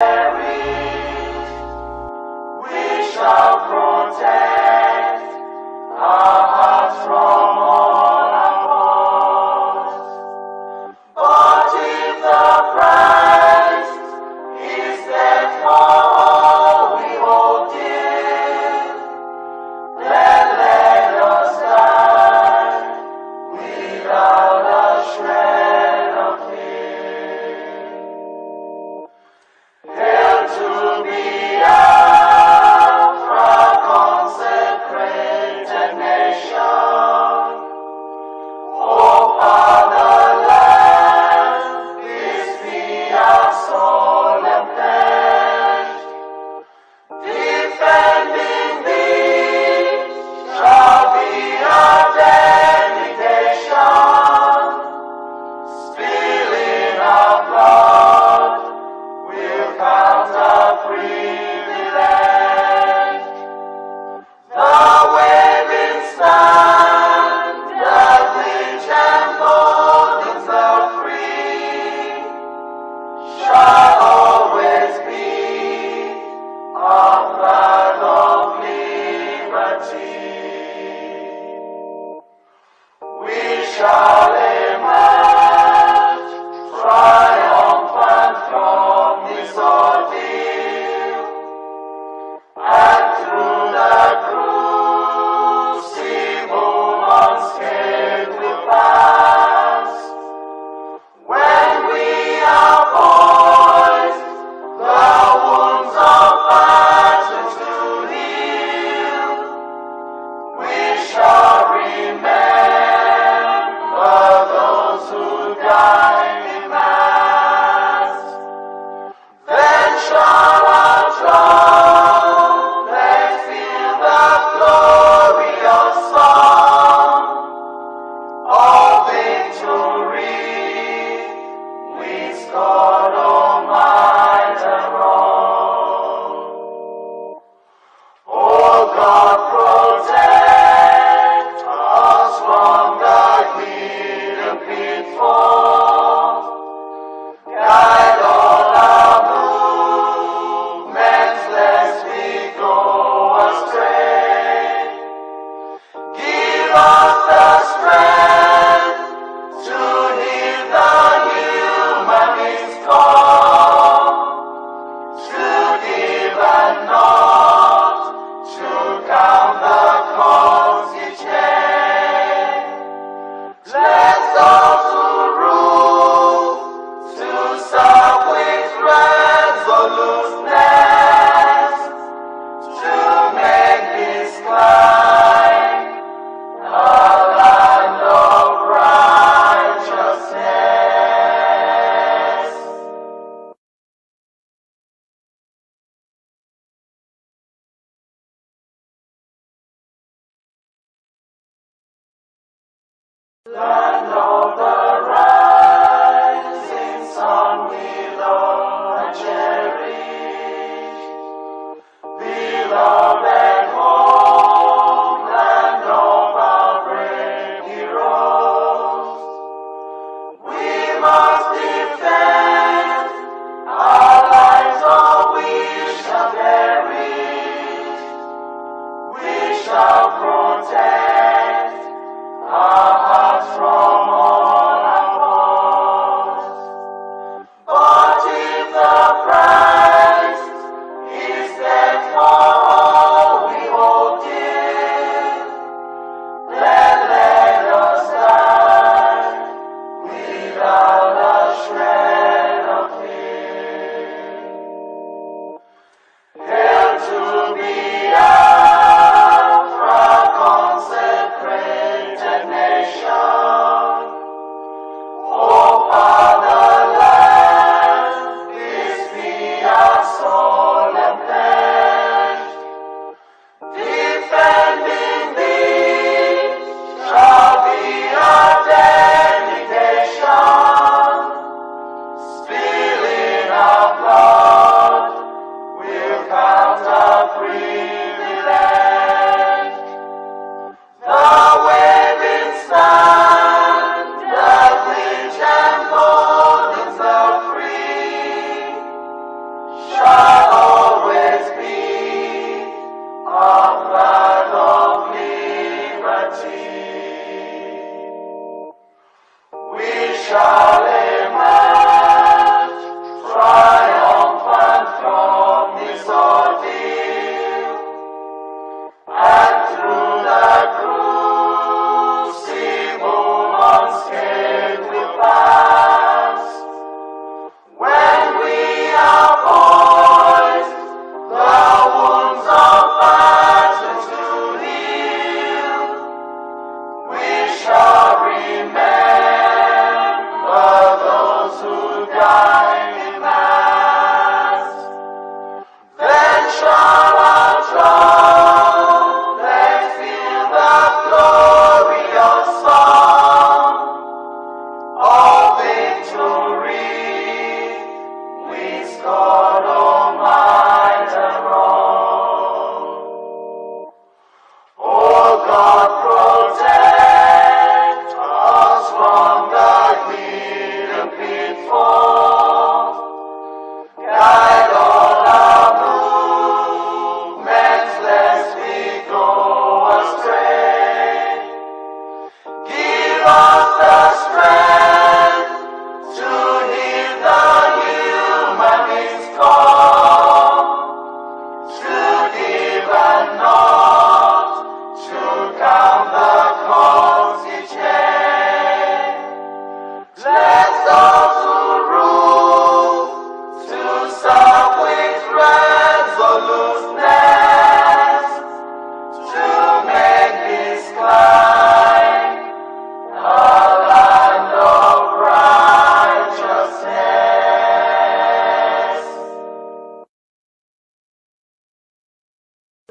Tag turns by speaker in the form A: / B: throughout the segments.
A: We shall protect our hearts from all our faults. But if the price is death for all we hold dear, then let us die without a shred of fear. Hail to Biafra, consecrated nation. O Fatherland, this be our solemn pledge. Defending thee shall be our dedication. Spilling our blood will count our privilege. The waving standard which emboldens the free shall always be our flag of liberty. We shall emerge triumphant from this ordeal, and through the crucible unscathed we'll pass. When we are poised, the wounds of battle to heal, we shall remember those who died in mass. Then shall our trumpets fill the glorious song of victory we scored, O might and wrong. O God, protect us from the hidden pitfalls. Guide all our movements, lest we go astray. Give us the strength to hear the humanist call, to give and not to count the cost each day. Let those who rule to serve with resoluteness, to make this climb a land of righteousness. Land of the rising sun, we love and cherish. Beloved homeland of our brave heroes, we must defend our lives or we shall perish. We shall protect our hearts from all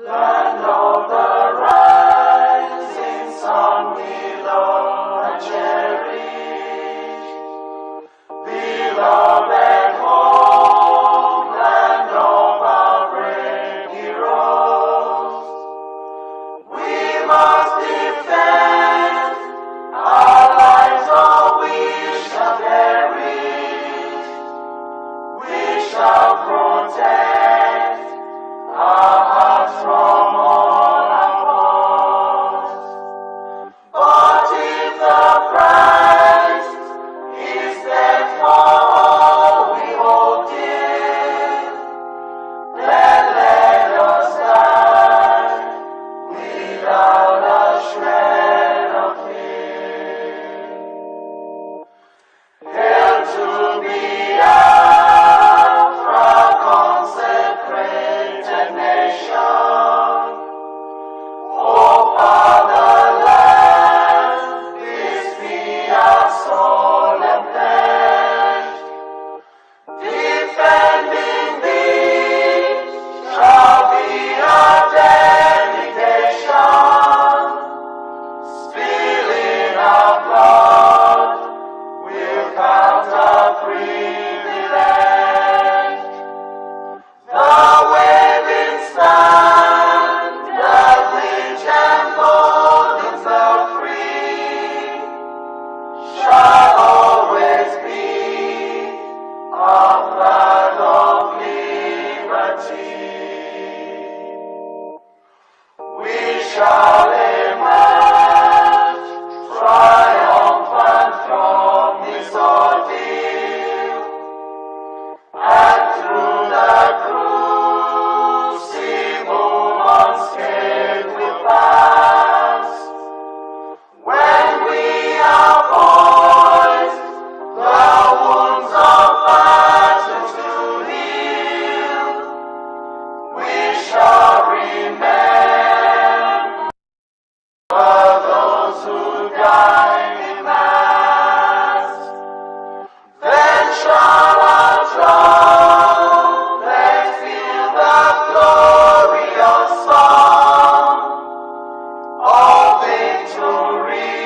A: Land of the rising sun, we love and cherish. Beloved home, land of our brave heroes. We must defend our lives, or we shall perish. We shall protect our hearts from all our faults. But if the price is death for all we hold dear, then let us die without a shred of fear. Hail to Biafra, consecrated nation. O Fatherland, this be our solemn pledge. Defending thee shall be our dedication. Spilling our blood will count our privilege. The waving standard which emboldens the free shall always be a flag of liberty. We shall emerge triumphant from this ordeal, and through the crucible unscathed we'll pass. When we are poised, the wounds of battle to heal, we shall remember those who died in mass. Then shall our trumpets fill the glorious song of victory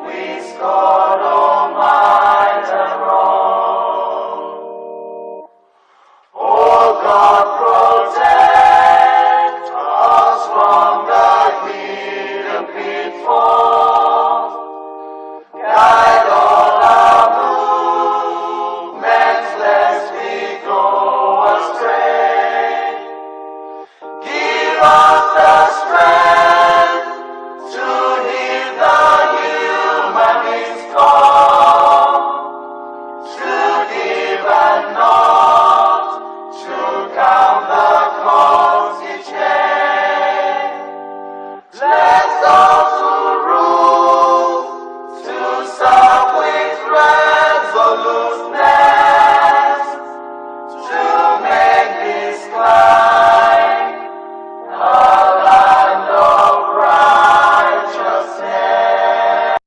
A: we scored on might and wrong. Oh God, protect us from the hidden pitfalls. Guide all our movements, lest we go astray. Give us the strength to heed the humanist call, to give and not to count the cost each day. Let those who rule to serve with resoluteness, to make this climb a land of righteousness.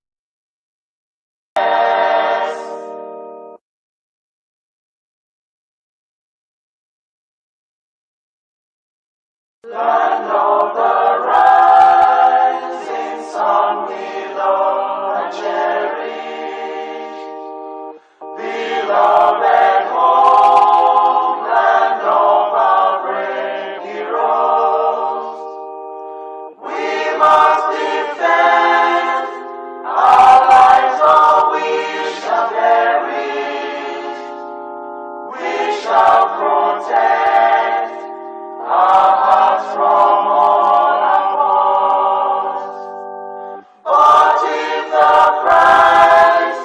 A: Land of the rising sun, we love and cherish. Beloved home, land of our brave heroes. We must defend our lives, or we shall perish. We shall protect our hearts from all our faults. But if the price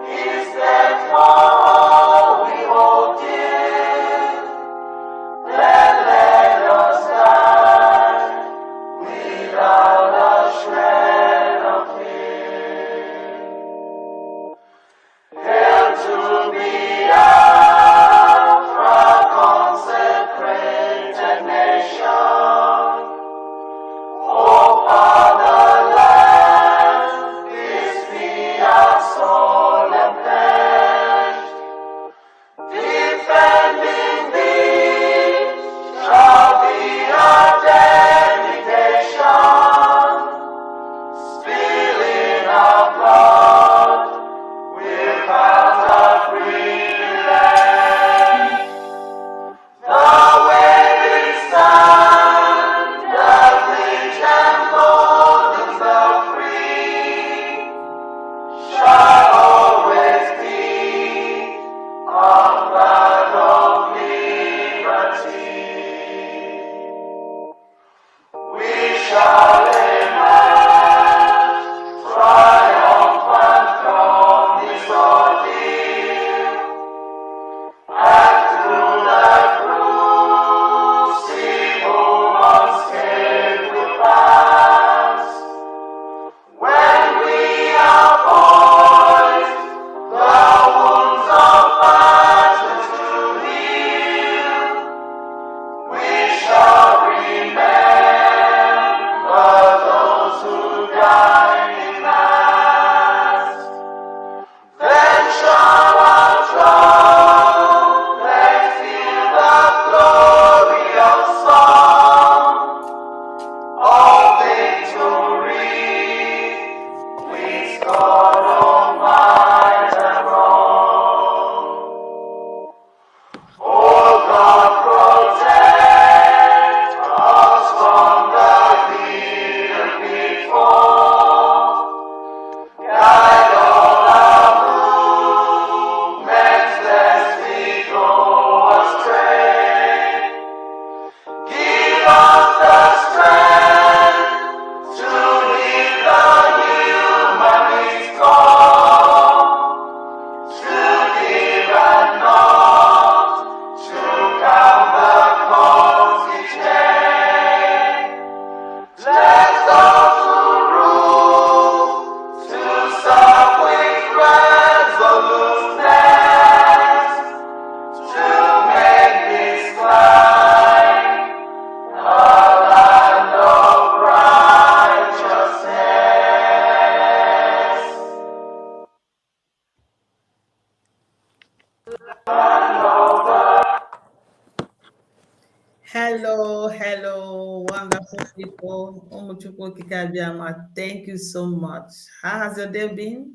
A: is death for all we hold dear, then let us die without a shred of fear. Hail to Biafra, consecrated nation.
B: Hello, hello, wonderful people. Umuchukwu Kikabiama, thank you so much. How has your day been?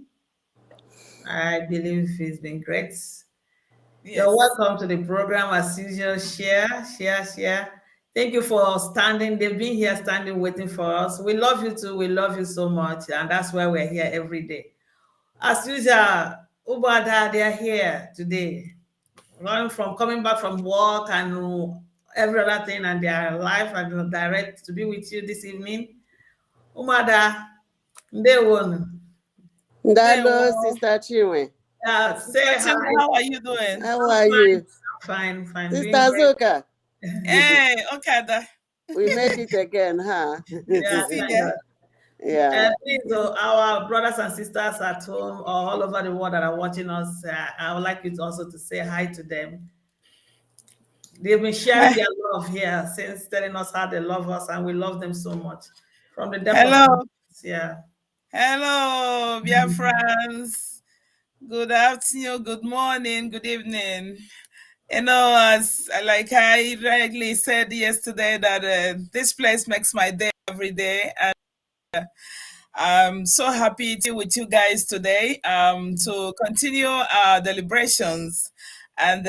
B: I believe it's been great. You're
C: Yes.
B: welcome to the program as usual. Share. Thank you for standing. They've been here standing, waiting for us. We love you too. We love you so much. And that's why we're here every day. As usual, Ubada, they're here today. Running from coming back from work and every other thing and their life and direct to be with you this evening. Umada, Ndewonu.
C: Ndalo,
A: Ndewo.
C: Sister Chinwe.
B: Say
A: Sister
B: hi.
A: Chinwe, how are you doing?
C: How
B: I'm
C: are you?
B: fine, doing
C: Sister
B: great.
C: Zuka,
A: Hey, Okada.
C: we make it again, huh?
A: Good to
B: Yeah,
A: see
B: thank
A: you.
B: God.
C: Yeah.
B: Please, our brothers and sisters at home or all over the world that are watching us, I would like you to also to say hi to them. They've been sharing their love here since telling us how they love us, and we love them so much from the depth of our
A: Hello.
B: hearts. Yeah.
A: Hello, Biafrans. Good afternoon, good morning, good evening. As like I rightly said yesterday, that this place makes my day every day. And I'm so happy to be with you guys today to continue our deliberations. And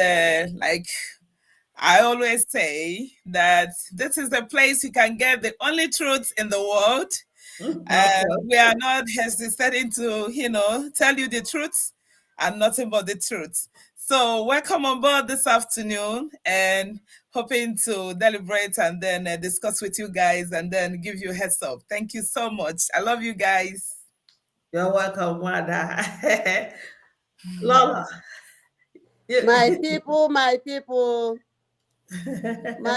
A: I always say that this is the place you can get the only truth in the world. And
B: Okay.
A: we are not hesitating to, tell you the truth and nothing but the truth. So welcome on board this afternoon and hoping to deliberate and then discuss with you guys and then give you a heads up. Thank you so much. I love you guys.
B: You're welcome, Wanda. Lola.
C: My
B: you-
C: people, my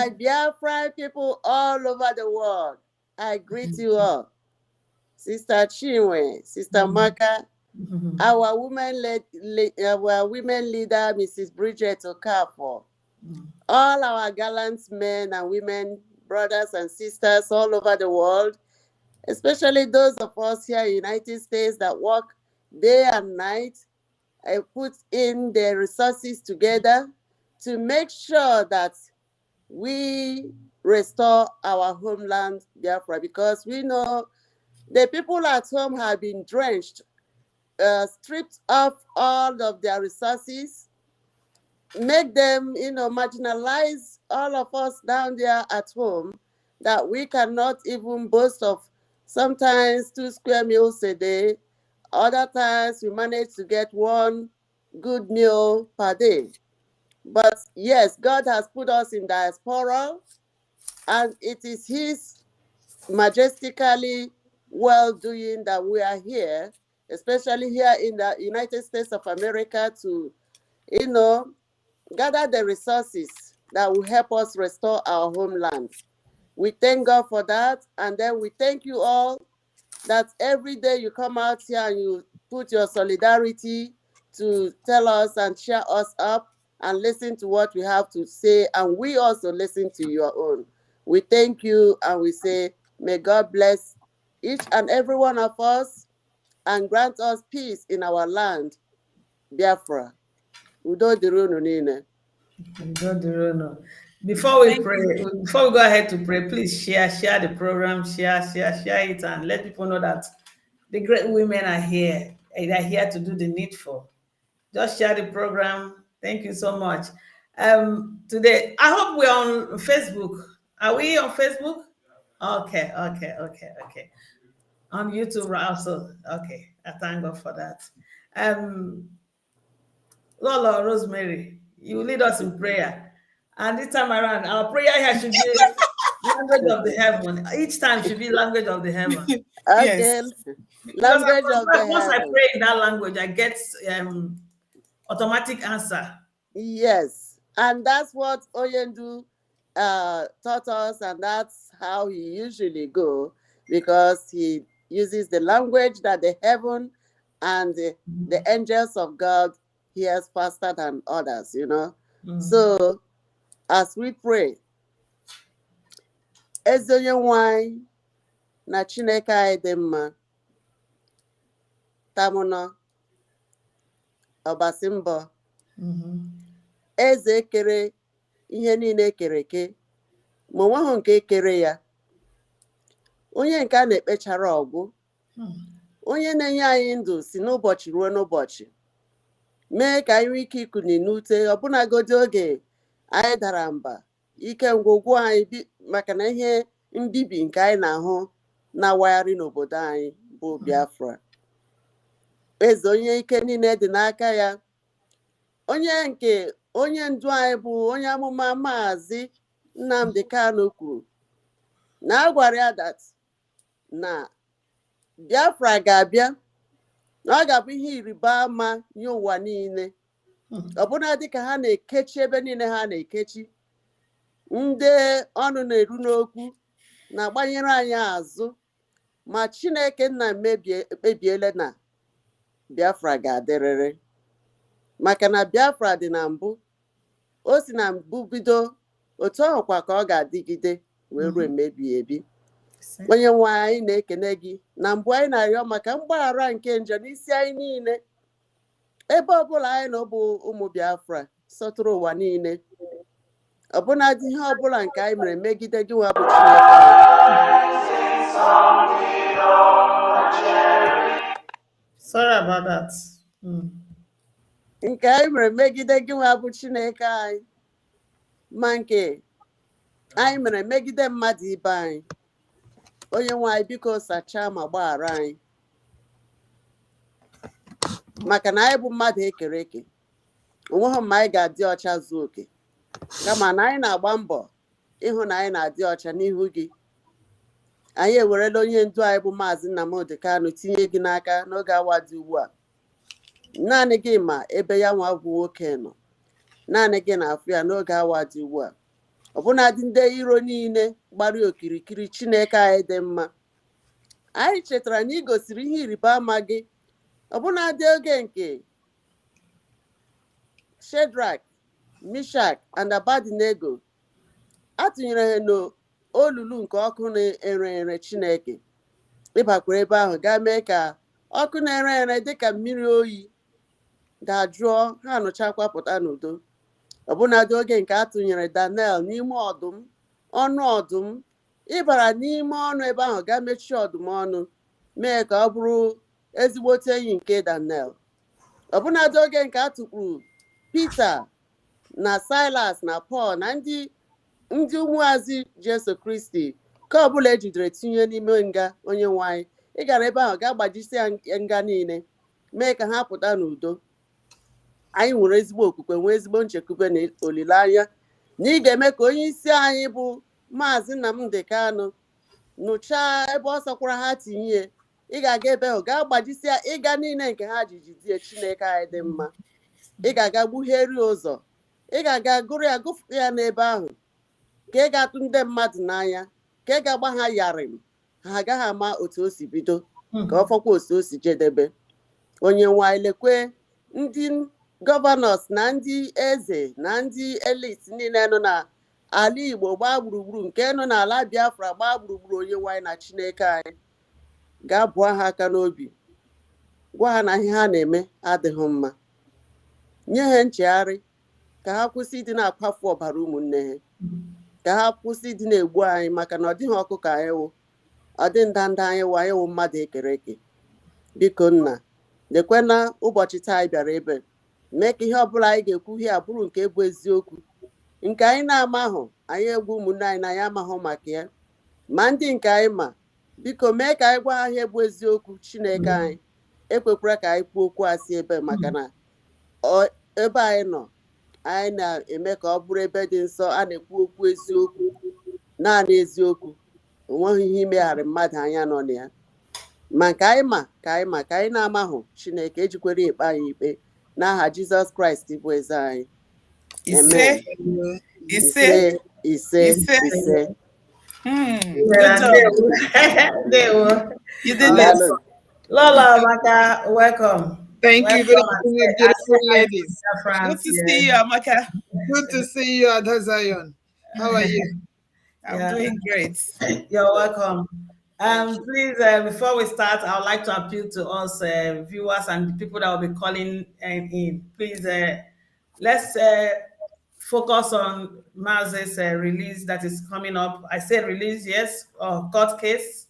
C: Biafran people all over the world, I greet you all. Sister Chinwe, Sister Maka, our our women leader, Mrs. Bridget Okafor, all our gallant men and women, brothers and sisters all over the world, especially those of us here in the United States that work day and night and put in their resources together to make sure that we restore our homeland, Biafra, because we know the people at home have been drenched, stripped of all of their resources, make them, marginalize all of us down there at home, that we cannot even boast of sometimes 2 square meals a day. Other times we manage to get one good meal per day. But yes, God has put us in diaspora, and it is His majestically well doing that we are here, especially here in the United States of America, to, you know, gather the resources that will help us restore our homeland. We thank God for that. And then we thank you all that every day you come out here and you put your solidarity to tell us and cheer us up and listen to what we have to say. And we also listen to your own. We thank you and we say, may God bless each and every one of us and grant us peace in our land, Biafra. Udo dịrị unu niile.
B: God, the Lord. Before we
A: Thank
B: pray,
A: you.
B: before we go ahead to pray, please share the program, share it, and let people know that the great women are here. And they're here to do the needful. Just share the program. Thank you so much. Today, I hope we're on Facebook. Are we on Facebook? Okay. On YouTube also. Okay. I thank God for that. Um, Lola Rosemary, you lead us in prayer. And this time around, our prayer here should be language of the heaven. Each time should be language of the heaven.
A: Yes.
C: Okay,
B: Because
C: language of the
B: once I
C: heaven.
B: pray in that language, I get automatic answer.
C: Yes, and that's what Oyendu taught us, and that's how he usually go, because he uses the language that the heaven and the angels of God hears faster than others,
B: Mm.
C: So as we pray, eze onye nwanyị na Chineke anyị dị mma, tamụnọ ọbasi mbọ,
B: Mhm.
C: eze kere ihe niile kere eke, ma onweghị nke kere ya. Onye nke a na-ekpechara ọgwụ, onye na-enye anyị ndụ si n'ụbọchị ruo n'ụbọchị, mee ka anyị nwee ike ikuni n'ute ọbụnagodi oge anyị dara mba, ike ngwugwu anyị maka na ihe mbibi nke anyị na-ahụ na-awagharị n'obodo anyị bụ Biafra. Eze onye ike niile dị n'aka ya, onye ndu anyị bụ onye amụma Maazị Nnamdi Kanu kwuru na a gwara ya na Biafra ga-abịa, na ọ ga-abụ ihe ịrịba ama nye ụwa niile, ọbụna dịka ha na-ekechi ebe niile ha na-ekechi, ndị ọnụ na-eru n'okwu na-agbanyere anyị azụ, ma Chineke nna ekpebiela na Biafra ga-adịrịrị, maka na Biafra dị na mbụ, o si na mbụ bido, otu ọhụkwa ka ọ ga-adịgide wee ruo emebi ebi. Onye nwe anyị na-ekene gị na mbụ anyị na-arịọ maka mgbaghara nke njọ n'isi anyị niile, ebe ọbụla anyị na ọ bụ ụmụ Biafra sọtụrụ ụwa niile, ọbụnadị ihe ọbụla nke anyị mere megide gị nwa bụ
B: Sorry about that.
C: Nke anyị mere megide gị nwa bụ Chineke anyị, ma nke anyị mere megide mmadụ ibe anyị, onye nwe anyị biko sachaa ma gbaghara anyị, maka na anyị bụ mmadụ ekere eke, onweghị mma anyị ga-adị ọcha zuo oke, kama na anyị na-agba mbọ ịhụ na anyị na-adị ọcha n'ihu gị. Anyị ewerela onye ndu anyị bụ Maazị Nnamdi Kanu tinye gị n'aka n'oge awa dị ugbu a. Naanị gị ma ebe ya nwa bụ nwoke nọ, naanị gị na-afụ ya n'oge awa dị ugbu a. Ọbụnadị ndị iro niile gbara okirikiri, Chineke anyị dị mma, anyị chetara na ị gosiri ihe ịrịba ama gị, ọbụnadị oge nke Shadrach, Mishak and Abednego atụnyere ha n'olulu nke ọkụ na-ere ere. Chineke ịbakwara ebe ahụ gaa mee ka ọkụ na-ere ere dịka mmiri oyi dajụọ, ha nụchakwa pụta n'udo. Ọbụnadị oge nke atụnyere Daniel n'ime ọnụ ọdụm, ịbara n'ime ọnụ ebe ahụ gaa mechie ọdụm ọnụ, mee ka ọ bụrụ ezigbote enyi nke Daniel. Ọbụnadị oge nke atụkpuru Pita na Silas na Paul na ndị ụmụazị Jesu Kristi, ka ọbụla ejidere tinye n'ime nga, onye nwanyị ị gara ebe ahụ ga-agbajisi nga niile, mee ka ha pụta n'udo. Anyị nwere ezigbo okwukwe, nwee ezigbo nchekwube na olileanya na ị ga-eme ka onye isi anyị bụ Maazị Nnamdi Kanu nụchaa ebe ọ sọkwara ha tinye, ị ga-aga ebe ahụ ga-agbajisi ịga niile nke ha jijidie. Chineke anyị dị mma, ị ga-aga gbugheri ụzọ, ị ga-aga gụrụ ya, gụfụ ya n'ebe ahụ, ka ị ga-atụ ndị mmadụ n'anya, ka ị ga-agba ha yarịm, ha agaghị ama otu o si bido, ka ọ fọkwa otu o si jedebe. Onye nwanyị lekwe ndị gọvanọs na ndị eze na ndị elit niile nọ n'ala Igbo gbaa gburugburu, nke nọ n'ala Biafra gbaa gburugburu, onye nwanyị na Chineke anyị ga-abụọ ha aka n'obi, gwa ha na ihe ha na-eme adịghị mma, nye ha nchegharị, ka ha kwụsị ịdị na-akwafu ọbara ụmụnne ha, ka ha kwụsị ịdị na-egbu anyị, maka na ọ dịghị ọkụ ka anyị wụ, ọ dị ndanda anyị wụ, anyị wụ mmadụ ekere eke. Biko nna, lekwena ụbọchị taa anyị bịara ebe, mee ka ihe ọbụla anyị ga-ekwu ihe abụrụ nke bụ eziokwu, nke anyị na-amahụ anyị egwu ụmụnne anyị na anyị amahụ maka ya, ma ndị nke anyị ma, biko mee ka anyị gwa ha ihe bụ eziokwu. Chineke anyị ekwekwara ka anyị kwuo okwu asị ebe, maka na ebe anyị nọ, anyị na-eme ka ọ bụrụ ebe dị nsọ, a na-ekwu okwu eziokwu, naanị eziokwu, onweghị ihe imegharị mmadụ anya nọ na ya. Ma nke anyị ma ka anyị ma ka anyị na-amahụ, Chineke ejikwere ikpe anyị ikpe n'aha Jizọs Kraịst bụ eze anyị. Amen. Ise.
A: You did it.
B: Lola, Amaka, welcome.
D: Thank you very much, beautiful ladies.
A: Good to see you, Amaka.
D: Good to see you, Ada Zion. How are you?
A: I'm doing great.
B: You're welcome. Please, before we start, I would like to appeal to us viewers and the people that will be calling in. Please, let's focus on Maz's release that is coming up. I said release, yes, court case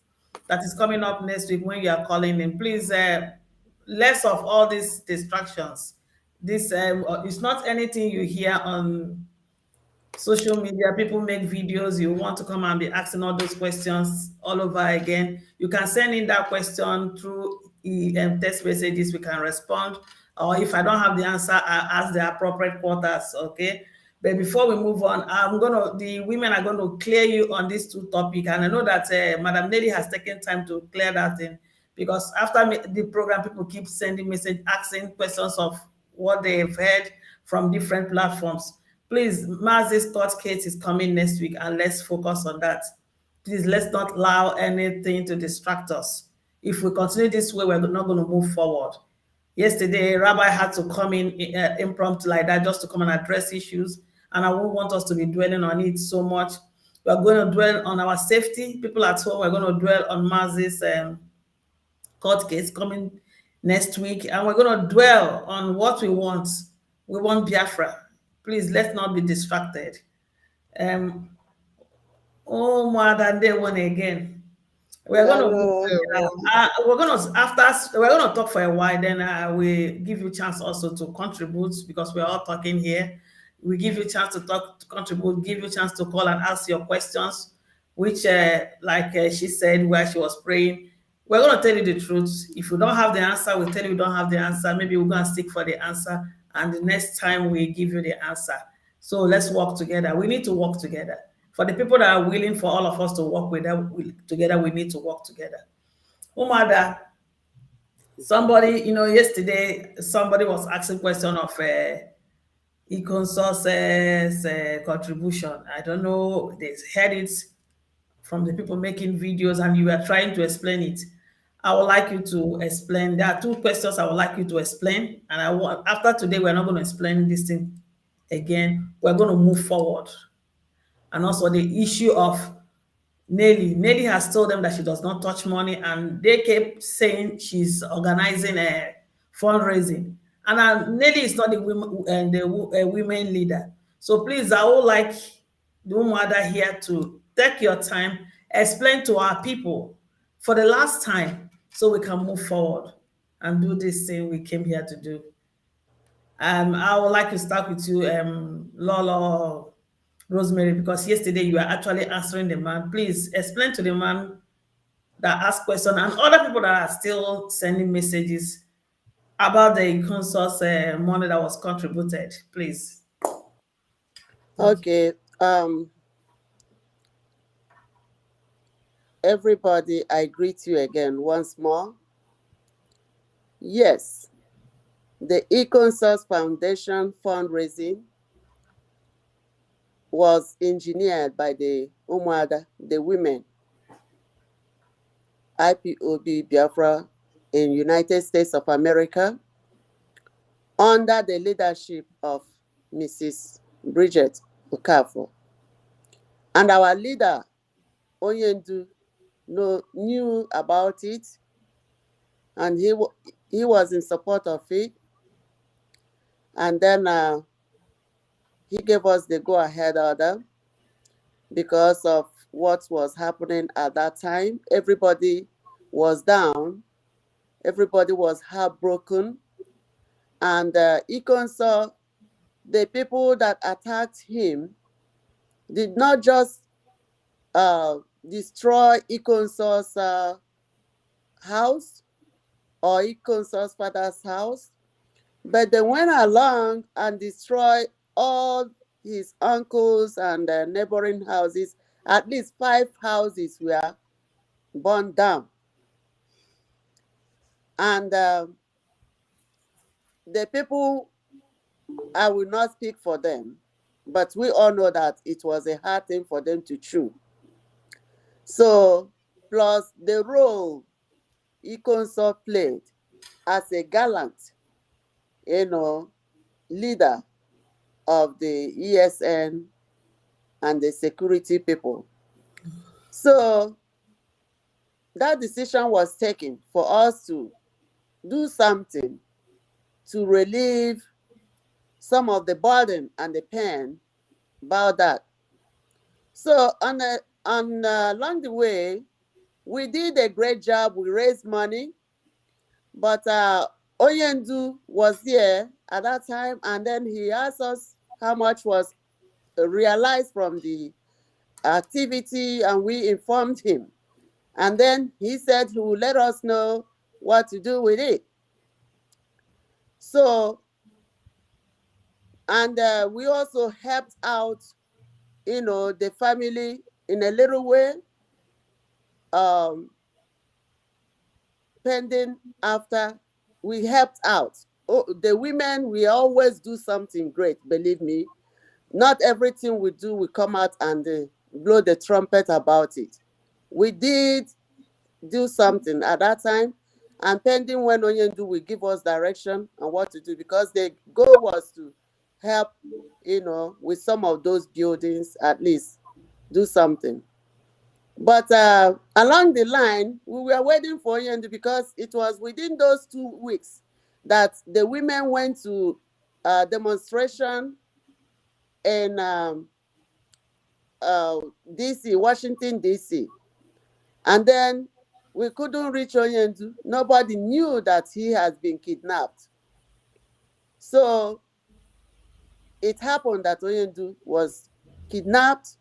B: that is coming up next week when you are calling in. Please, less of all these distractions. This it's not anything you hear on social media. People make videos, you want to come and be asking all those questions all over again. You can send in that question through text messages. We can respond, or if I don't have the answer, I ask the appropriate quarters. Okay, but before we move on, the women are going to clear you on these two topics, and I know that Madam Nelly has taken time to clear that in, because after the program, people keep sending message asking questions of what they've heard from different platforms. Please, Maz's court case is coming next week, and let's focus on that. Please, let's not allow anything to distract us. If we continue this way, we're not going to move forward. Yesterday, Rabbi had to come in impromptu like that just to come and address issues, and I won't want us to be dwelling on it so much. We're going to dwell on our safety. People at home, we're going to dwell on Maz's court case coming next week, and we're going to dwell on what we want. We want Biafra. Please, let's not be distracted. Oh, more than day one again. We're going to talk for a while. Then we give you a chance also to contribute, because we're all talking here. We give you a chance to contribute, give you a chance to call and ask your questions, which, like she said, where she was praying, we're going to tell you the truth. If we don't have the answer, we'll tell you we don't have the answer. Maybe we're going to stick for the answer, and the next time we give you the answer. So let's work together. We need to work together. For the people that are willing for all of us to work together, we need to work together. Umuada, somebody, yesterday, somebody was asking question of Econsource's contribution. I don't know, they heard it from the people making videos, and you are trying to explain it. I would like you to explain. There are two questions I would like you to explain, and after today, we're not going to explain this thing again. We're going to move forward. And also the issue of Nelly. Nelly has told them that she does not touch money, and they kept saying she's organizing a fundraising. And Nelly is not the women leader. So please, I would like the Umuada here to take your time, explain to our people for the last time, so we can move forward and do this thing we came here to do. I would like to start with you, Lolo Rosemary, because yesterday you were actually answering the man. Please explain to the man that asked question and other people that are still sending messages about the consource money that was contributed, please.
C: Okay. Everybody, I greet you again once more. Yes, the EconSource Foundation fundraising was engineered by the Umuada, the women, IPOB Biafra in United States of America, under the leadership of Mrs. Bridget Okafor. And our leader, Onyendu, knew about it, and he was in support of it. And then he gave us the go-ahead order because of what was happening at that time. Everybody was down. Everybody was heartbroken. And Econsource, the people that attacked him, did not just destroy Econsource house or Econsource father's house, but they went along and destroyed all his uncles and neighboring houses. At least 5 houses were burned down. And the people, I will not speak for them, but we all know that it was a hard thing for them to chew. So, plus the role Econsource played as a gallant, leader of the ESN and the security people. So that decision was taken for us to do something to relieve some of the burden and the pain about that. So along the way, we did a great job. We raised money, but Oyendu was here at that time, and then he asked us how much was realized from the activity, and we informed him. And then he said he will let us know what to do with it. So, and we also helped out, the family in a little way, pending after we helped out. Oh, the women, we always do something great, believe me. Not everything we do, we come out and blow the trumpet about it. We did do something at that time, and pending when Onyendu will give us direction on what to do, because the goal was to help, with some of those buildings, at least do something. But along the line, we were waiting for Onyendu, because it was within those 2 weeks that the women went to a demonstration in DC, Washington, DC. And then we couldn't reach Onyendu. Nobody knew that he has been kidnapped. So it happened that Onyendu was kidnapped,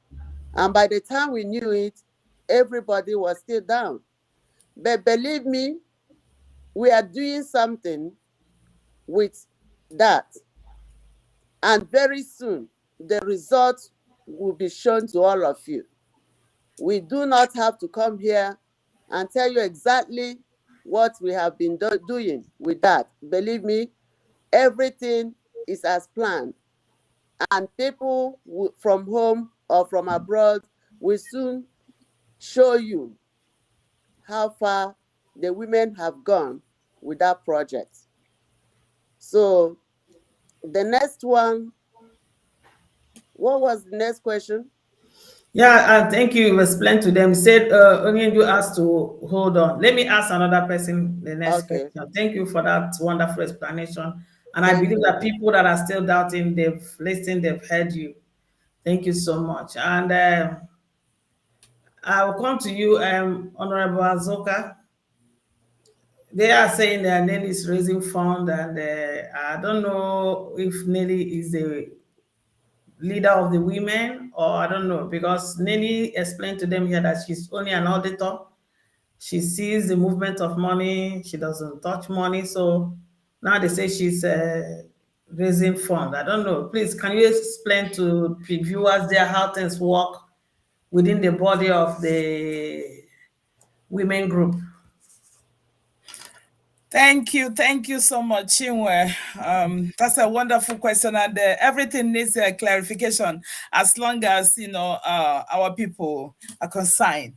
C: and by the time we knew it, everybody was still down. But believe me, we are doing something with that. And very soon, the results will be shown to all of you. We do not have to come here and tell you exactly what we have been doing with that. Believe me, everything is as planned. And people from home or from abroad will soon show you how far the women have gone with that project. So the next one, what was the next question?
B: Yeah, thank you. You explained to them. Said Onyendu asked to hold on. Let me ask another person the next
C: Okay.
B: question. Thank you for that wonderful explanation. And I
C: Thank
B: believe
C: you.
B: that people that are still doubting, they've listened, they've heard you. Thank you so much. And I will come to you, Honorable Azoka. They are saying that Nelly is raising fund, and I don't know if Nelly is the leader of the women, or I don't know, because Nelly explained to them here that she's only an auditor. She sees the movement of money. She doesn't touch money. So now they say she's raising fund. I don't know. Please, can you explain to the viewers there how things work within the body of the women group?
A: Thank you so much, Chinwe. That's a wonderful question, and everything needs a clarification as long as our people are concerned.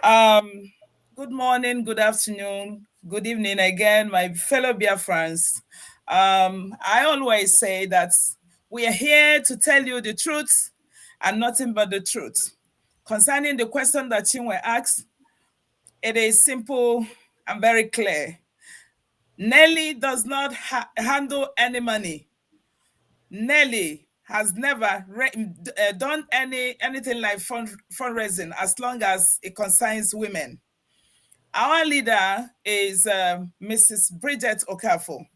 A: Good morning, good afternoon, good evening again, my fellow Biafrans. I always say that we are here to tell you the truth and nothing but the truth. Concerning the question that Chinwe asked, it is simple and very clear. Nelly does not handle any money. Nelly has never done anything like fundraising as long as it concerns women. Our leader is Mrs. Bridget Okafor,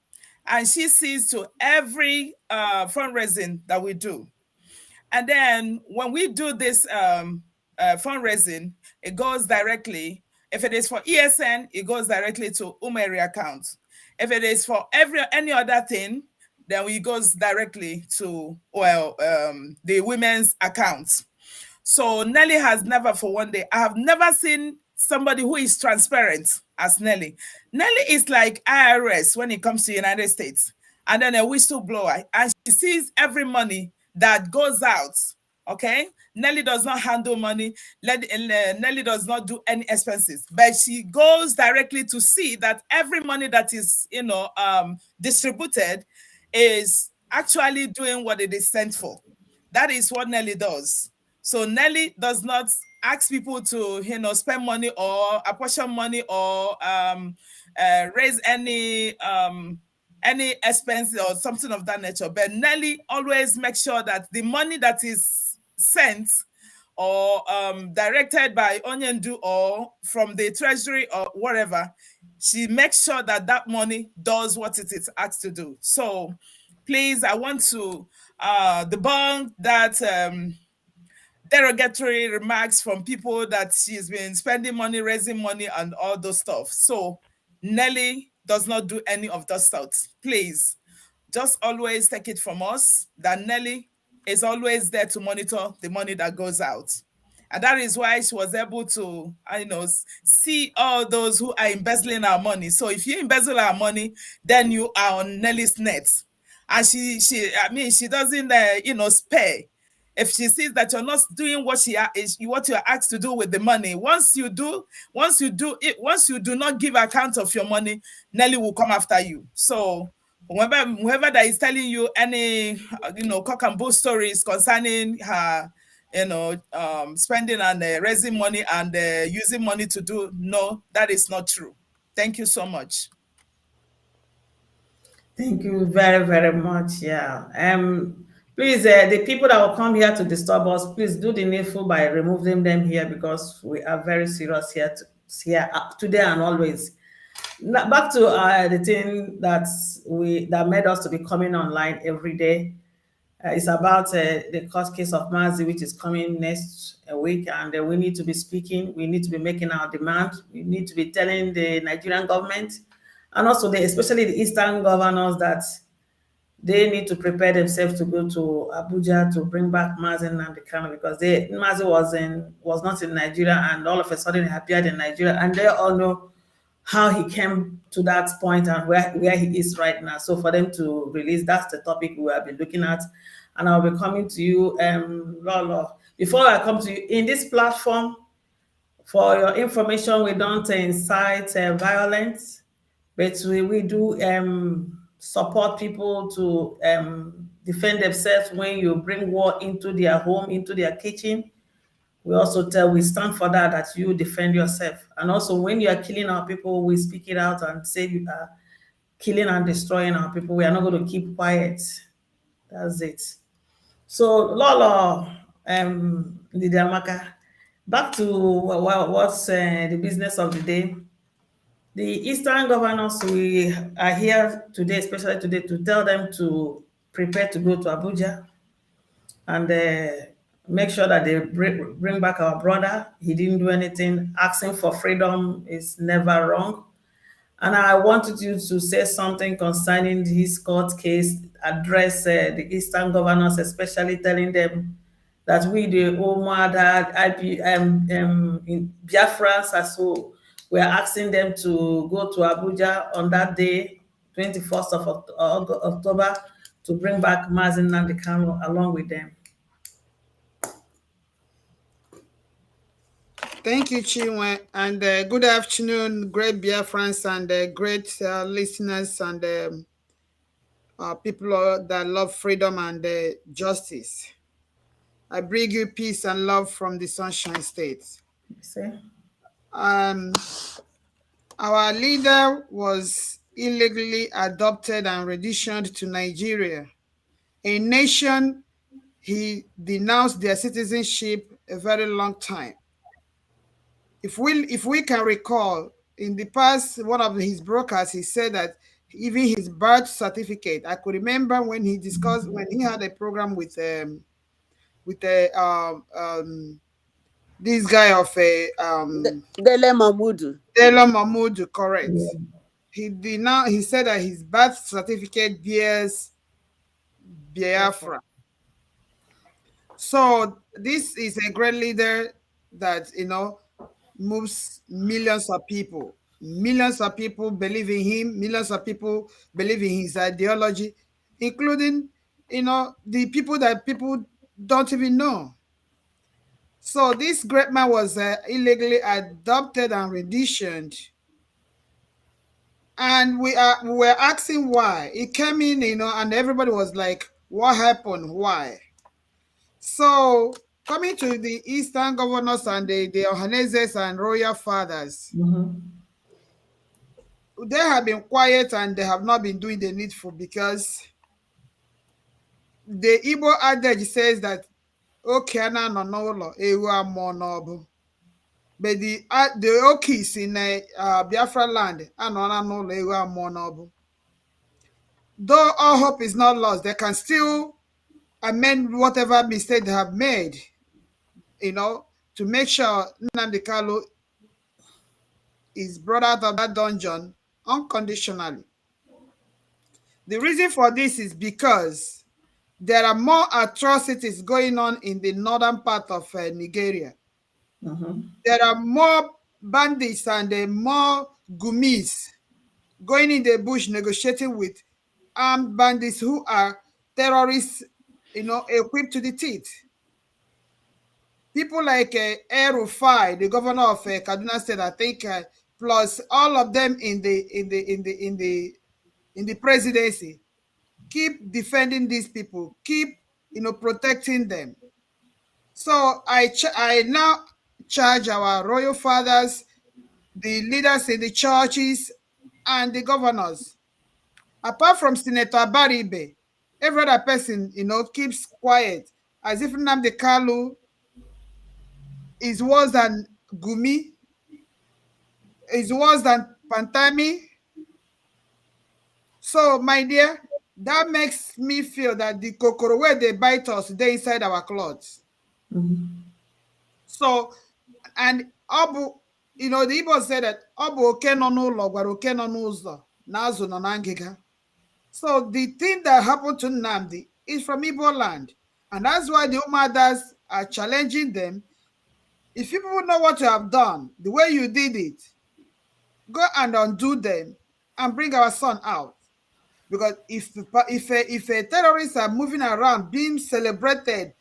A: and she sees to every fundraising that we do. And then when we do this fundraising, it goes directly. If it is for ESN, it goes directly to Umeri account. If it is for any other thing, then it goes directly to the women's account. So Nelly has never for one day, I have never seen somebody who is transparent as Nelly. Nelly is like IRS when it comes to United States, and then a whistleblower, and she sees every money that goes out. Okay, Nelly does not handle money. Nelly does not do any expenses, but she goes directly to see that every money that is distributed is actually doing what it is sent for. That is what Nelly does. So Nelly does not ask people to spend money or apportion money or raise any any expense or something of that nature. But Nelly always makes sure that the money that is sent or directed by Onyendu or from the treasury or whatever, she makes sure that that money does what it is asked to do. So please, I want to debunk that derogatory remarks from people that she's been spending money, raising money, and all those stuff. So Nelly does not do any of those stuff. Please, just always take it from us that Nelly is always there to monitor the money that goes out. And that is why she was able to, see all those who are embezzling our money. So if you embezzle our money, then you are on Nelly's net. And she doesn't, spare. If she sees that you're not doing what what you're asked to do with the money, once you do not give account of your money, Nelly will come after you. So whoever that is telling you any cock and bull stories concerning her spending and raising money and using money to do, no, that is not true. Thank you so much.
B: Thank you very, very much. Yeah. Please, the people that will come here to disturb us, please do the needful by removing them here because we are very serious here today and always. Now, back to the thing that made us to be coming online every day. It's about the court case of Mazi, which is coming next week, and we need to be speaking. We need to be making our demand. We need to be telling the Nigerian government and also especially the Eastern governors that they need to prepare themselves to go to Abuja to bring back Mazi and the Kano because Mazi was not in Nigeria and all of a sudden he appeared in Nigeria and they all know how he came to that point and where he is right now. So for them to release, that's the topic we will be looking at. And I'll be coming to you, Lolo. Before I come to you, in this platform, for your information, we don't incite violence, but we do support people to defend themselves when you bring war into their home, into their kitchen. We stand for that you defend yourself. And also when you are killing our people, we speak it out and say you are killing and destroying our people. We are not going to keep quiet. That's it. So Lolo, Lidiamaka, back to what's the business of the day. The Eastern governors, we are here today, especially today, to tell them to prepare to go to Abuja and make sure that they bring back our brother. He didn't do anything. Asking for freedom is never wrong. And I wanted you to say something concerning his court case, address the Eastern governors, especially telling them that we, the Umuada, in Biafrans as well, we are asking them to go to Abuja on that day, 21st of October, to bring back Mazi and the Kano along with them.
D: Thank you, Chinwe, and good afternoon, great Biafrans and great listeners and people that love freedom and justice. I bring you peace and love from the Sunshine State. Our leader was illegally adopted and renditioned to Nigeria, a nation he denounced their citizenship a very long time. If we can recall, in the past, one of his brokers, he said that even his birth certificate, I could remember when he had a program with this guy of
C: Dele Mahmood.
D: Dele Mahmood, correct. Yeah. He said that his birth certificate bears Biafra. So this is a great leader that moves millions of people. Millions of people believe in him. Millions of people believe in his ideology, including, the people that people don't even know. So this great man was illegally adopted and renditioned. And we were asking why. He came in, and everybody was like, what happened? Why? So coming to the Eastern governors and the Ohanezes and royal fathers, they have been quiet and they have not been doing the needful, because the Igbo adage says that okay no n'ụlọ ewu amụọ n'ọbụ. But the Okis in Biafra land anọla n'ụlọ ewu amụọ n'ọbụ. Though all hope is not lost, they can still amend whatever mistake they have made, to make sure Nnamdi Kanu is brought out of that dungeon unconditionally. The reason for this is because there are more atrocities going on in the northern part of Nigeria. There are more bandits and more Gumis going in the bush negotiating with armed bandits who are terrorists, equipped to the teeth. People like Rufai, the governor of Kaduna State, I think, plus all of them in the presidency, keep defending these people, keep protecting them. So I now charge our royal fathers, the leaders in the churches, and the governors. Apart from Senator Baribe, every other person, keeps quiet, as if Nnamdi Kanu is worse than Gumi, is worse than Pantami. So, my dear, that makes me feel that the kokoro where they bite us, they inside our clothes. So, and Abu, the Igbo said that Abu oke no n'ụlọ gwara oke no n'ụzọ na azụ nọ na ngịga. So the thing that happened to Nnamdi is from Igbo land, and that's why the Umuadas are challenging them. If people know what you have done, the way you did it, go and undo them and bring our son out. Because if a terrorists are moving around, being celebrated,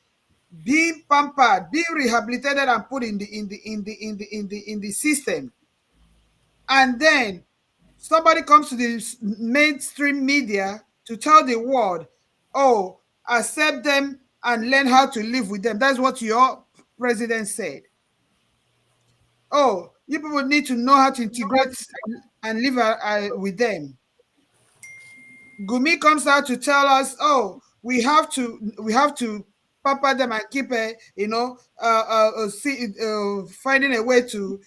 D: being pampered, being rehabilitated and put in the system, and then somebody comes to the mainstream media to tell the world, oh, accept them and learn how to live with them. That's what your president said. Oh, you people need to know how to integrate and live with them. Gumi comes out to tell us, oh, we have to pamper them and keep finding a way to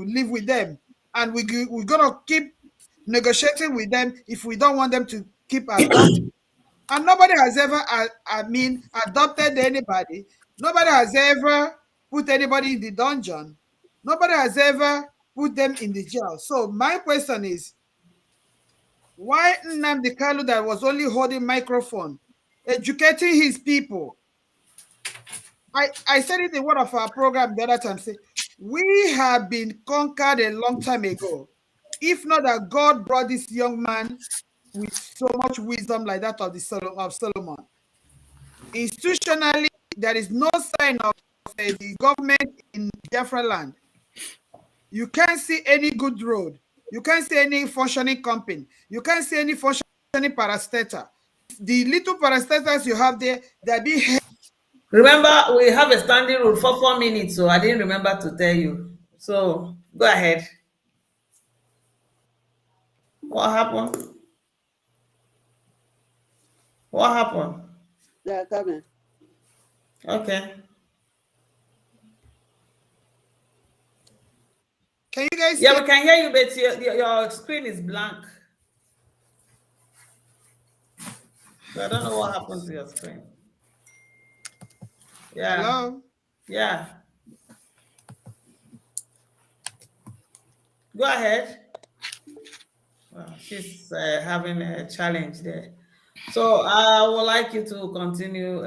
D: live with them, and we're gonna keep negotiating with them if we don't want them to keep adopting. And nobody has ever, adopted anybody. Nobody has ever put anybody in the dungeon. Nobody has ever put them in the jail. So my question is, why Nnamdi Kanu, that was only holding microphone, educating his people? I said it in one of our programs the other time, say, we have been conquered a long time ago. If not that God brought this young man with so much wisdom like that of Solomon. Institutionally, there is no sign of the government in Biafra land. You can't see any good road. You can't see any functioning company. You can't see any functioning parastatal. The little parastatals you have there, they're being...
B: Remember, we have a standing rule for 4 minutes, so I didn't remember to tell you. So go ahead. What happened? What happened?
C: They are coming.
B: Okay.
D: Can you guys
B: Yeah,
D: see?
B: we can hear you, but your screen is blank. So I don't know what happened to your screen. Yeah.
D: Hello?
B: Yeah. Go ahead. Well, she's having a challenge there. So I would like you to continue,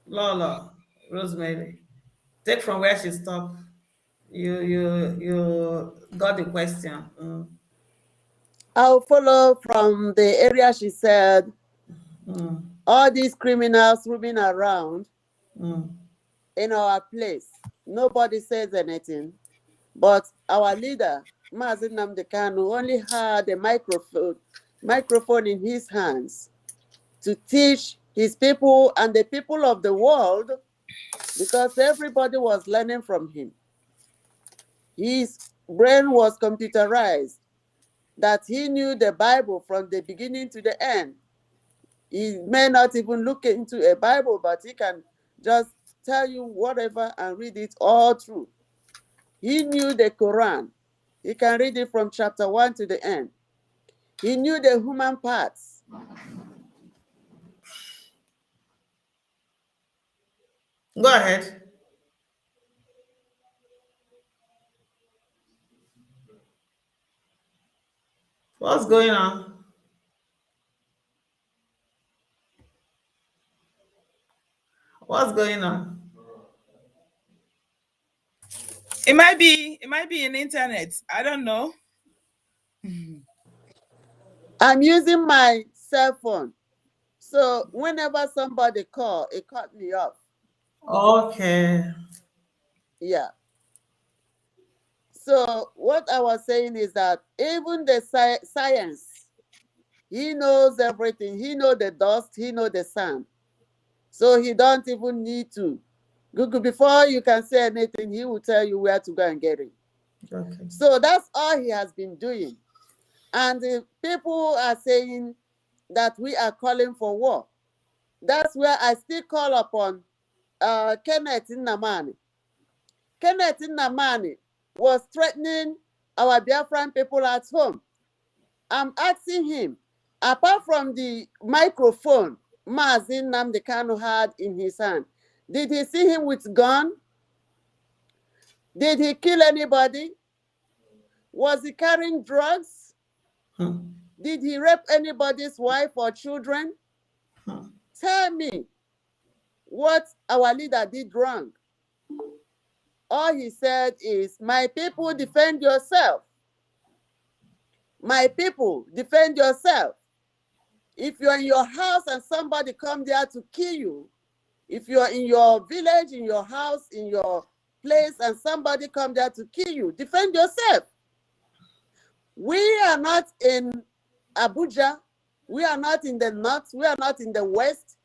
B: Lola, Rosemary. Take from where she stopped. You got the question.
C: I'll follow from the area she said. All these criminals roaming around in our place. Nobody says anything. But our leader, Mazi Nnamdi Kanu, only had a microphone in his hands to teach his people and the people of the world, because everybody was learning from him. His brain was computerized. that he knew the Bible from the beginning to the end. He may not even look into a Bible, but he can just tell you whatever and read it all through. He knew the Quran. He can read it from chapter 1 to the end. He knew the human parts.
B: Go ahead. What's going on? What's going on?
A: It might be in internet. I don't know.
C: I'm using my cell phone. So whenever somebody call, it cut me off.
B: Okay.
C: Yeah. So what I was saying is that even the science, he knows everything. He knows the dust, he knows the sun. So he don't even need to Google. Before you can say anything, he will tell you where to go and get it.
B: Okay.
C: So that's all he has been doing. And the people are saying that we are calling for war. That's where I still call upon Kenneth Nnamani. Kenneth Nnamani was threatening our Biafran people at home. I'm asking him, apart from the microphone Mazi Nnamdi Kanu had in his hand, did he see him with gun? Did he kill anybody? Was he carrying drugs? Did he rape anybody's wife or children? Tell me what our leader did wrong. All he said is, my people, defend yourself. My people, defend yourself. If you're in your house and somebody come there to kill you, if you're in your village, in your house, in your place, and somebody come there to kill you, defend yourself. We are not in Abuja. We are not in the north. We are not in the west.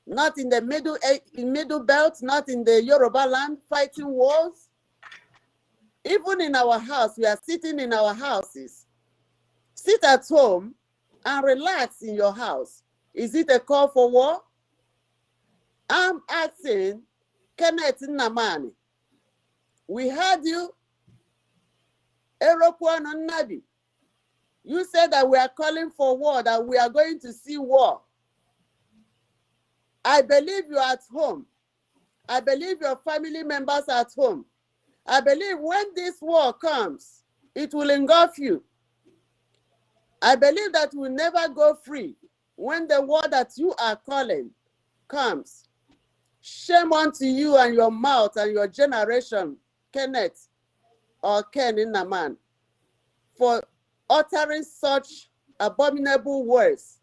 C: Not in the middle belt. Not in the Yoruba land fighting wars. Even in our house, we are sitting in our houses. Sit at home and relax in your house. Is it a call for war? I'm asking Kenneth Nnamani. We heard you. Erokwano Nabi. You said that we are calling for war, that we are going to see war. I believe you are at home. I believe your family members are at home. I believe when this war comes, it will engulf you. I believe that we'll never go free when the war that you are calling comes. Shame unto you and your mouth and your generation, Kenneth or Ken Nnamani, for uttering such abominable words.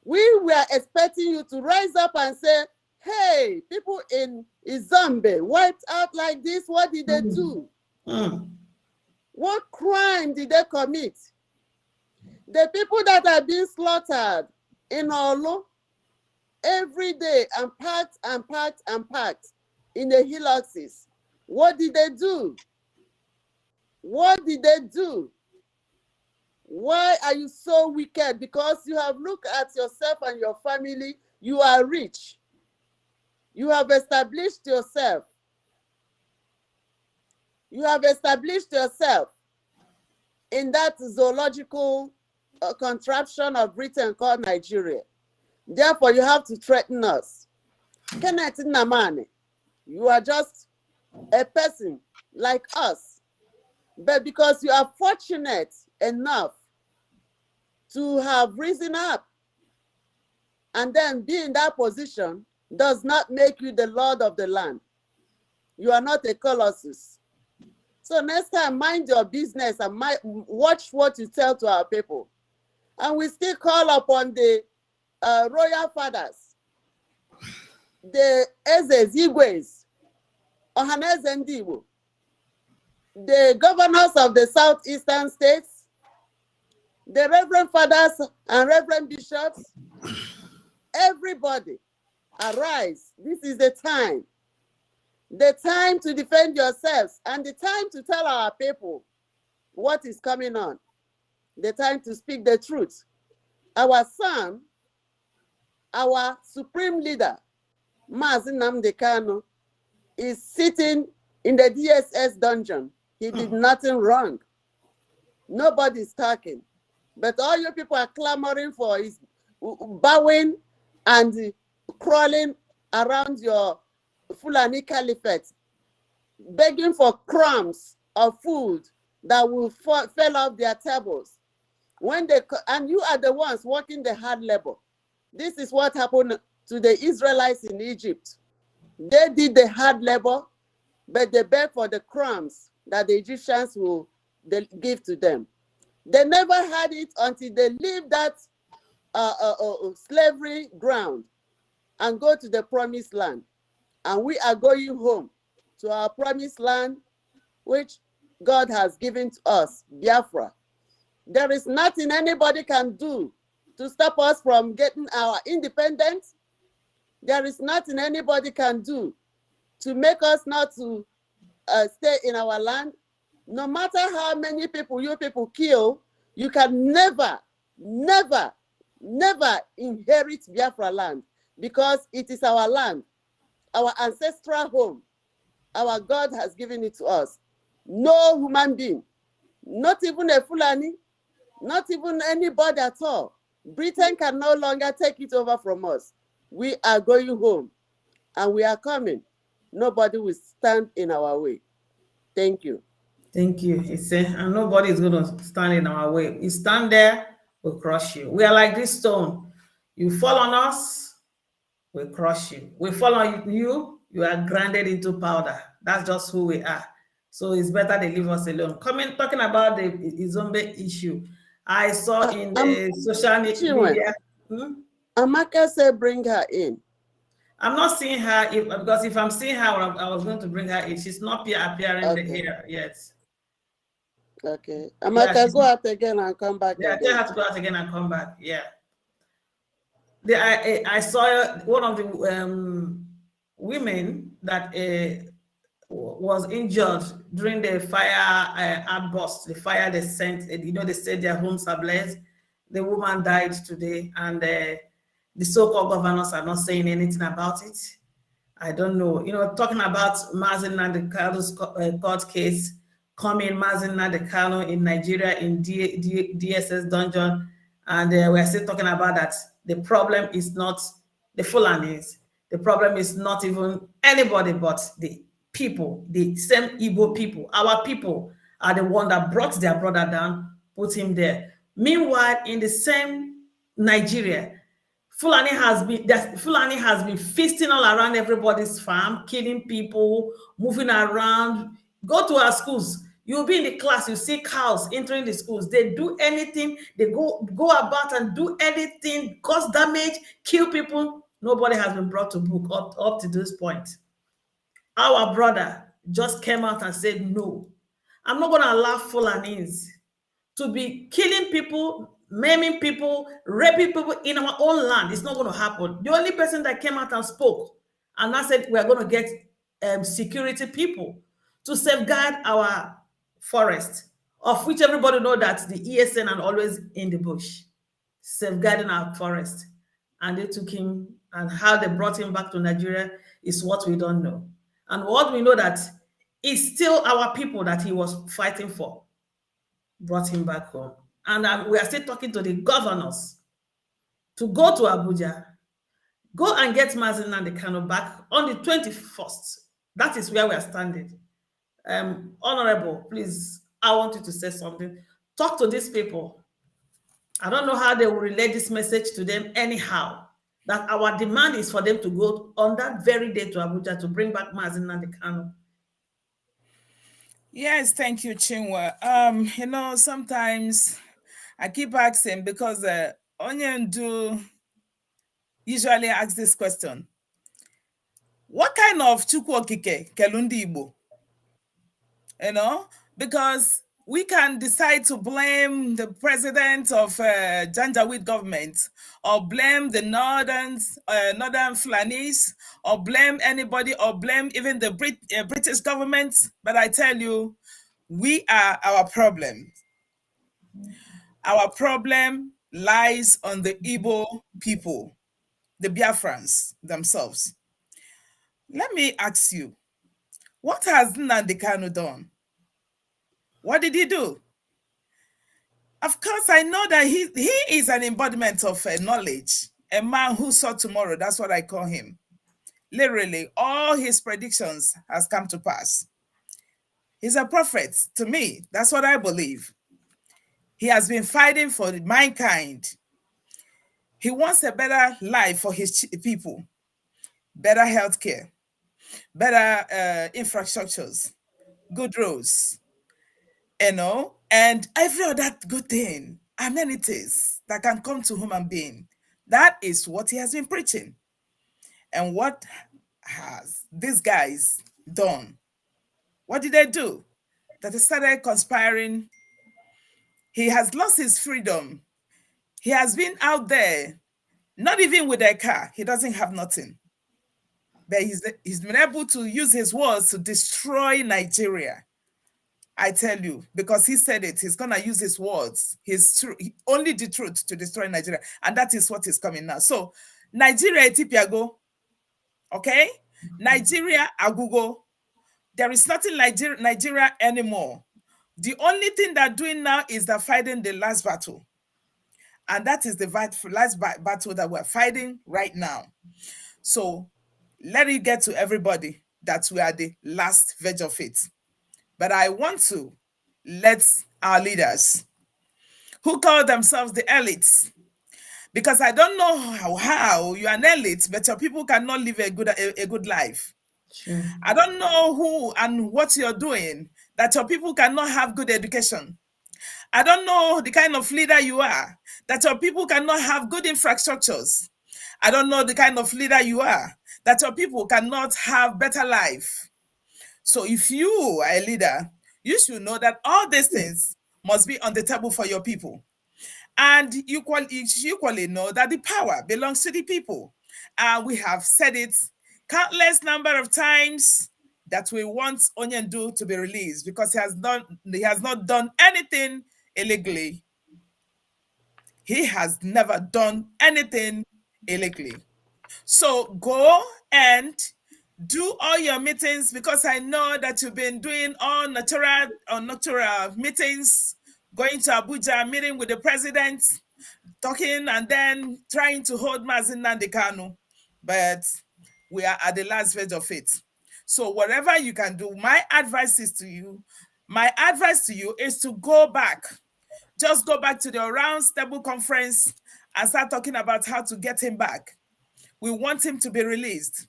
C: We were expecting you to rise up and say, hey, people in Izombe wiped out like this, what did they do? What crime did they commit? The people that are being slaughtered in Olu every day and packed and packed and packed in the hillocks, what did they do? What did they do? Why are you so wicked? Because you have looked at yourself and your family. You are rich. You have established yourself. You have established yourself in that zoological contraption of Britain called Nigeria. Therefore, you have to threaten us. Kenneth Nnamani, you are just a person like us. But because you are fortunate enough to have risen up and then be in that position does not make you the Lord of the land. You are not a colossus. So next time, mind your business and watch what you tell to our people. And we still call upon the royal fathers, the Ezes, Igwes, Ohaneze Ndibo, the governors of the southeastern states, the reverend fathers and reverend bishops, everybody, arise. This is the time to defend yourselves and the time to tell our people what is coming on. the time to speak the truth. Our son, our supreme leader, Mazi Nnamdi Kanu, is sitting in the DSS dungeon. He did nothing wrong. Nobody's talking. But all you people are clamoring for is bowing and crawling around your Fulani Caliphate, begging for crumbs of food that will fall off their tables. And you are the ones working the hard labor. This is what happened to the Israelites in Egypt. They did the hard labor, but they begged for the crumbs that the Egyptians will give to them. They never had it until they leave that slavery ground and go to the promised land. And we are going home to our promised land, which God has given to us, Biafra. There is nothing anybody can do to stop us from getting our independence. There is nothing anybody can do to make us not to stay in our land. No matter how many people you people kill, you can never, never, never inherit Biafra land, because it is our land, our ancestral home. Our God has given it to us. No human being, not even a Fulani, not even anybody at all. Britain can no longer take it over from us. We are going home and we are coming. Nobody will stand in our way. Thank you.
B: Thank you. He said, and nobody is going to stand in our way. You stand there, we'll crush you. We are like this stone. You fall on us, we'll crush you. We fall on you, you are grinded into powder. That's just who we are. So it's better they leave us alone. Talking about the Izombe issue, I saw in the social media.
C: Amaka said bring her in.
B: I'm not seeing her, because if I'm seeing her, I was going to bring her in. She's not appearing here yet.
C: Okay. Amaka, go out again and come back.
B: Yeah,
C: again.
B: I have to go out again and come back. Yeah. I saw one of the women that was injured during the fire outburst, the fire they sent. They said their homes are blessed. The woman died today, and the so-called governors are not saying anything about it. I don't know. Talking about Mazi Nnamdi Kanu's court case, coming Mazi Nnamdi Kanu in Nigeria in DSS dungeon, and we're still talking about that. The problem is not the Fulanis. The problem is not even anybody but the people, the same Igbo people. Our people are the one that brought their brother down, put him there. Meanwhile, in the same Nigeria, Fulani has been feasting all around everybody's farm, killing people, moving around. Go to our schools. You'll be in the class, you see cows entering the schools. They do anything. They go about and do anything, cause damage, kill people. Nobody has been brought to book up to this point. Our brother just came out and said, no, I'm not going to allow Fulanis to be killing people, maiming people, raping people in our own land. It's not going to happen. The only person that came out and spoke and I said we're going to get security people to safeguard our forest, of which everybody know that the ESN are always in the bush, safeguarding our forest. And they took him, and how they brought him back to Nigeria is what we don't know. And what we know that is still our people that he was fighting for, brought him back home. And we are still talking to the governors to go to Abuja, go and get Mazi Nnamdi Kanu back on the 21st. That is where we are standing. Honorable, please, I want you to say something. Talk to these people. I don't know how they will relay this message to them anyhow, that our demand is for them to go on that very day to Abuja to bring back Mazi Nnamdi Kanu.
A: Yes, thank you, Chinwe. Sometimes I keep asking because Onyendu usually asks this question. What kind of Chukwu Okike Kelundi Igbo? Because we can decide to blame the president of Janjaweed government, or blame the northern Fulanis, or blame anybody, or blame even the British government. But I tell you, we are our problem. Our problem lies on the Igbo people, the Biafrans themselves. Let me ask you, what has Nnamdi Kanu done? What did he do? Of course, I know that he is an embodiment of knowledge, a man who saw tomorrow. That's what I call him. Literally, all his predictions has come to pass. He's a prophet to me. That's what I believe. He has been fighting for mankind. He wants a better life for his people, better healthcare, better infrastructures, good roads, and every other good thing, amenities that can come to human being. That is what he has been preaching. And what has these guys done? What did they do? That they started conspiring. He has lost his freedom. He has been out there, not even with a car. He doesn't have nothing. But he's been able to use his words to destroy Nigeria. I tell you, because he said it, he's gonna use his words, only the truth to destroy Nigeria, and that is what is coming now. So, Nigeria, Ethiopia go, okay? Nigeria, Agugo. There is nothing like Nigeria anymore. The only thing they're doing now is they're fighting the last battle, and that is the last battle that we're fighting right now. So, let it get to everybody that we are the last verge of it. But I want to let our leaders who call themselves the elites, because I don't know how you're an elite, but your people cannot live a good life.
B: Sure.
A: I don't know who and what you're doing, that your people cannot have good education. I don't know the kind of leader you are, that your people cannot have good infrastructures. I don't know the kind of leader you are, that your people cannot have better life. So if you are a leader, you should know that all these things must be on the table for your people. And you equally know that the power belongs to the people. And we have said it countless number of times that we want Onyendu to be released because he has not done anything illegally. He has never done anything illegally. So go and do all your meetings, because I know that you've been doing all natural meetings, going to Abuja, meeting with the president, talking, and then trying to hold Mazi Nnamdi Kanu. But we are at the last verge of it. So whatever you can do, my advice to you is to go back. Just go back to the Round Table Conference and start talking about how to get him back. We want him to be released.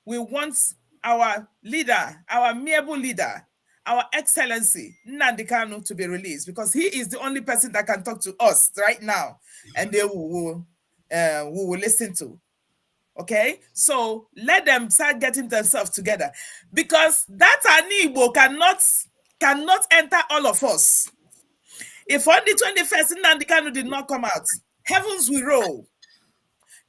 A: We want our leader, our amiable leader, our excellency, Nnamdi Kanu, to be released, because he is the only person that can talk to us right now, and we will listen to. Okay? So let them start getting themselves together, because that Igbo cannot enter all of us. If on the 21st Nnamdi Kanu did not come out, heavens will roll.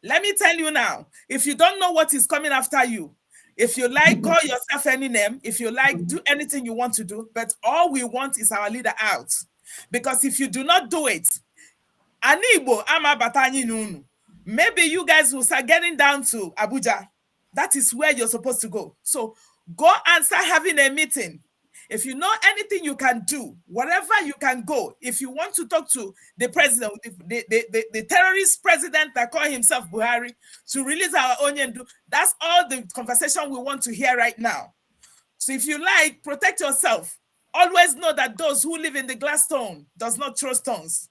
A: Let me tell you now, if you don't know what is coming after you, if you like, call yourself any name, if you like, do anything you want to do, but all we want is our leader out. Because if you do not do it, maybe you guys will start getting down to Abuja. That is where you're supposed to go. So go and start having a meeting. If you know anything you can do, wherever you can go, if you want to talk to the president, the terrorist president that call himself Buhari, to release our Onyendu, that's all the conversation we want to hear right now. So if you like, protect yourself. Always know that those who live in the glass stone does not throw stones.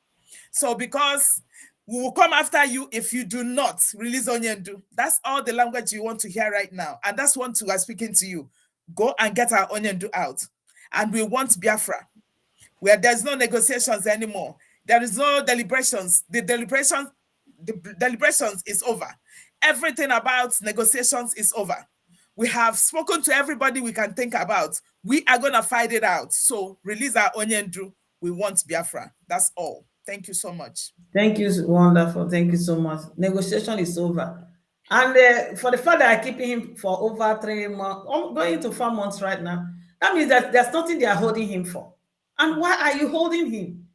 A: So because we will come after you if you do not release Onyendu. That's all the language you want to hear right now. And that's what we are speaking to you. Go and get our Onyendu out. And we want Biafra, where there's no negotiations anymore. There is no deliberations. The deliberations is over. Everything about negotiations is over. We have spoken to everybody we can think about. We are going to fight it out. So release our Onyendu. We want Biafra. That's all. Thank you so much.
B: Thank you. Wonderful. Thank you so much. Negotiation is over. And for the fact that I'm keeping him for over 3 months, going to 4 months right now, that means that there's nothing they are holding him for. And why are you holding him?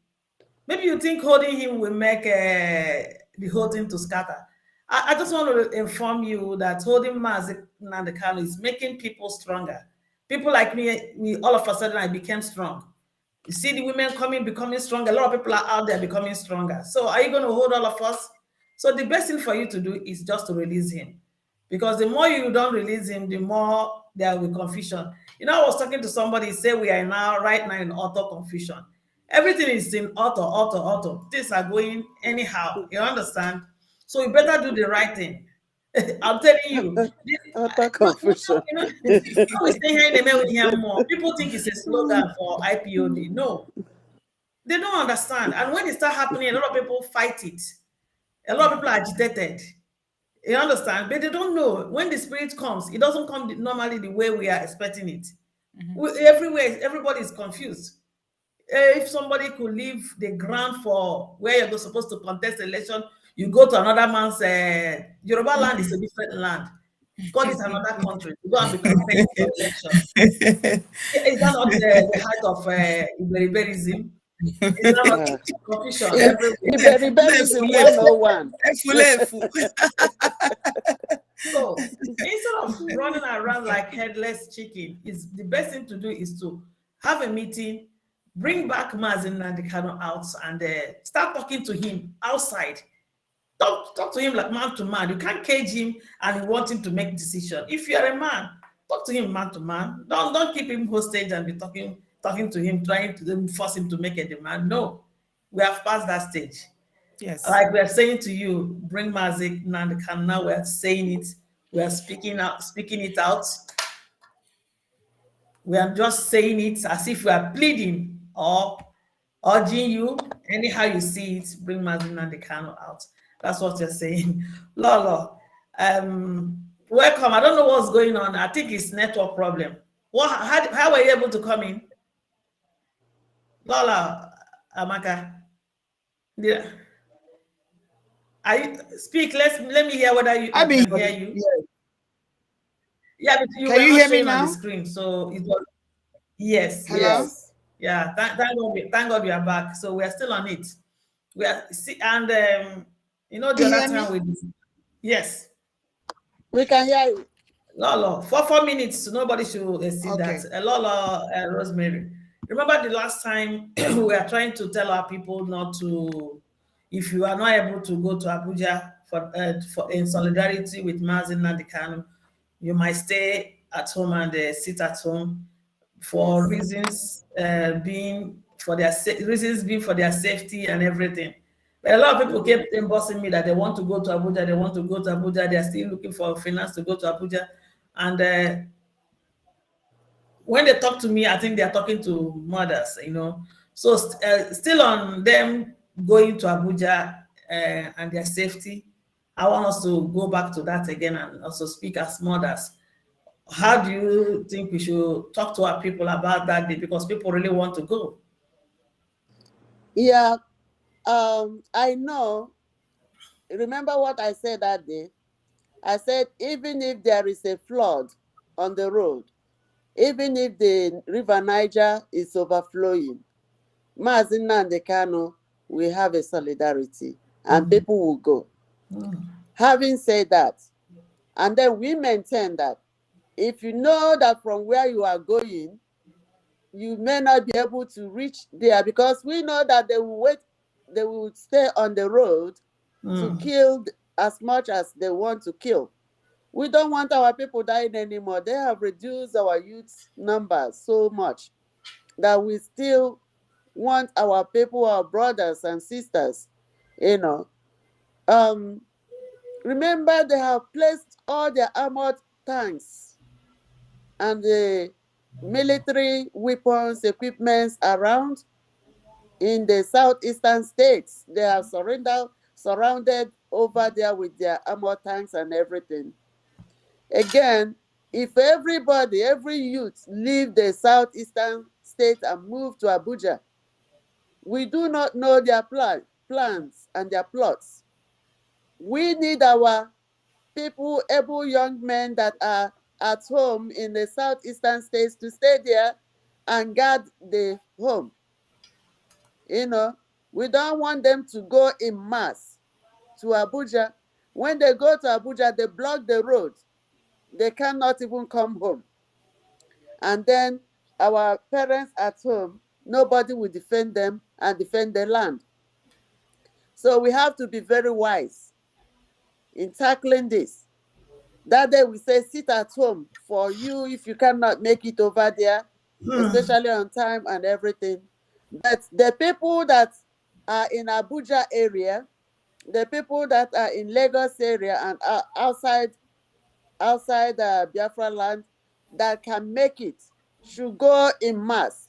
B: Maybe you think holding him will make the whole thing to scatter. I just want to inform you that holding Mazi Nnamdi Kanu is making people stronger. People like me, we all of a sudden I became strong. You see the women becoming stronger. A lot of people are out there becoming stronger. So are you going to hold all of us? So the best thing for you to do is just to release him. Because the more you don't release him, the more there will be confusion. You know, I was talking to somebody, say we are right now in auto confusion. Everything is in auto. Things are going anyhow. You understand? So you better do the right thing. I'm telling you.
C: Utter confusion.
B: We stay here in the middle here more. People think it's a slogan for IPOD. No, they don't understand. And when it start happening, a lot of people fight it. A lot of people are agitated. You understand? But they don't know when the spirit comes, it doesn't come normally the way we are expecting it. Everywhere, everybody is confused. If somebody could leave the ground for where you're supposed to contest election, you go to another man's Yoruba land is a different land. God is another country. You go and be contesting for election. Is that not the height of Iberiberism? Is that not confusion everywhere?
C: Iberiberism 101.
B: So instead of running around like headless chicken, is the best thing to do is to have a meeting, bring back Mazi Nnamdi Kanu out, and start talking to him outside. Talk to him like man to man. You can't cage him and you want him to make decision. If you're a man, talk to him man to man. Don't keep him hostage and be talking to him, trying to force him to make a demand. No, we have passed that stage.
A: Yes.
B: Like we are saying to you, bring Mazi Nnamdi Kanu. Now we are saying it. We are speaking it out. We are just saying it as if we are pleading or urging you. Anyhow you see it, bring Mazi Nnamdi Kanu out. That's what you're saying. Lolo, welcome. I don't know what's going on. I think it's network problem. How were you able to come in? Lola, Amaka. Yeah. Speak. Let me hear whether I can hear you. Yeah, but you
D: Can
B: were
D: you
B: not
D: hear me
B: showing on
D: now?
B: the screen, so it was yes.
D: Hello?
C: Yes.
B: Yeah, thank God we are back. So we are still on it. We are and you know the
D: Can you
B: other
D: hear
B: time
D: me?
B: yes.
C: We can hear you.
B: Lolo, for 4 minutes, nobody should see
D: Okay.
B: that. Lolo, Rosemary. Remember the last time we are trying to tell our people not to, if you are not able to go to Abuja for in solidarity with Mazi Nnamdi Kanu, you might stay at home and sit at home for
C: Yes.
B: reasons being for their safety and everything. But a lot of people kept embossing me that they want to go to Abuja, they are still looking for finance to go to Abuja. And when they talk to me, I think they are talking to mothers, you know. So still on them going to Abuja and their safety, I want us to go back to that again and also speak as mothers. How do you think we should talk to our people about that day? Because people really want to go.
C: Yeah. I know. Remember what I said that day? I said, even if there is a flood on the road, even if the River Niger is overflowing, Mazi Nnamdi Kanu will have a solidarity and people will go. Having said that, and then we maintain that if you know that from where you are going, you may not be able to reach there because we know that they will stay on the road to kill as much as they want to kill. We don't want our people dying anymore. They have reduced our youth numbers so much that we still want our people, our brothers and sisters, you know. Remember, they have placed all their armored tanks and the military weapons, equipments around in the southeastern states. They are surrounded over there with their armored tanks and everything. Again, if everybody, every youth leave the southeastern state and move to Abuja, we do not know their plans and their plots. We need our people, able young men that are at home in the southeastern states to stay there and guard the home. You know, We don't want them to go in mass to Abuja. When they go to Abuja, they block the road. They cannot even come home. And then our parents at home, nobody will defend them and defend the land. So we have to be very wise in tackling this. That day we say sit at home for you if you cannot make it over there, especially on time and everything. But the people that are in Abuja area, the people that are in Lagos area and outside Biafra land that can make it should go in mass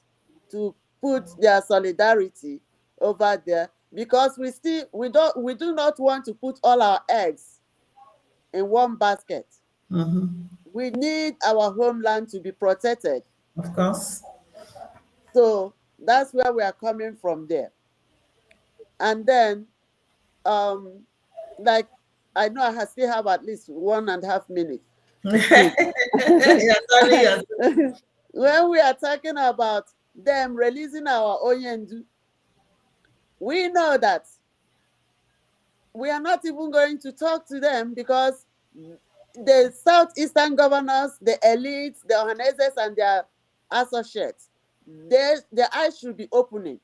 C: to put their solidarity over there, because we do not want to put all our eggs in one basket. We need our homeland to be protected.
B: Of course.
C: So that's where we are coming from there. And then, like, I know I still have at least 1.5 minutes to speak. When we are talking about them releasing our Oyendu, we know that we are not even going to talk to them, because the southeastern governors, the elites, the Ohaneses and their associates, their eyes should be opening.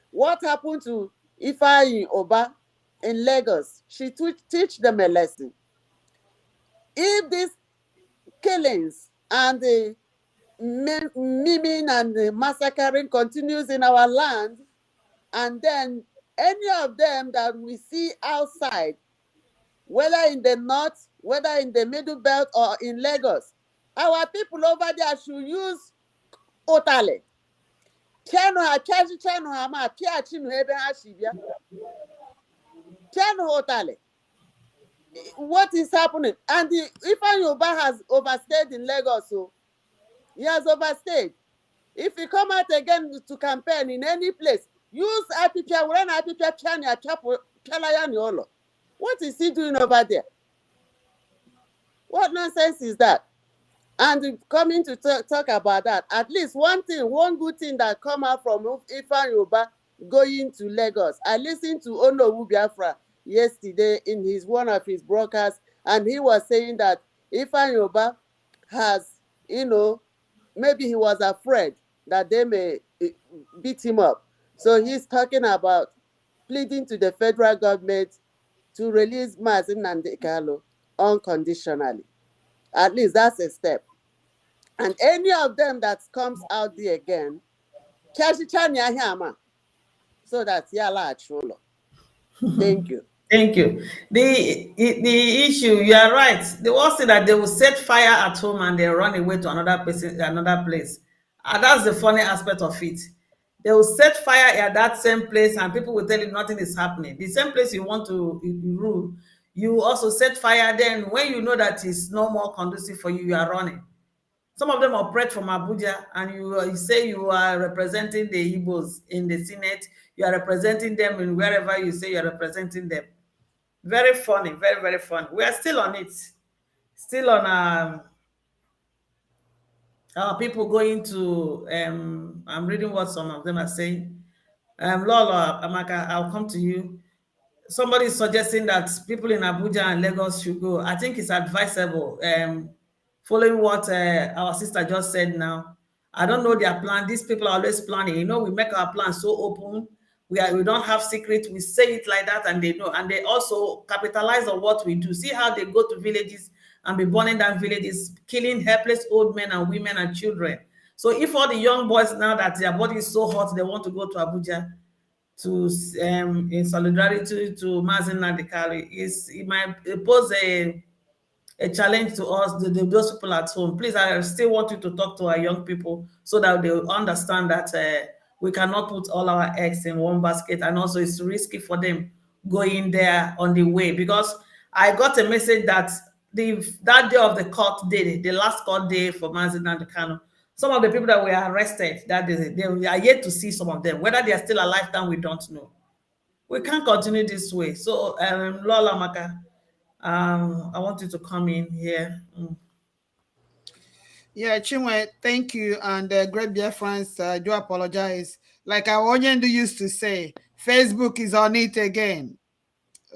C: What happened to Ifeanyi Oba in Lagos? She teach them a lesson. If these killings and the maiming and the massacring continues in our land, and then any of them that we see outside, whether in the north, whether in the middle belt or in Lagos, our people over there should use otale. Otale. What is happening? And Ifeanyi Oba has overstayed in Lagos, so he has overstayed. If you come out again to campaign in any place, use IPPR, what is he doing over there? What nonsense is that? And coming to talk about that, at least one good thing that come out from Ifeanyi Oba going to Lagos. I listened to Onowu Biafra yesterday in one of his broadcasts, and he was saying that Ifeanyi Oba has, maybe he was afraid that they may beat him up. So he's talking about pleading to the federal government to release Mazi Nnamdi Kanu unconditionally. At least that's a step. And any of them that comes out there again, so that's Yala Chulo. Thank you.
B: Thank you. The issue, you are right. The worst thing that they will set fire at home and they run away to another place. And that's the funny aspect of it. They will set fire at that same place and people will tell you nothing is happening. The same place you want to rule, you also set fire. Then when you know that it's no more conducive for you, you are running. Some of them operate from Abuja, and you say you are representing the Igbos in the Senate. You are representing them in wherever you say you are representing them. Very funny, very, very funny. We are still on it. Still on our people going to, I'm reading what some of them are saying. Lola, Amaka, I'll come to you. Somebody is suggesting that people in Abuja and Lagos should go. I think it's advisable, following what our sister just said now. I don't know their plan. These people are always planning. We make our plans so open. We don't have secrets. We say it like that, and they know. And they also capitalize on what we do. See how they go to villages and be burning down villages, killing helpless old men and women and children. So if all the young boys now that their body is so hot, they want to go to Abuja to in solidarity to Mazi Nnamdi Kanu, it might pose a challenge to us, those people at home. Please, I still want you to talk to our young people so that they will understand that we cannot put all our eggs in one basket, and also it's risky for them going there on the way. Because I got a message that that day of the court day, the last court day for Mazi Nnamdi Kanu, some of the people that were arrested that day, they are yet to see some of them. Whether they are still alive, then we don't know. We can't continue this way. So, Lola Maka, I want you to come in here.
D: Yeah, Chinwe, thank you. And great dear friends, I do apologize. Like our Onyendu used to say, Facebook is on it again.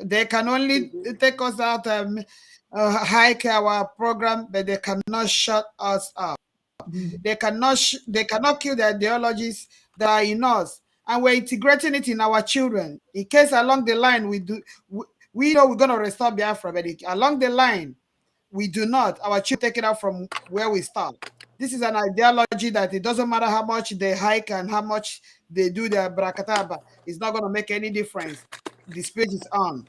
D: They can only take us out and hike our program, but they cannot shut us up. They cannot kill the ideologies that are in us, and we're integrating it in our children. In case along the line we know we're going to restore Biafra, but along the line we do not. Our children take it out from where we start. This is an ideology that it doesn't matter how much they hike and how much they do their brakataba. It's not going to make any difference. The spirit is on.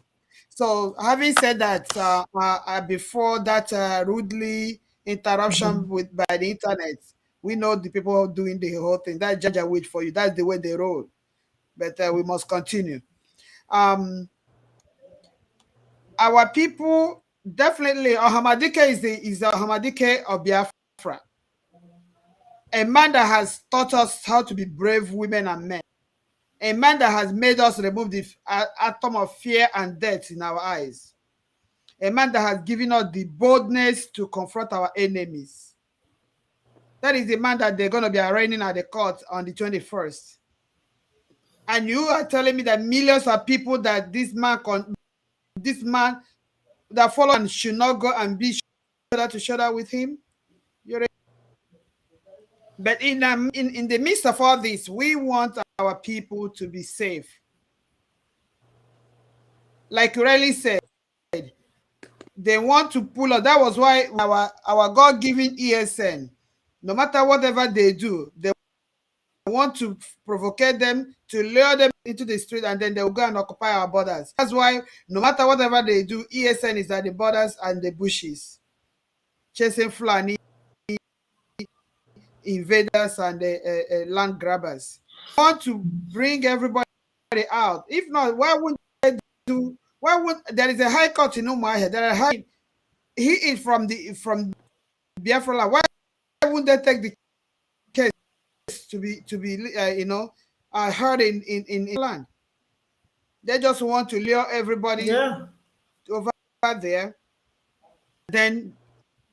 D: So having said that, before that rudely interruption by the internet, we know the people doing the whole thing. That's Janjaweed for you. That's the way they roll. But we must continue. Our people definitely, Ohamadike is the Ohamadike of Biafra. A man that has taught us how to be brave women and men. A man that has made us remove the atom of fear and death in our eyes. A man that has given us the boldness to confront our enemies. That is the man that they're going to be arraigning at the court on the 21st. And you are telling me that millions of people that this man that follow should not go and be shoulder to shoulder with him? But in the midst of all this, we want our people to be safe. Like Riley said, they want to pull us. That was why our God-given ESN, no matter whatever they do, they want to provoke them, to lure them into the street, and then they will go and occupy our borders. That's why no matter whatever they do, ESN is at the borders and the bushes, chasing Fulani invaders and land grabbers. They want to bring everybody out. If not, why wouldn't they do? Why would there is a high court in Umuahia? There are high. He is from Biafra. Why wouldn't they take the case to be heard in land? They just want to lure everybody over there, then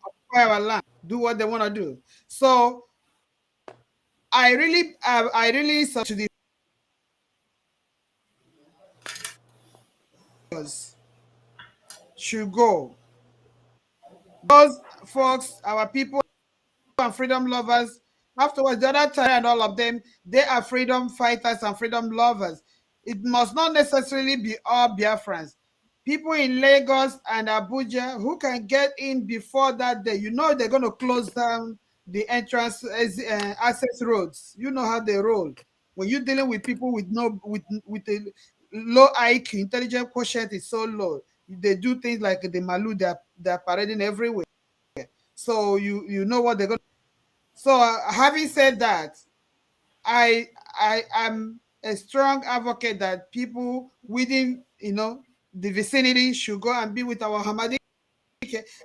D: occupy our land, do what they want to do. So I really saw to the should go. Those folks, our people and freedom lovers, afterwards, the other time and all of them, they are freedom fighters and freedom lovers. It must not necessarily be all Biafrans. People in Lagos and Abuja who can get in before that day, you know they're going to close down the entrance access roads. You know how they roll. When you're dealing with people with a low IQ, intelligent quotient is so low. They do things like the Malu, they're parading everywhere. So you know what they're going to. So having said that, I am a strong advocate that people within the vicinity should go and be with our Hamadi,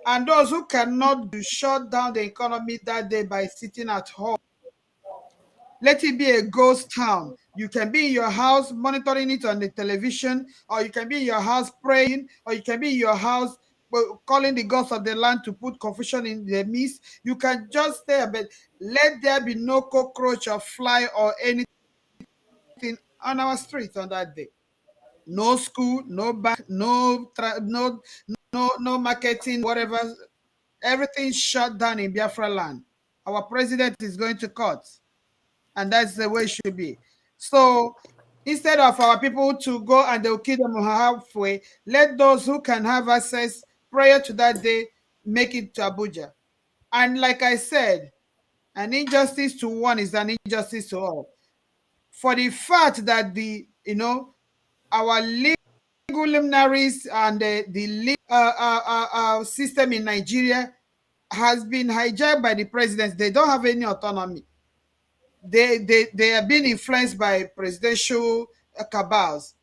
D: and those who cannot shut down the economy that day by sitting at home. Let it be a ghost town. You can be in your house monitoring it on the television, or you can be in your house praying, or you can be in your house calling the gods of the land to put confusion in their midst. You can just stay, but let there be no cockroach or fly or anything on our streets on that day. No school, no bank, no marketing, whatever. Everything shut down in Biafra land. Our president is going to court, and that's the way it should be. So instead of our people to go and they'll kill them halfway, let those who can have access prior to that day make it to Abuja. And like I said, an injustice to one is an injustice to all. For the fact that our legal luminaries and the legal system in Nigeria has been hijacked by the presidents. They don't have any autonomy. They are being influenced by presidential cabals.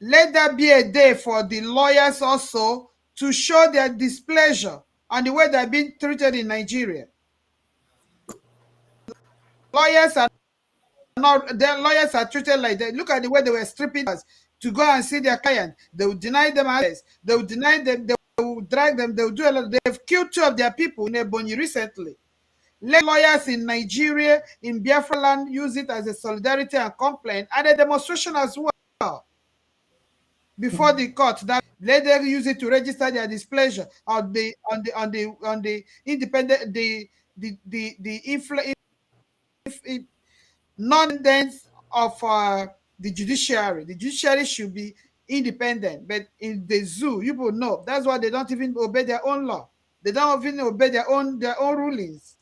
D: Let that be a day for the lawyers also to show their displeasure on the way they're being treated in Nigeria. Lawyers are treated like that. Look at the way they were stripping us to go and see their client. They will deny them access. They will deny them. They will drag them. They will do a lot. They've killed 2 of their people in Ebonyi recently. Let lawyers in Nigeria, in Biafra land, use it as a solidarity and complaint and a demonstration as well. before the court. That let them use it to register their displeasure on the independent non-independence of the judiciary. The judiciary should be independent, but in the zoo, you will know that's why they don't even obey their own law. They don't even obey their own rulings.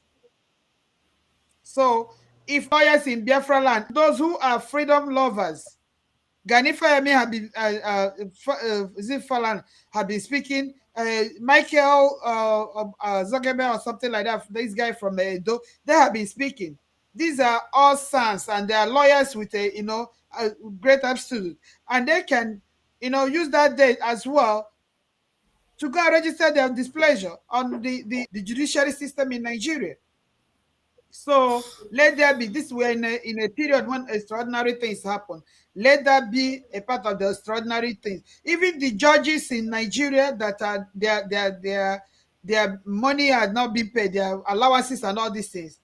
D: So, if lawyers in Biafra land, those who are freedom lovers, Gani Fayemi have been, Falan have been speaking. Michael Zogebe or something like that. This guy from Edo, they have been speaking. These are all sons, and they are lawyers with a great absolute, and they can use that date as well to go and register their displeasure on the judiciary system in Nigeria. So let there be this way in a period when extraordinary things happen. Let that be a part of the extraordinary things. Even the judges in Nigeria that are their money had not been paid, their allowances and all these things.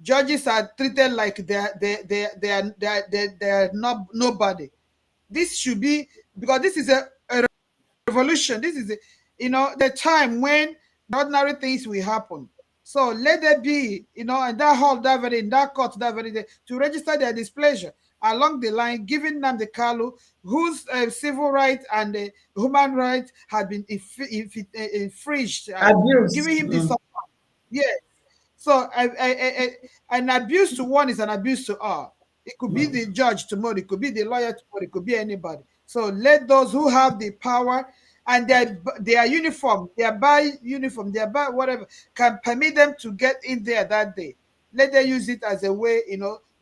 D: Judges are treated like they're not nobody. This should be, because this is a revolution. This is the time when ordinary things will happen. So let there be, in that hall, in that court, that very day, to register their displeasure along the line, giving them the Kalu, whose civil rights and human rights had been infringed,
B: Abuse.
D: giving him the support. Yes. So an abuse to one is an abuse to all. It could be the judge tomorrow, it could be the lawyer tomorrow, it could be anybody. So let those who have the power and their uniform, their buy uniform, their buy whatever, can permit them to get in there that day. Let them use it as a way,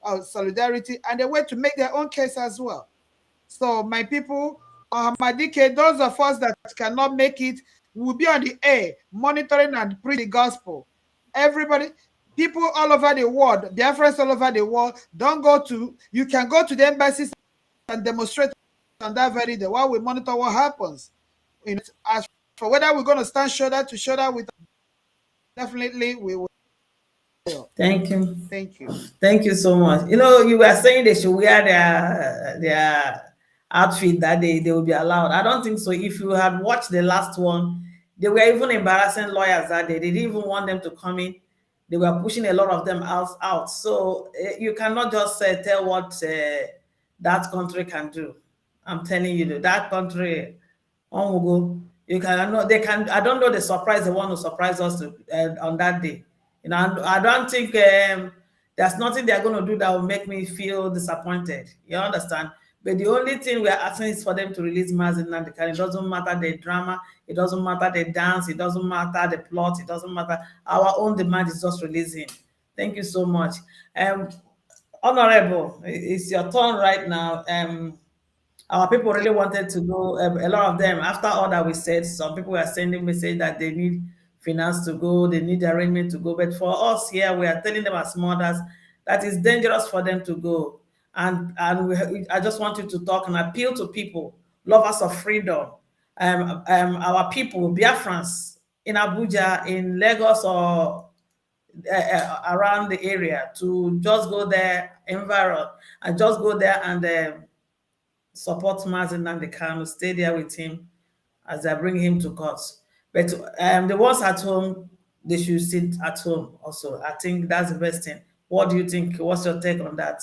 D: of solidarity and a way to make their own case as well. So my people, Hamadike, those of us that cannot make it will be on the air, monitoring and preaching the gospel. Everybody, people all over the world, Biafrans all over the world, you can go to the embassies and demonstrate on that very day while we monitor what happens. As for whether we're going to stand shoulder to shoulder with, definitely we will.
B: Thank you.
D: Thank you.
B: Thank you so much. You were saying they should wear their outfit that they will be allowed. I don't think so. If you had watched the last one, they were even embarrassing lawyers that day. They didn't even want them to come in. They were pushing a lot of them out. So you cannot just tell what that country can do. I'm telling you, that country, on will go. You can. They can. I don't know the surprise they want to surprise us on that day. I don't think there's nothing they're going to do that will make me feel disappointed. You understand? But the only thing we're asking is for them to release Mazi Nnamdi Kanu. It doesn't matter the drama, it doesn't matter the dance, it doesn't matter the plot, it doesn't matter. Our own demand is just release him. Thank you so much. Honorable, it's your turn right now. Our people really wanted to go, a lot of them, after all that we said, some people were sending message that they need finance to go, they need arrangement to go. But for us here, we are telling them as mothers that it's dangerous for them to go. And I just want you to talk and appeal to people, lovers of freedom, our people, Biafrans in Abuja, in Lagos, or around the area, to just go there, environ, and just go there and support Mazi Nnamdi Kanu, stay there with him as I bring him to court. But the ones at home, they should sit at home also. I think that's the best thing. What do you think? What's your take on that?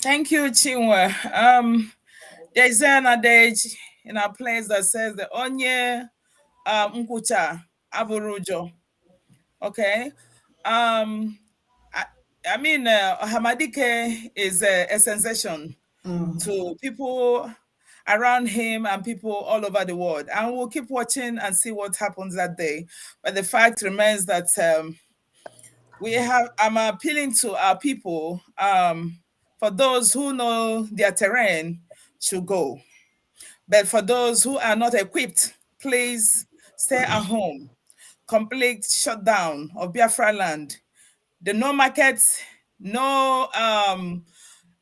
A: Thank you, Chinwe. There is an adage in our place that says the onye mkucha aburujo. Okay. I mean, Hamadike is a sensation to people around him and people all over the world. And we'll keep watching and see what happens that day. But the fact remains that I'm appealing to our people, for those who know their terrain to go. But for those who are not equipped, please stay at home. Complete shutdown of Biafra land. The no markets, no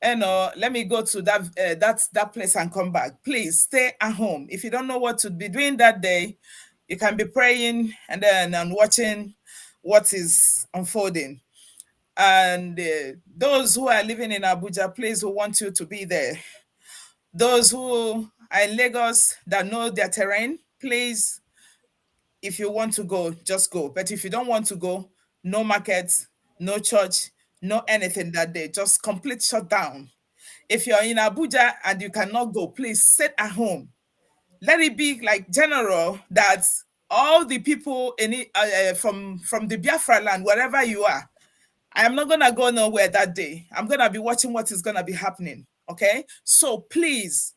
A: let me go to that place and come back. Please stay at home. If you don't know what to be doing that day, you can be praying and watching what is unfolding. And those who are living in Abuja, please, we want you to be there. Those who are in Lagos that know their terrain, please, if you want to go, just go. But if you don't want to go, no markets, no church, no anything that day. Just complete shutdown. If you're in Abuja and you cannot go, please sit at home. Let it be like general that all the people in it, from the Biafra land, wherever you are, I am not gonna go nowhere that day. I'm gonna be watching what is gonna be happening. Okay, so please,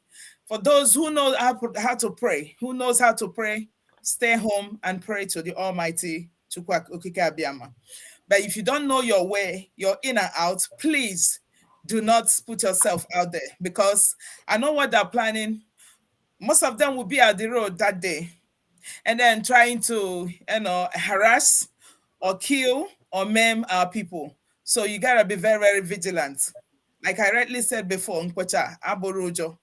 A: for those who know how to pray, who knows how to pray, stay home and pray to the Almighty Chukwak Okike Abiyama. But if you don't know your way, you're in and out, please do not put yourself out there, because I know what they're planning. Most of them will be at the road that day and then trying to, harass or kill or maim our people. So you gotta be very, very vigilant. Like I rightly said before, Nkwacha, Aborojo.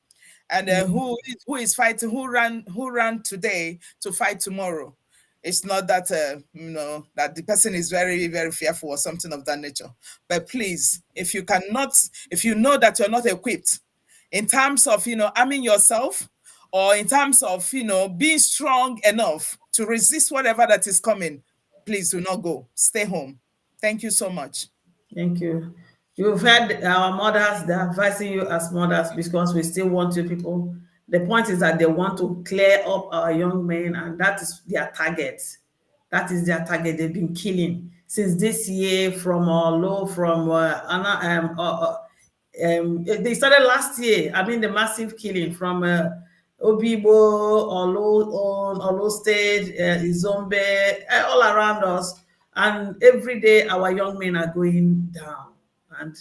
A: And who is fighting, who ran today to fight tomorrow. It's not that that the person is very, very fearful or something of that nature. But please, if you know that you're not equipped in terms of arming yourself, or in terms of being strong enough to resist whatever that is coming, please do not go. Stay home. Thank you so much.
B: Thank you. You've heard our mothers, they're advising you as mothers, because we still want you people. The point is that they want to clear up our young men, and that is their target. That is their target. They've been killing since this year from Olo, from they started last year. I mean, the massive killing from Obibo, Olo State, Izombe, all around us. And every day our young men are going down. And,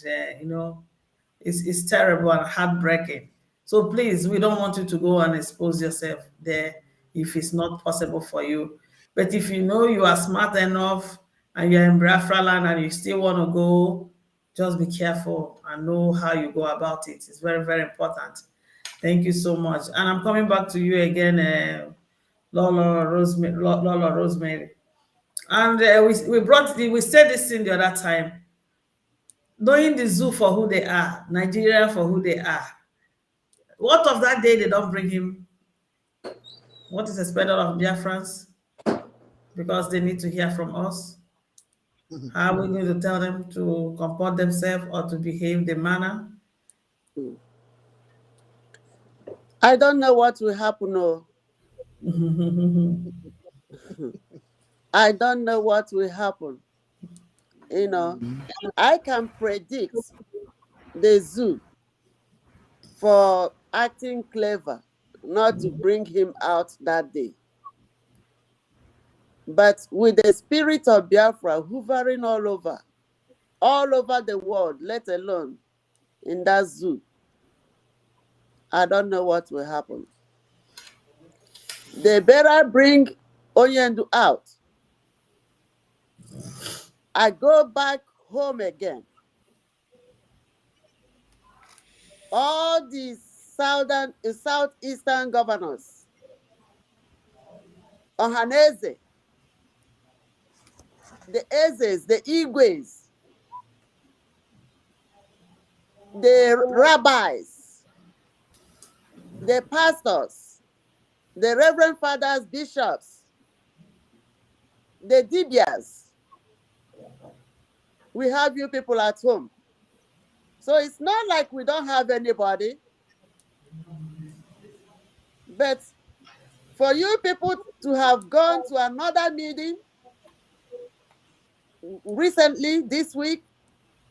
B: it's terrible and heartbreaking. So please, we don't want you to go and expose yourself there if it's not possible for you. But if you know you are smart enough and you're in Biafra land and you still want to go, just be careful and know how you go about it. It's very, very important. Thank you so much. And I'm coming back to you again, Lola Rosemary. And we said this thing the other time. Knowing the zoo for who they are, Nigeria for who they are. What of that day they don't bring him? What is expected of Biafrans? Because they need to hear from us. How are we going to tell them to comport themselves or to behave the manner?
C: I don't know what will happen. No. I don't know what will happen. I can predict the zoo for acting clever not to bring him out that day. But with the spirit of Biafra hovering all over the world, let alone in that zoo, I don't know what will happen. They better bring Onyendu out. I go back home again. All the southeastern governors, Ohaneze, the Ezes, the Igwes, the rabbis, the pastors, the reverend fathers, bishops, the Dibias. We have you people at home. So it's not like we don't have anybody. But for you people to have gone to another meeting recently this week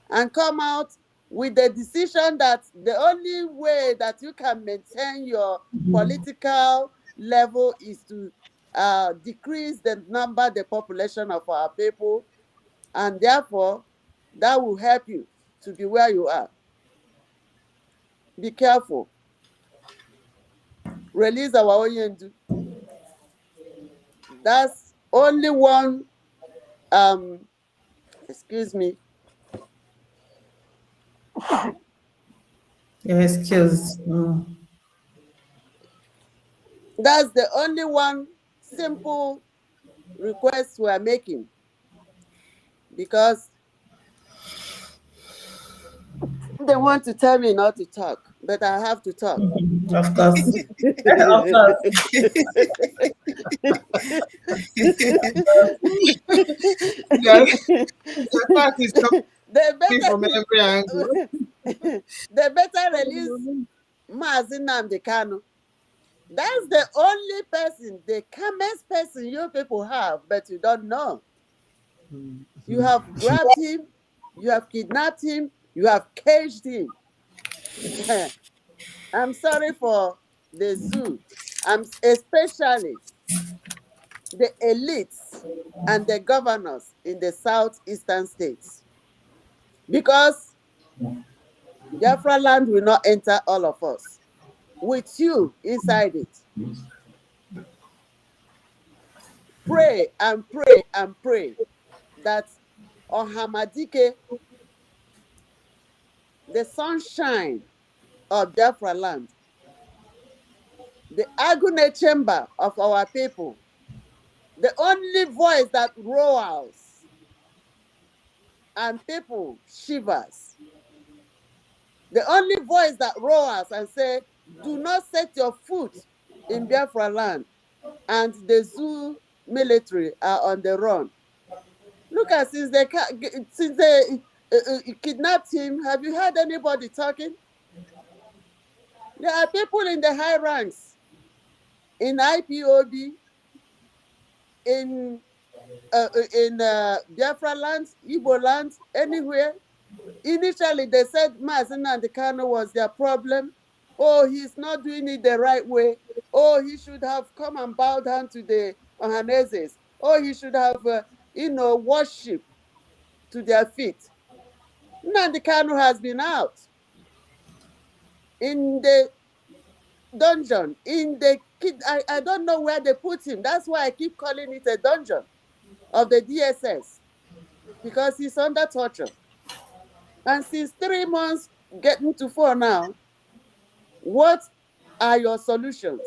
C: and come out with the decision that the only way that you can maintain your political level is to decrease the population of our people, and therefore that will help you to be where you are. Be careful. Release our Oyendu. That's only one, excuse me.
B: Excuse.
C: That's the only one simple request we are making, because they want to tell me not to talk. but I have to talk.
B: Of course. Of course.
D: The attack is
C: they
D: coming from
C: better
D: every angle.
C: they better release Mazi Nnamdi Kanu. That's the only person, the calmest person you people have, but you don't know. You have grabbed him, you have kidnapped him, you have caged him. I'm sorry for the zoo. I'm especially the elites and the governors in the southeastern states. Because Biafra land will not enter all of us. With you inside it. Pray and pray and pray that Ohamadike, the sunshine of Biafra land, the agony chamber of our people, the only voice that roars and people shivers, the only voice that roars and say, do not set your foot in Biafra land, and the zoo military are on the run. Look at since they kidnapped him, have you heard anybody talking? There are people in the high ranks, in IPOB, in Biafra land, Igbo land, anywhere. Initially, they said Mazi Nnamdi Kanu was their problem. Oh, he's not doing it the right way. Oh, he should have come and bowed down to the Ohanezes. Oh, he should have, worship to their feet. Nnamdi Kanu has been out in the dungeon, I don't know where they put him. That's why I keep calling it a dungeon of the DSS, because he's under torture. And since 3 months, getting to 4 now, what are your solutions?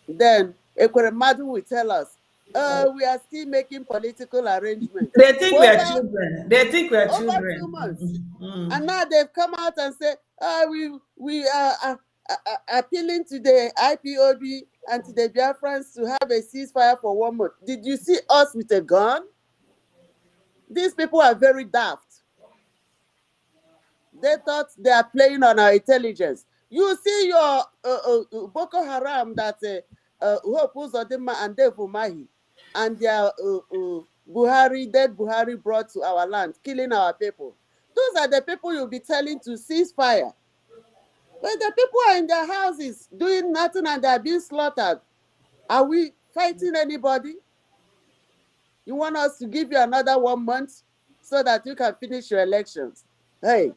C: Then Ekweremadu will tell us, we are still making political arrangements.
B: They think we are children. They think we are
C: over
B: children.
C: 2 months. And now they've come out and said, we are appealing to the IPOB and to the Biafrans to have a ceasefire for 1 month. Did you see us with a gun? These people are very daft. They thought they are playing on our intelligence. You see your Boko Haram that Hope Uzodinma and Dave Umahi and their dead Buhari brought to our land, killing our people. Those are the people you'll be telling to cease fire. But the people are in their houses doing nothing and they're being slaughtered. Are we fighting anybody? You want us to give you another 1 month so that you can finish your elections? Hey,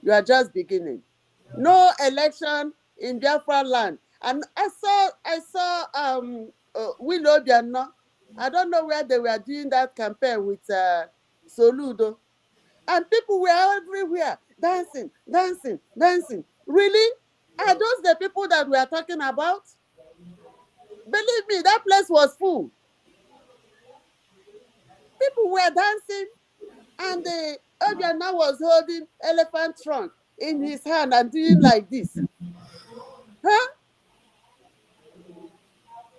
C: you are just beginning. No election in Biafra land. And I saw Willow Obiano. I don't know where they were doing that campaign with Soludo. And people were everywhere, dancing, dancing, dancing. Really? Are those the people that we are talking about? Believe me, that place was full. People were dancing, and the Obiano was holding elephant trunk in his hand and doing like this. Huh?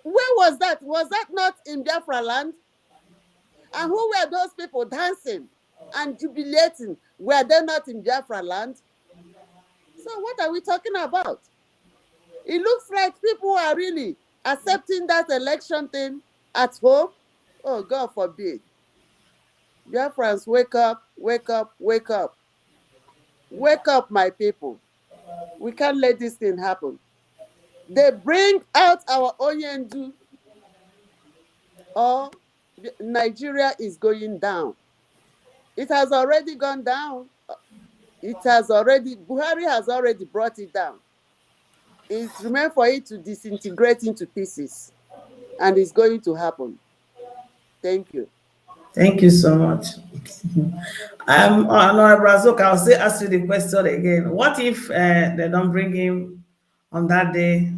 C: Where was that? Was that not in Biafra land? And who were those people dancing and jubilating? Were they not in Biafra land? So what are we talking about? It looks like people are really accepting that election thing at home. Oh, God forbid. Biafrans, wake up, wake up, wake up. Wake up, my people. We can't let this thing happen. They bring out our Onyendu, or Nigeria is going down. It has already gone down. Buhari has already brought it down. It's remained for it to disintegrate into pieces. And it's going to happen. Thank you.
B: Thank you so much. Honorable Razok, I'll say ask you the question again. What if they don't bring him on that day?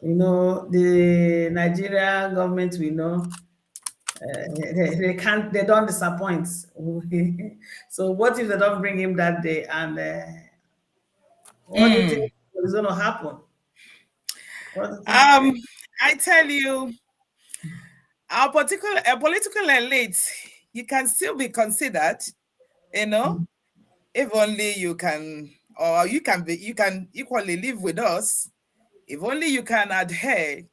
B: You know, the Nigerian government, we know, they don't disappoint. So what if they don't bring him that day? And What do you think is going to happen? What do you think?
A: I tell you, our political elite, you can still be considered, you know, if only you can, or you can equally live with us, if only you can adhere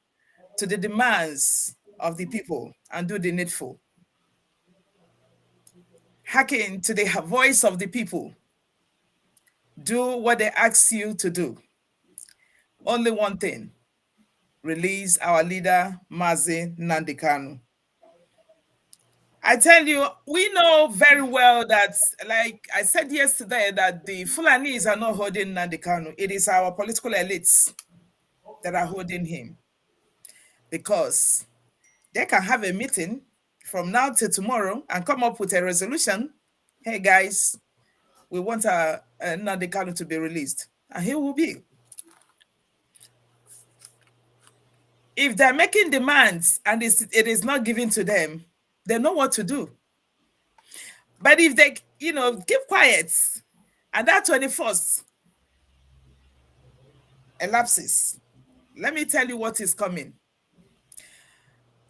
A: to the demands of the people and do the needful. Hearken to the voice of the people. Do what they ask you to do. Only one thing: release our leader, Mazi Nnamdi Kanu. I tell you, we know very well that, like I said yesterday, that the Fulanis are not holding Nnamdi Kanu. It is our political elites that are holding him, because they can have a meeting from now to tomorrow and come up with a resolution. Hey guys, we want Nnamdi Kanu to be released, and he will be. If they're making demands and it is not given to them, they know what to do. But if they, keep quiet, and that 21st elapses, let me tell you what is coming.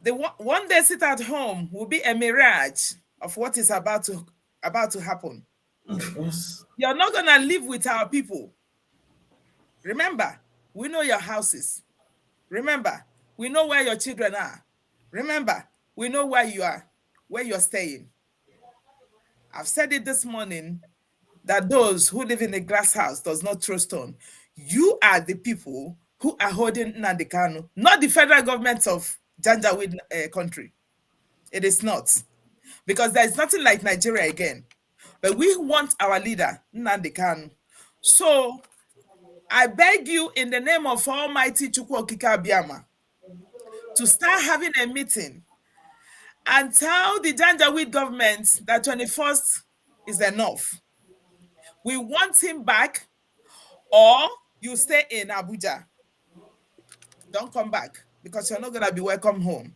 A: The one day sit at home will be a mirage of what is about to happen.
B: Of course.
A: You're not gonna live with our people. Remember, we know your houses. Remember, we know where your children are. Remember, we know where you are, where you're staying. I've said it this morning that those who live in a glass house does not throw stone. You are the people who are holding Nnamdi Kanu, not the federal government of Janjaweed country. It is not. Because there is nothing like Nigeria again. But we want our leader, Nnamdi Kanu. So I beg you in the name of Almighty Chukwu Okike Abiyama to start having a meeting and tell the Janjaweed government that 21st is enough. We want him back, or you stay in Abuja. Don't come back, because you're not going to be welcome home.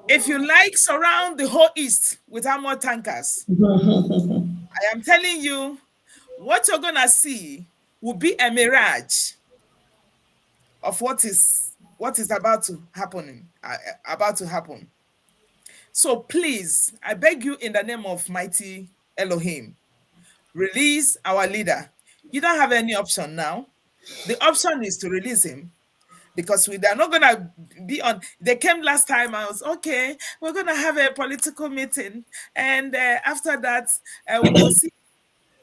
A: If you like, surround the whole East with armor tankers. I am telling you, what you're going to see will be a mirage of what is about to happen. So please, I beg you in the name of mighty Elohim, release our leader. You don't have any option now. The option is to release him, because they're not going to be on. They came last time. I was, okay, we're going to have a political meeting. And after that, we will see.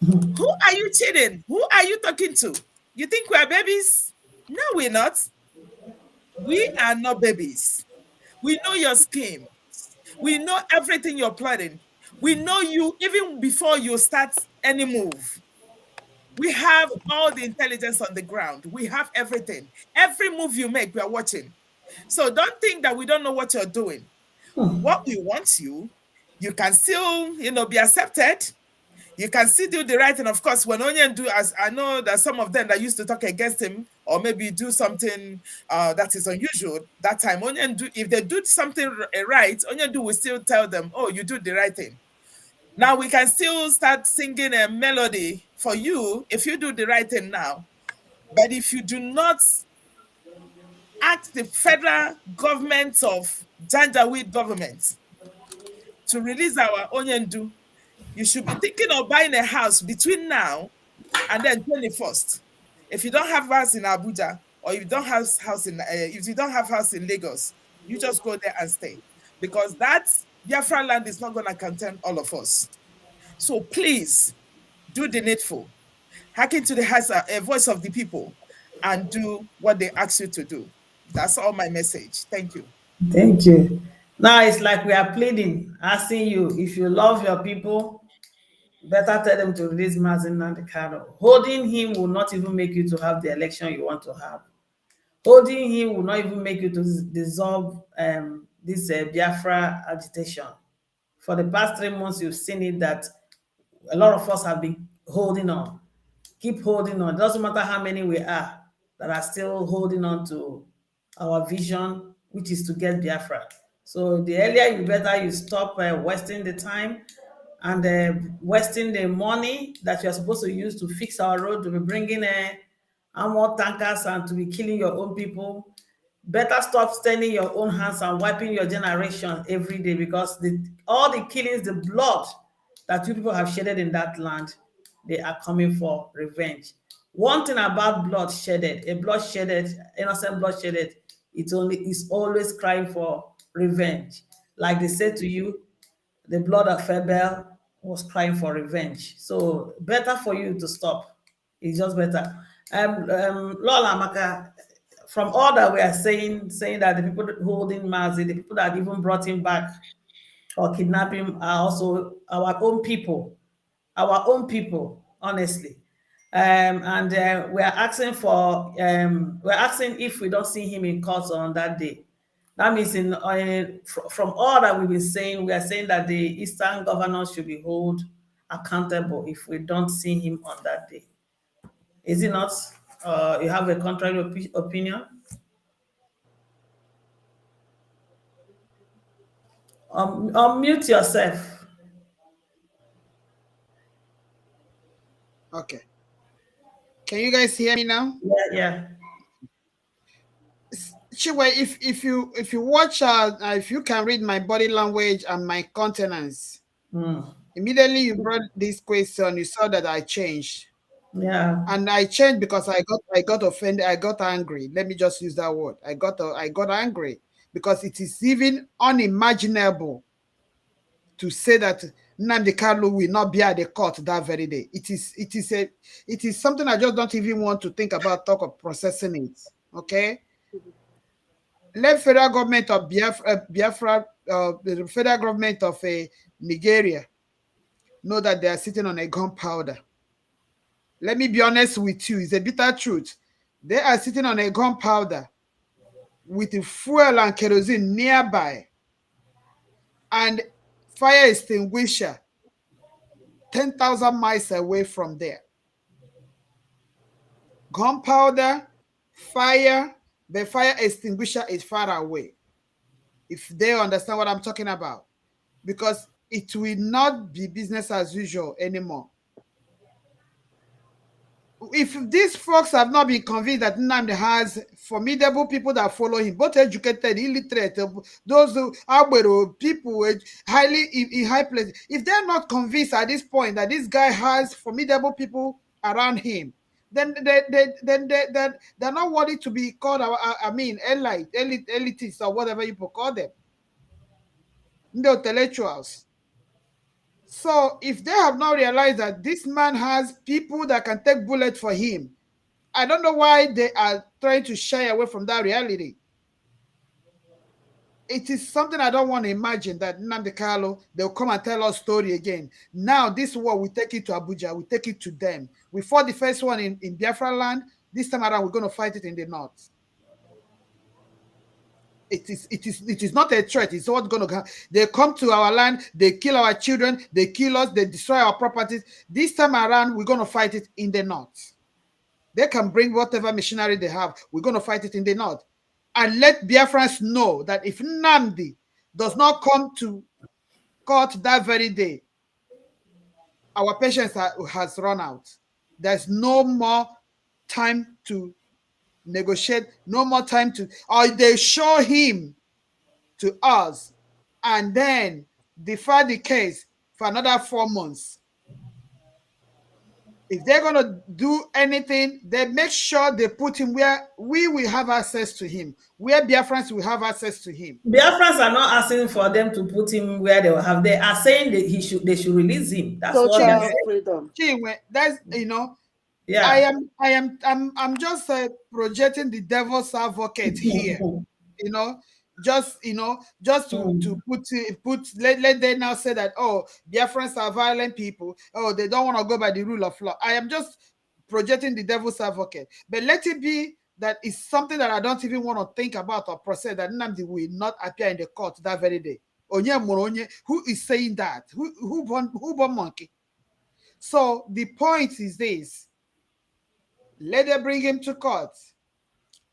A: Who are you cheating? Who are you talking to? You think we're babies? No, we're not. We are not babies. We know your scheme. We know everything you're planning. We know you even before you start any move. We have all the intelligence on the ground. We have everything. Every move you make, we are watching. So don't think that we don't know what you're doing. What we want you can still, be accepted. You can still do the right thing. Of course, when Onyendu, as I know that some of them that used to talk against him, or maybe do something that is unusual, that time, Onyendu, if they do something right, Onyendu will still tell them, oh, you do the right thing. Now we can still start singing a melody for you if you do the right thing now. But if you do not ask the federal government of Janjaweed government to release our Onyendu, you should be thinking of buying a house between now and then 21st. If you don't have house in Abuja, or if you don't have house in Lagos, you just go there and stay, because that Biafran land is not going to contain all of us. So please do the needful. Hearken to the voice of the people and do what they ask you to do. That's all my message. Thank you.
B: Thank you. Now it's like we are pleading, asking you, if you love your people, better tell them to release Mazi Nnamdi Kanu. Holding him will not even make you to have the election you want to have. Holding him will not even make you to dissolve this Biafra agitation. For the past 3 months, you've seen it that a lot of us have been holding on. Keep holding on. It doesn't matter how many we are that are still holding on to our vision, which is to get Biafra. So the earlier you stop wasting the time and wasting the money that you're supposed to use to fix our road, to be bringing armor tankers and to be killing your own people. Better stop staining your own hands and wiping your generation every day, because all the killings, the blood that you people have shedded in that land, they are coming for revenge. One thing about blood shedded, innocent blood shedded, it's always crying for revenge. Like they said to you, the blood of Abel was crying for revenge. So better for you to stop. It's just better. Lola Maka, from all that we are saying that the people holding Mazi, the people that even brought him back or kidnapped him are also our own people. Our own people, honestly. And we're asking if we don't see him in court on that day. That means from all that we've been saying, we are saying that the Eastern governors should be held accountable if we don't see him on that day. Is it not? You have a contrary opinion? Unmute yourself.
D: Okay. Can you guys hear me now?
B: Yeah.
D: Chiwe, if you watch, if you can read my body language and my countenance, immediately you brought this question, you saw that I changed.
B: Yeah.
D: And I changed because I got offended, I got angry. Let me just use that word. I got angry because it is even unimaginable to say that Nnamdi Kanu will not be at the court that very day. It is something I just don't even want to think about, talk of processing it. Okay. Let federal government of Biafra, the federal government of Nigeria know that they are sitting on a gunpowder. Let me be honest with you, it's a bitter truth. They are sitting on a gunpowder with the fuel and kerosene nearby and fire extinguisher 10,000 miles away from there. Gunpowder, fire, the fire extinguisher is far away. If they understand what I'm talking about. Because it will not be business as usual anymore. If these folks have not been convinced that Nnamdi has formidable people that follow him, both educated, illiterate, those who are people highly in high places, if they're not convinced at this point that this guy has formidable people around him, then they're not worthy to be called, elitists or whatever you call them. The intellectuals. So if they have not realized that this man has people that can take bullets for him, I don't know why they are trying to shy away from that reality. It is something I don't want to imagine that Nnamdi Kanu, they'll come and tell us story again. Now this war, we take it to Abuja, we take it to them. We fought the first one in Biafra land. This time around, we're going to fight it in the north. It is not a threat. It's what's going to come. They come to our land, they kill our children, they kill us, they destroy our properties. This time around, we're going to fight it in the north. They can bring whatever machinery they have. We're going to fight it in the north. And let Biafrans know that if Nnamdi does not come to court that very day, our patience has run out. There's no more time to negotiate, no more time to, or they show him to us and then defer the case for another 4 months. If they're going to do anything, they make sure they put him where we will have access to him, where Biafrans will have access to him.
B: Biafrans are not asking for them to put him where they will have. They are saying that they should release him. That's what they're saying.
C: Freedom.
D: That's, yeah. I'm just projecting the devil's advocate here. Just to let them now say that, oh, Biafrans are violent people, oh, they don't want to go by the rule of law. I am just projecting the devil's advocate, but let it be that it's something that I don't even want to think about or process, that Nnamdi will not appear in the court that very day. Who is saying that? Who born monkey? So the point is this: let them bring him to court.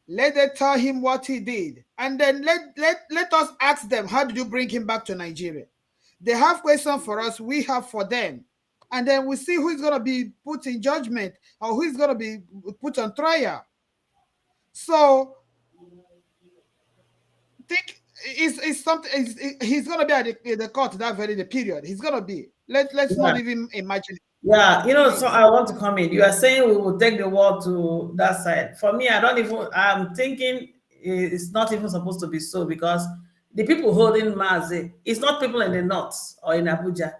D: Let them tell him what he did. And then let us ask them, how did you bring him back to Nigeria? They have questions for us, we have for them. And then we see who's going to be put in judgment or who's going to be put on trial. So think it's something. He's going to be at the court that very the period. He's going to be. Let's not even imagine.
B: Yeah, so I want to come in. You are saying we will take the war to that side. For me, I'm thinking it's not even supposed to be so, because the people holding Mazi, it's not people in the north or in Abuja.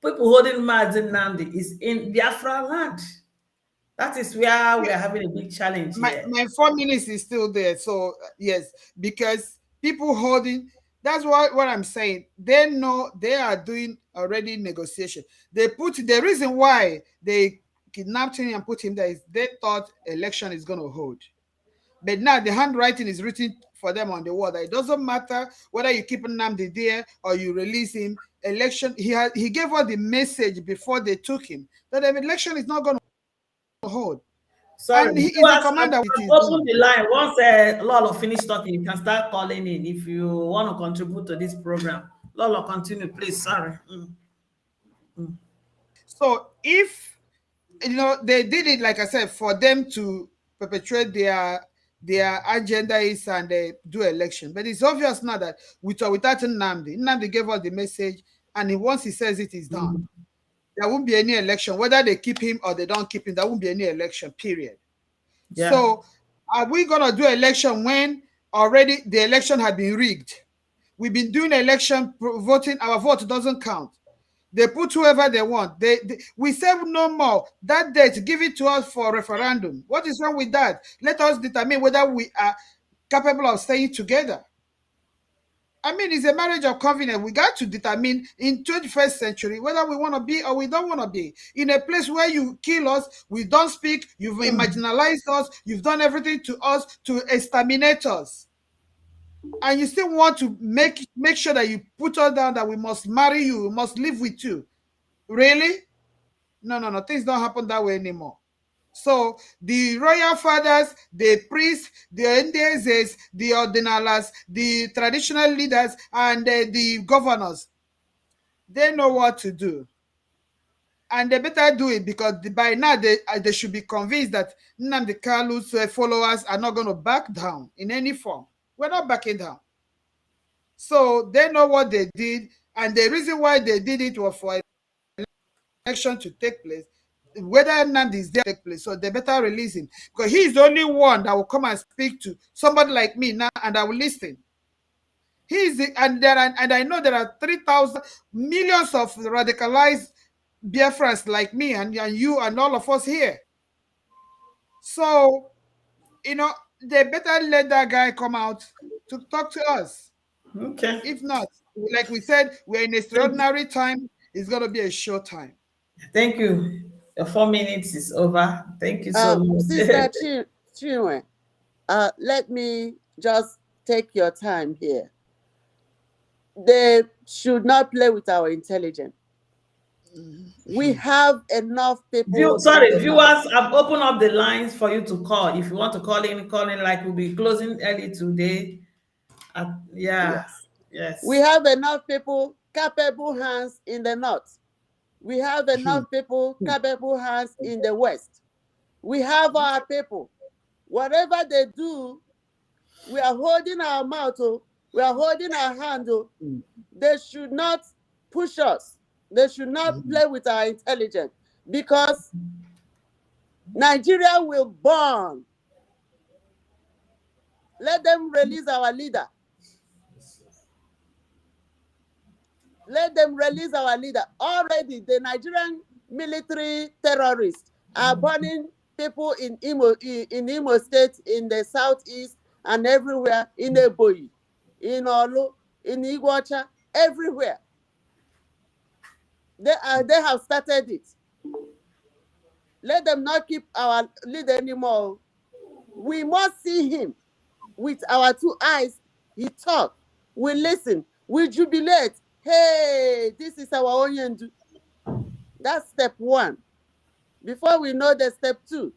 B: People holding Mazi Nandi is in Biafra land. That is where we are having a big challenge here.
D: My 4 minutes is still there. So yes, because people holding, that's what I'm saying. They know they are doing already negotiation. The reason why they kidnapped him and put him there is they thought election is going to hold. But now the handwriting is written for them on the wall that it doesn't matter whether you keep Nnamdi there or you release him. Election, he gave us the message before they took him that the election is not going to hold.
B: Sorry,
D: and he is a commander.
B: Open the line. Once Lolo finish talking, you can start calling in if you want to contribute to this program. Lolo, continue, please. Sorry.
D: So if they did it, like I said, for them to perpetuate their agenda is and they do election, but it's obvious now that with or without Nnamdi gave us the message, and once he says it is done. There won't be any election, whether they keep him or they don't keep him. There won't be any election, period. Yeah. So are we going to do election when already the election had been rigged? We've been doing election, voting, our vote doesn't count. They put whoever they want. We say no more. That date, give it to us for referendum. What is wrong with that? Let us determine whether we are capable of staying together. I mean, it's a marriage of covenant. We got to determine in 21st century whether we want to be or we don't want to be. In a place where you kill us, we don't speak, you've marginalized us, you've done everything to us to exterminate us. And you still want to make sure that you put us down, that we must marry you, we must live with you. Really? No. Things don't happen that way anymore. So the royal fathers, the priests, the NDSs, the ordinalas, the traditional leaders, and the governors, they know what to do. And they better do it, because by now they should be convinced that Nnamdi Kalu's followers are not going to back down in any form. We're not backing down. So they know what they did, and the reason why they did it was for election to take place. Whether Nnamdi is there to take place, so they better release him, because he's the only one that will come and speak to somebody like me now, and I will listen. And I know there are 3,000 millions of radicalized Biafrans like me and you and all of us here. So they better let that guy come out to talk to us.
B: Okay.
D: If not, like we said, we're in extraordinary time. It's going to be a short time.
B: Thank you. Your 4 minutes is over. Thank you so much.
C: Sister Chinwe, let me just take your time here. They should not play with our intelligence. We have enough people.
B: Viewers, I've opened up the lines for you to call. If you want to call in, like we'll be closing early today. Yes.
C: We have enough people, capable hands in the north. We have enough people, capable hands in the west. We have our people. Whatever they do, we are holding our mouth, we are holding our hand. They should not push us. They should not play with our intelligence, because Nigeria will burn. Let them release our leader. Let them release our leader. Already, the Nigerian military terrorists are burning people in Imo State, in the southeast, and everywhere, in Ebonyi, in Olu, in Iguacha, everywhere. They have started it. Let them not keep our leader anymore. We must see him with our 2 eyes. He talk. We listen. We jubilate. Hey, this is our Onyendu. That's step 1. Before we know the step 2.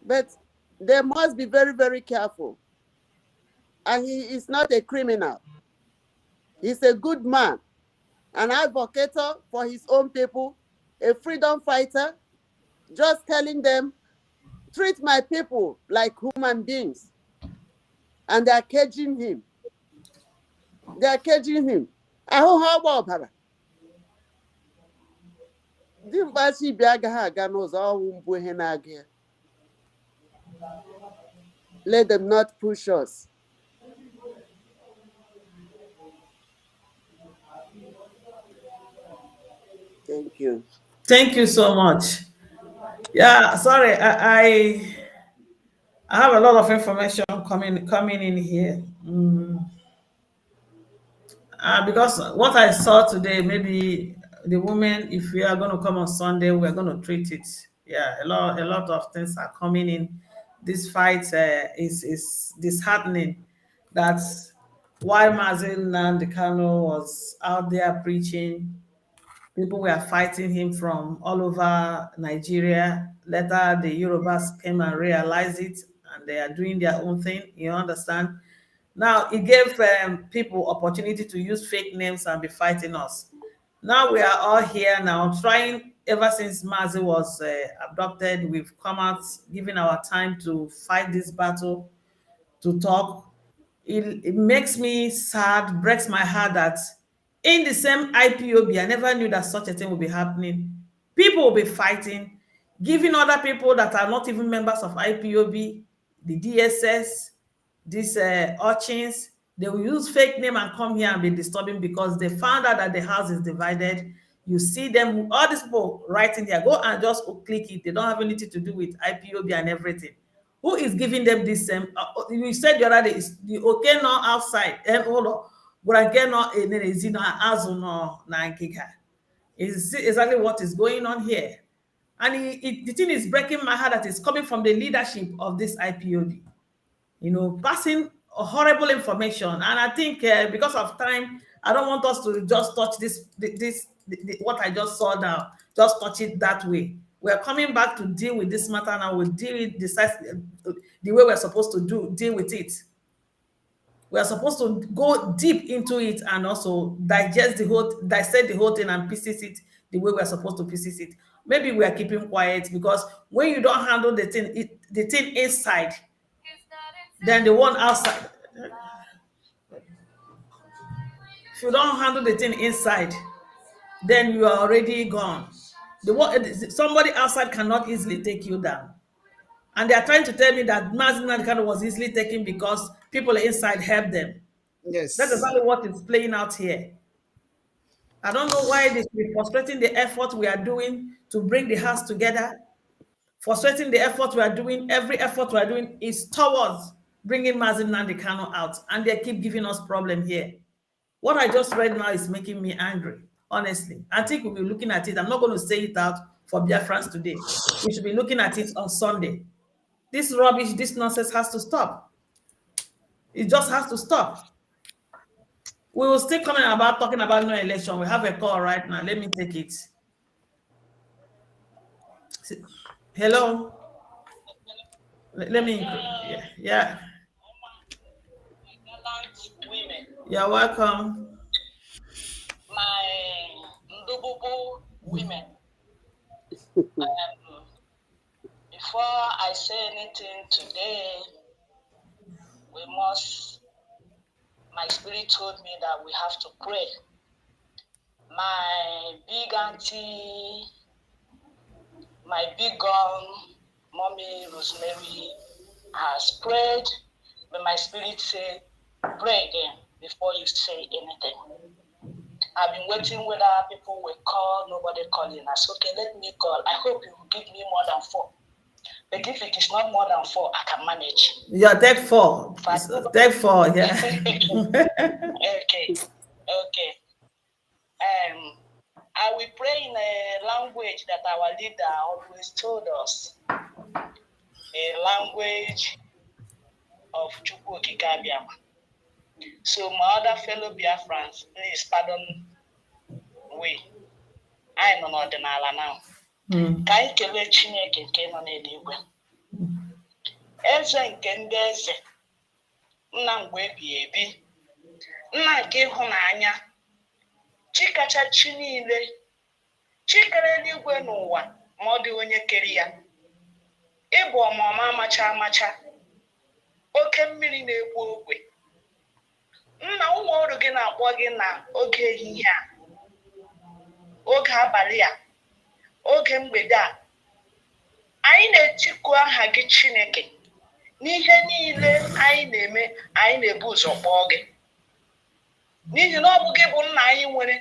C: But they must be very, very careful. And he is not a criminal. He's a good man. an advocate for his own people, a freedom fighter, just telling them, treat my people like human beings. And they are caging him. They are caging him. I hope how about her. Let them not push us. Thank you.
B: Thank you so much. Yeah, sorry, I have a lot of information coming in here. Because what I saw today, maybe the women, if we are going to come on Sunday, we're going to treat it. Yeah, a lot of things are coming in. This fight is disheartening. That's why Mazin Nandekano was out there preaching. People were fighting him from all over Nigeria. Later, the Yorubas came and realized it, and they are doing their own thing. You understand? Now, it gave people opportunity to use fake names and be fighting us. Now we are all here now trying, ever since Mazi was abducted, we've come out, giving our time to fight this battle, to talk. It makes me sad, breaks my heart that in the same IPOB, I never knew that such a thing would be happening. People will be fighting, giving other people that are not even members of IPOB, the DSS, these urchins, they will use fake name and come here and be disturbing because they found out that the house is divided. You see them, all these people writing here, go and just click it. They don't have anything to do with IPOB and everything. Who is giving them this? You said the other day, is the okay now outside and hold on, but again no is exactly what is going on here. And the thing is breaking my heart that it's coming from the leadership of this IPOB, passing horrible information. And I think because of time, I don't want us to just touch what I just saw now, just touch it that way. We're coming back to deal with this matter now. We'll deal with the way we're supposed to deal with it. We're supposed to go deep into it and also dissect the whole thing and pieces it the way we're supposed to pieces it. Maybe we are keeping quiet because when you don't handle the thing inside, then the one outside. If you don't handle the thing inside, then you are already gone. Somebody outside cannot easily take you down. And they are trying to tell me that Mazin Kano was easily taken because people inside helped them.
D: Yes.
B: That's exactly what is playing out here. I don't know why they should be frustrating the effort we are doing to bring the house together. Frustrating the effort we are doing, every effort we are doing is towards bringing Mazin Kano out. And they keep giving us problem here. What I just read now is making me angry, honestly. I think we'll be looking at it. I'm not going to say it out for Biafrans today. We should be looking at it on Sunday. This rubbish, this nonsense has to stop. It just has to stop. We will still comment about talking about no election. We have a call right now. Let me take it. Hello. Let me. Yeah.
E: Women.
B: You're welcome.
E: My Ndububu women. Before I say anything today, my spirit told me that we have to pray. My big auntie, my big mommy Rosemary has prayed, but my spirit said, pray again before you say anything. I've been waiting whether people will call, nobody calling. I said, okay, let me call. I hope you will give me more than 4. But if it is not more than 4, I can manage.
B: Yeah, take 4. Take 4, yeah.
E: Okay. I will pray in a language that our leader always told us. A language of Chukwu Okike. So my other fellow Biafrans, please pardon we. I know not the Nala now. Ka anyị kelee Chineke nke nọ n'eluigwe. Eze nke ndị eze, nna mgbe ebighị ebi, nna nke ịhụnanya, chikacha chi niile, chikere eluigwe n'ụwa ma ọ dị onye kere ya. Ịbụ ọmụma amacha amacha, oke mmiri na-egbu ogwe. Nna ụmụ ọrụ gị na-akpọ gị na oge ehihie a, oge abalị a, oge mgbede a. Anyị na-etiku aha gị Chineke. N'ihe niile anyị na-eme, anyị na-ebu ụzọ kpọọ gị. N'ihi na ọ bụ gị bụ nna anyị nwere,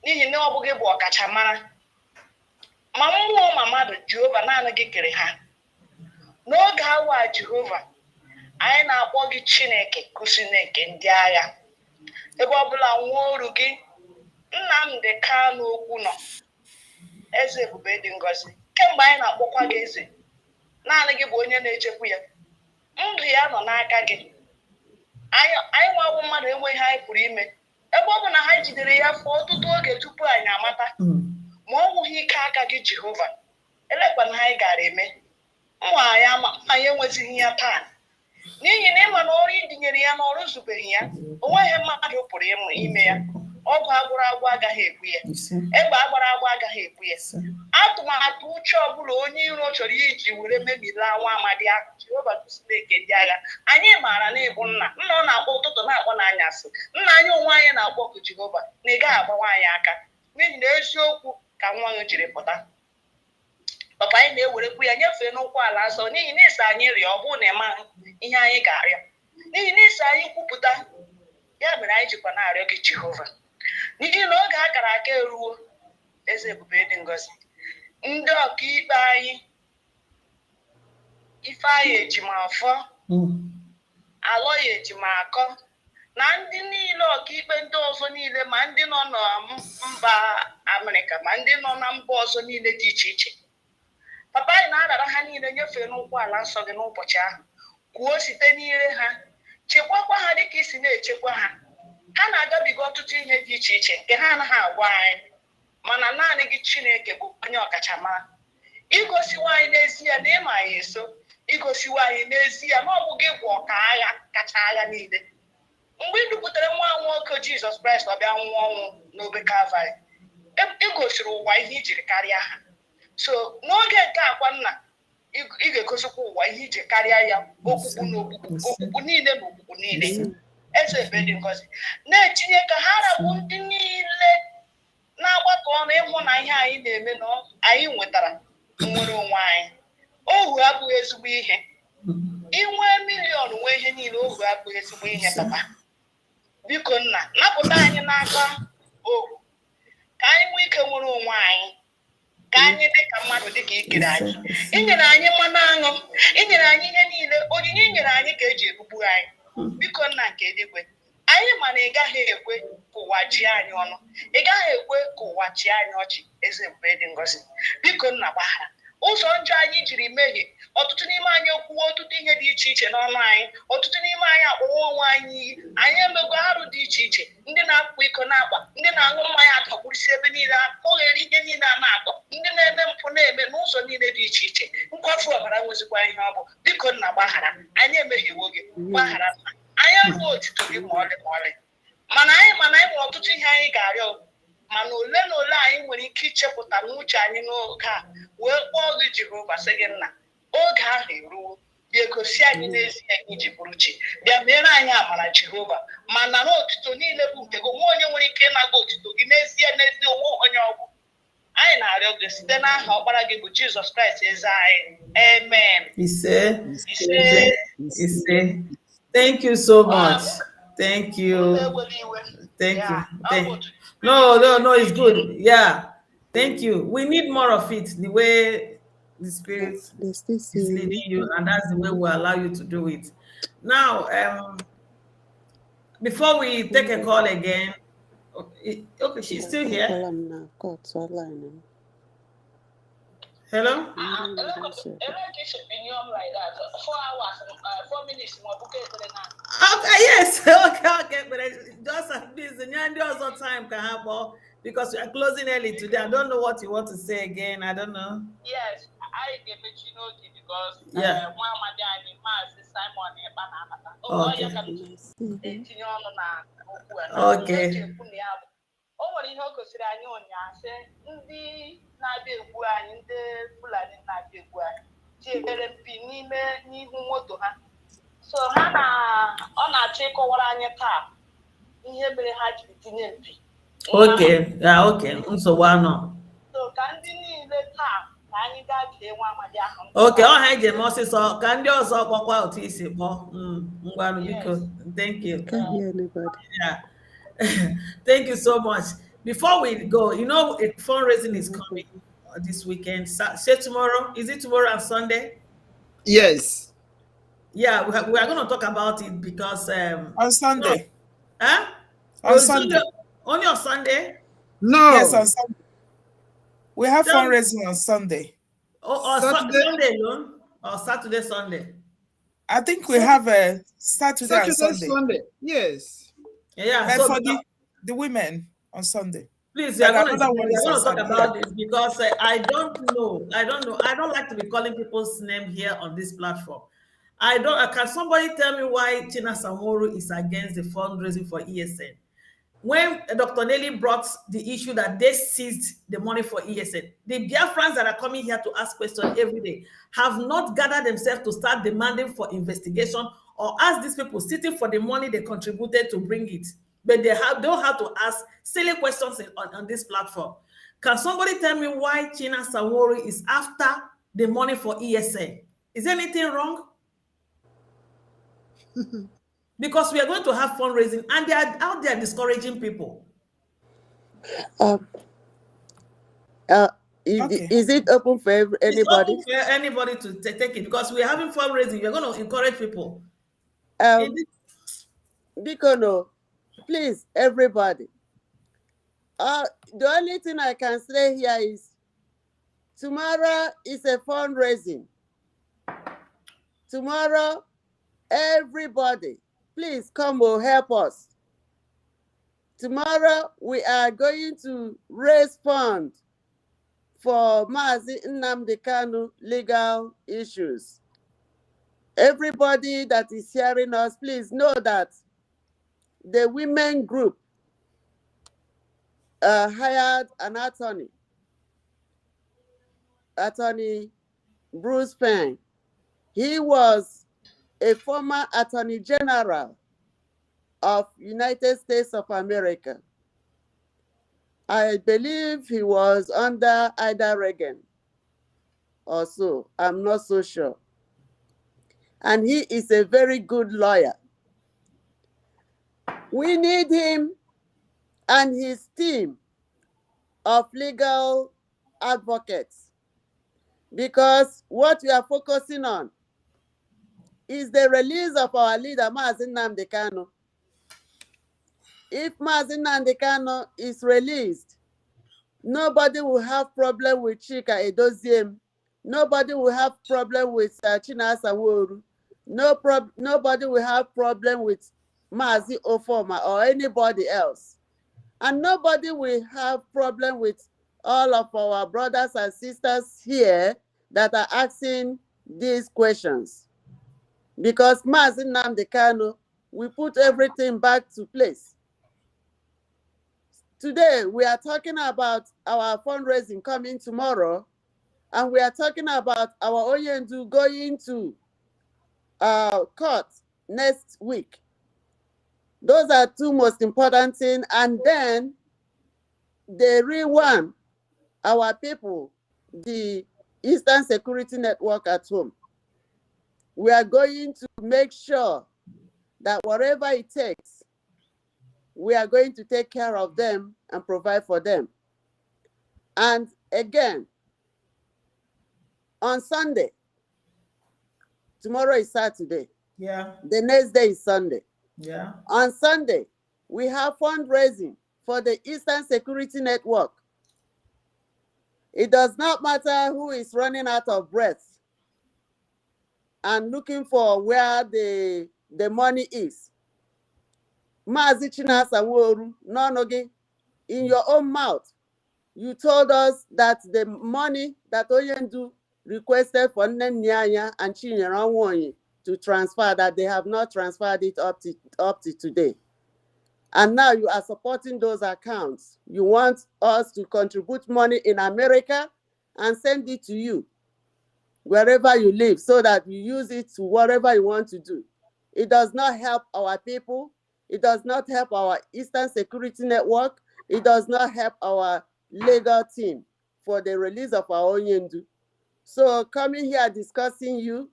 E: n'ihi na ọ bụ gị bụ ọkachamara. Ma mmụọ ma mmadụ, Jehova naanị gị kere ha. N'oge awa Jehova, anyị na-akpọ gị Chineke Kusineke ndị agha. Ebe ọbụla nwa oru gị Nnamdi Kanu okwu nọ, eze ebube dị ngọzi. Kemgbe anyị na-akpọkwa gị eze, naanị gị bụ onye na-echekwa ya. Ndụ ya nọ n'aka gị. Anyị nwawo mmadụ enweghị anyị pụrụ ime. Ebe ọ bụ na ha jidere ya fọ ọtụtụ oge tupu anyị amata, ma ọ nwụghị ike aka gị Jehova, elekwana ha anyị gara eme. Anyị enwezighị ya taa, n'ihi na ịma na ọrụ idinyere ya n'ọrụ zubeghị ya. O nweghị mmadụ pụrụ ime ya. Ọgụ agbụrụ agwụ agaghị egbu ya, egbe agbara agwụ agaghị egbu ya. Atụmatụ uche ọbụla onye iro chọrọ iji were mebila nwa amadi ahụ, Jehova Kusineke ndị agha, anyị maara na ịbụ nna ọ na-akpọ ụtụtụ na-akpọ n'anyasị. Nna anyị onwe anyị na-akpọ ọkụ Jehova, na ị gaghị agbawa anyị aka, n'ihi na eziokwu ka nwa gị jiri pụta. Papa, anyị na-ewerekwu ya nyefee n'ụkwụ ala nsọ, n'ihi na isi anyị rịọ, ọ bụrụ na ịmaghị ihe anyị ga-arịọ, n'ihi na isi anyị kwupụta. Ya mere anyị jikwa na-arịọ gị Jehova, n'ihi na oge a kara aka eruo, eze ebube dị ngọzi. Ndị ọkaikpe anyị, Ifeanyị Ejimafọ, Alọya Ejimakọ, na ndị niile ọkaikpe ndị ọzọ niile, ma ndị nọ na mba Amerịka, ma ndị nọ na mba ọzọ niile dị iche iche. Papa, anyị na-adara ha niile nyefee n'ụkwụ ala nsọ gị n'ụbọchị ahụ. Kwuo site n'ire ha, chekwakwa ha dịka isi na-echekwa ha. Ha na-agabiga ọtụtụ ihe dị iche iche nke ha anaghị agwa anyị, mana naanị gị Chineke bụ onye ọkachamara. Igosiwa anyị n'ezie na ịma anyị eso, igosiwa anyị n'ezie na ọ bụ gị bụ ọka agha kacha agha niile. Mgbe ị dupụtara nwa nwoke Jizọs Kraịst ọ bịa nwụọ ọnwụ n'obe Kalvarị, igosiri ụwa ihe ijiri karịa ha. So n'oge nke akwa nna, ị ga-egosikwa ụwa ihe iji karịa ya, okpukpu na okpukpu niile na okpukpu niile. Eze ebe dị ngọzi, na-etinye ka ha rabụ ndị niile na-agbakọ ọnụ ịhụ na ihe anyị na-eme na anyị nwetara nnwere onwe anyị. Ohu abụghị ezigbo ihe. Inwe miliọn nwee ihe niile, ohu abụghị ezigbo ihe. Papa, biko nna, napụta anyị n'aka ohu, ka anyị nwee ike nwere onwe anyị, ka anyị dị ka mmadụ dị ka ikere anyị. Inyere anyị mmanụ aṅụ, inyere anyị ihe niile, onyinye inyere anyị ka eji ebugbu anyị. Biko nna nke eluigwe, anyị ma na ị gaghị ekwe ka ụwa ji anyị ọnụ, ị gaghị ekwe ka ụwa chi anyị ọchị. Eze ebube dị ngọzi, biko nna gbaghara ụzọ njọ anyị jiri mehie. Ọtụtụ n'ime anyị ekwuwe ọtụtụ ihe dị iche iche n'ọnụ anyị, ọtụtụ n'ime anyị akpọwa onwe anyị iyi. Anyị emego arụ dị iche iche, ndị na-akwa iko na-akpa, ndị na-aṅụ mmanya adọgburisi ebe niile, akpọghere ihe niile a na-akpọ, ndị na-eme mpụ na-eme n'ụzọ niile dị iche iche. Nkwafu ọbara nwezikwa ihe ọ bụ. Biko nna gbaghara, anyị emehiewo gị, gbaghara nna. Anyị abụọ otuto gị ma ọlị ma ọlị, mana anyị nwere ọtụtụ ihe anyị ga-arịọ, mana ole na ole anyị nwere ike ichepụta n'uche anyị n'oge a, wee kpọọ gị Jehova, sị gị nna, oge ahụ eruo, bịa gosi anyị n'ezie iji bụrụ chi, bịa mere anyị amara Jehova, mana na otuto niile bụ nke gị. Onwe onye nwere ike ịnaga otuto gị n'ezie onwe onye ọgwụ. Anyị na-arịọ gị site n'aha ọkpara gị bụ Jizọs Kraịst eze anyị. Amen.
B: Ise. Thank you so much. Thank you. Thank you. No, it's good. Yeah. Thank you. We need more of it, the way the Spirit is leading you, and that's the way we'll allow you to do it. Now, before we take a call again, okay, she's still here. Hello? Okay, yes. Okay, but just this the time can happen because we are closing early today. I don't know what you want to say again. I don't know.
E: Yes, I get you know because
B: Okay.
E: o nwere ihe o gosiri anyị ụnyaahụ sị ndị na-abịa egbu anyị ndị Fulani na-abịa egbu anyị tinyere mpi n'ihu moto ha so ọ na-achọ ịkọwara anyị taa ihe mere ha jiri tinye mpi
B: okay nsogbu anọ
E: so ka ndị niile taa ka anyị gaa jide nwa amadi ahụ
B: okay ọ ha eji eme ọsịsọ ka ndị ọzọ kpọkwa otu isi kpọọ ngwanụ biko thank you yeah. Thank you so much. Before we go, you know, fundraising is coming this weekend. Say tomorrow. Is it tomorrow and Sunday?
D: Yes.
B: Yeah, we are going to talk about it because
A: on Sunday.
B: Huh?
A: On Sunday.
B: Only on Sunday?
D: No.
A: Yes, on Sunday. We have fundraising on Sunday.
B: Oh, Sunday alone? Or Saturday, Sunday?
A: I think we have a Saturday and Sunday.
D: Yes.
B: Yeah,
A: but so for the women on Sunday.
B: Please, we are going to talk about this because I don't know. I don't like to be calling people's name here on this platform. Can somebody tell me why China Samoru is against the fundraising for ESN? When Dr. Nelly brought the issue that they seized the money for ESN, the Biafrans that are coming here to ask questions every day have not gathered themselves to start demanding for investigation or ask these people sitting for the money they contributed to bring it. But they don't have to ask silly questions on this platform. Can somebody tell me why China Samoru is after the money for ESN? Is there anything wrong? Because we are going to have fundraising and they are out there discouraging people.
C: Is it open for anybody?
B: It's open for anybody to take it because we're having fundraising. We're going to encourage people.
C: Bikono, please, everybody. The only thing I can say here is tomorrow is a fundraising. Tomorrow, everybody, please come or help us. Tomorrow, we are going to raise funds for Mazi Nnamdi Kanu legal issues. Everybody that is hearing us, please know that the women group hired an attorney Bruce Payne. He was a former Attorney General of United States of America. I believe he was under Ida Reagan or so. I'm not so sure. And he is a very good lawyer. We need him and his team of legal advocates because what we are focusing on is the release of our leader, Mazi Nnamdi Kanu. If Mazi Nnamdi Kanu is released, nobody will have problem with Chika Edoziem. Nobody will have problem with China Samoru. Nobody will have problem with Mazi Ofoma or anybody else. And nobody will have problem with all of our brothers and sisters here that are asking these questions. Because Mazi Nnamdi Kanu, we put everything back to place. Today, we are talking about our fundraising coming tomorrow, and we are talking about our Oyendu going to court next week. Those are two most important things. And then the real one, our people, the Eastern Security Network at home. We are going to make sure that whatever it takes, we are going to take care of them and provide for them. And again, on Sunday, tomorrow is Saturday.
B: Yeah.
C: The next day is Sunday.
B: Yeah.
C: On Sunday, we have fundraising for the Eastern Security Network. It does not matter who is running out of breath and looking for where the money is. Mazi China Samoru, Nonogi, in your own mouth, you told us that the money that Oyendu requested for Nyanya and Chinyere to transfer, that they have not transferred it up to today. And now you are supporting those accounts. You want us to contribute money in America and send it to you wherever you live so that you use it to whatever you want to do. It does not help our people. It does not help our Eastern Security Network. It does not help our legal team for the release of our Onyendu. So coming here discussing you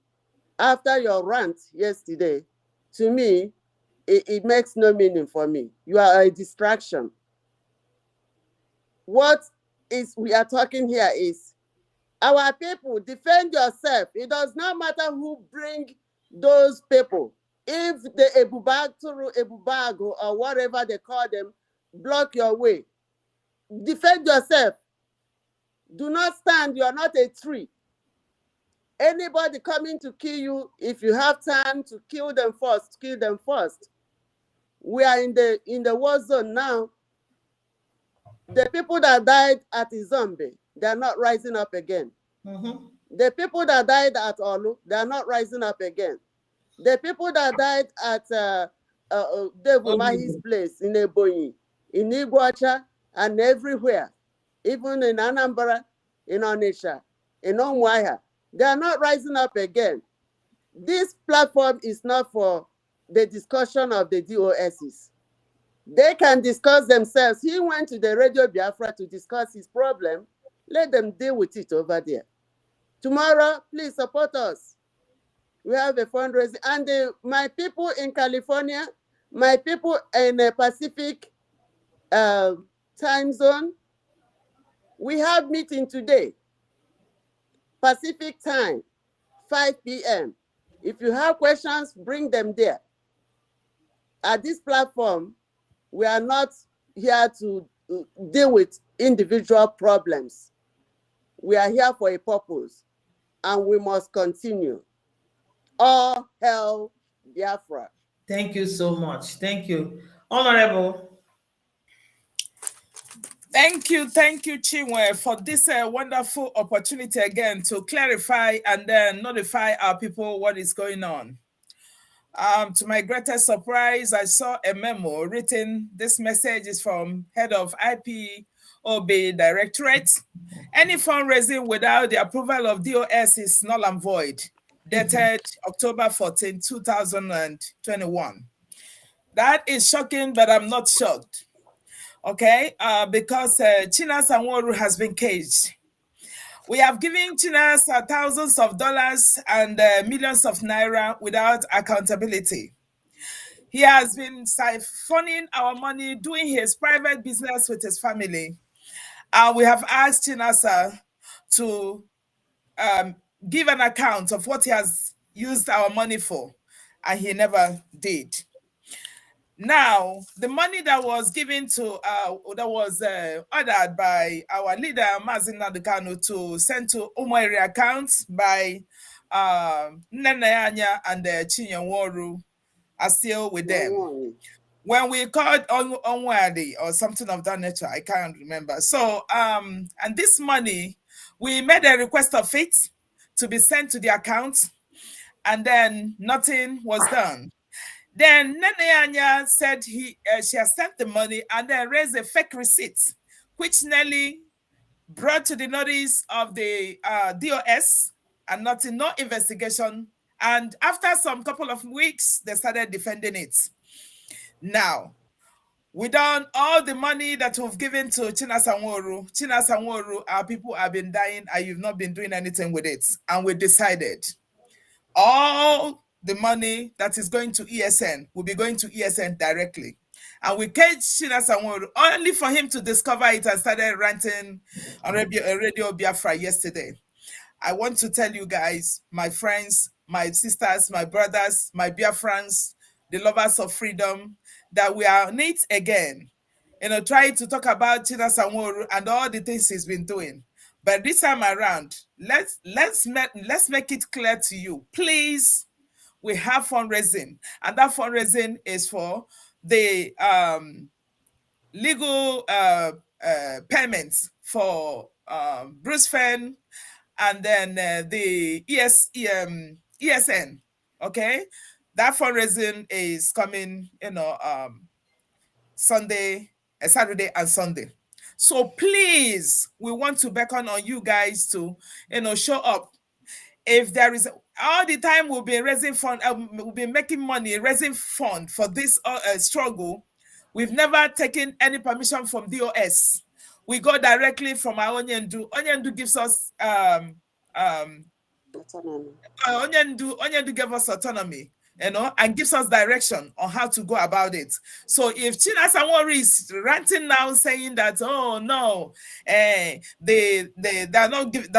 C: after your rant yesterday, to me, it makes no meaning for me. You are a distraction. What is we are talking here is our people, defend yourself. It does not matter who bring those people. If the Ebubago or whatever they call them block your way, defend yourself. Do not stand. You are not a tree. Anybody coming to kill you, if you have time to kill them first, kill them first. We are in the war zone now. The people that died at Izombe, they are not rising up again. The people that died at Olu, they are not rising up again. The people that died at Dave Umahi's place in Ebonyi, in Iguacha, and everywhere, even in Anambra, in Onitsha, in Umuada, they are not rising up again. This platform is not for the discussion of the DOSs. They can discuss themselves. He went to the Radio Biafra to discuss his problem. Let them deal with it over there. Tomorrow, please support us. We have a fundraising. And my people in California, my people in the Pacific time zone, we have meeting today, Pacific time, 5 p.m. If you have questions, bring them there. At this platform, we are not here to deal with individual problems. We are here for a purpose, and we must continue. All hell Biafra.
B: Thank you so much. Thank you. Honorable.
A: Thank you, Chinwe, for this wonderful opportunity again to clarify and then notify our people what is going on. To my greatest surprise, I saw a memo written. This message is from head of IPOB Directorate. Any fundraising without the approval of DOS is null and void. Dated October 14, 2021. That is shocking, but I'm not shocked. Okay, because China Sanwo-Olu has been caged. We have given Chinas thousands of dollars and millions of naira without accountability. He has been siphoning our money, doing his private business with his family. We have asked Chinasa to give an account of what he has used our money for, and he never did. Now, the money that was given to, that was ordered by our leader, Mazin Nadekanu, to send to Umueri accounts by Nenayanya and Chinyanworu are still with them. When we called Onwadi or something of that nature, I can't remember. So, and this money, we made a request of it to be sent to the account, and then nothing was done. Then Nene Anya said she has sent the money and then raised a fake receipt, which Nelly brought to the notice of the DOS, and no investigation. And after some couple of weeks, they started defending it. Now, we done all the money that we've given to China Sanwo-Olu, our people have been dying and you've not been doing anything with it. And we decided all the money that is going to ESN will be going to ESN directly. And we caged China Sanwo-Olu only for him to discover it and started ranting on Radio Biafra yesterday. I want to tell you guys, my friends, my sisters, my brothers, my Biafrans, the lovers of freedom, that we are on it again. Trying to talk about China Sanwo-Olu and all the things he's been doing. But this time around, let's make it clear to you. Please, we have fundraising, and that fundraising is for the legal payments for Bruce Fenn and then the ESN. Okay, that fundraising is coming, Saturday and Sunday. So please, we want to beckon on you guys to, show up. If there is all the time, we'll be raising fund, we'll be making money, raising fund for this struggle. We've never taken any permission from DOS. We go directly from our Onyendu. Onyendu gives us
C: Autonomy.
A: Onyendu gave us autonomy, and gives us direction on how to go about it. So if Chinasa Sanwo-Ori is ranting now saying that, oh no, they've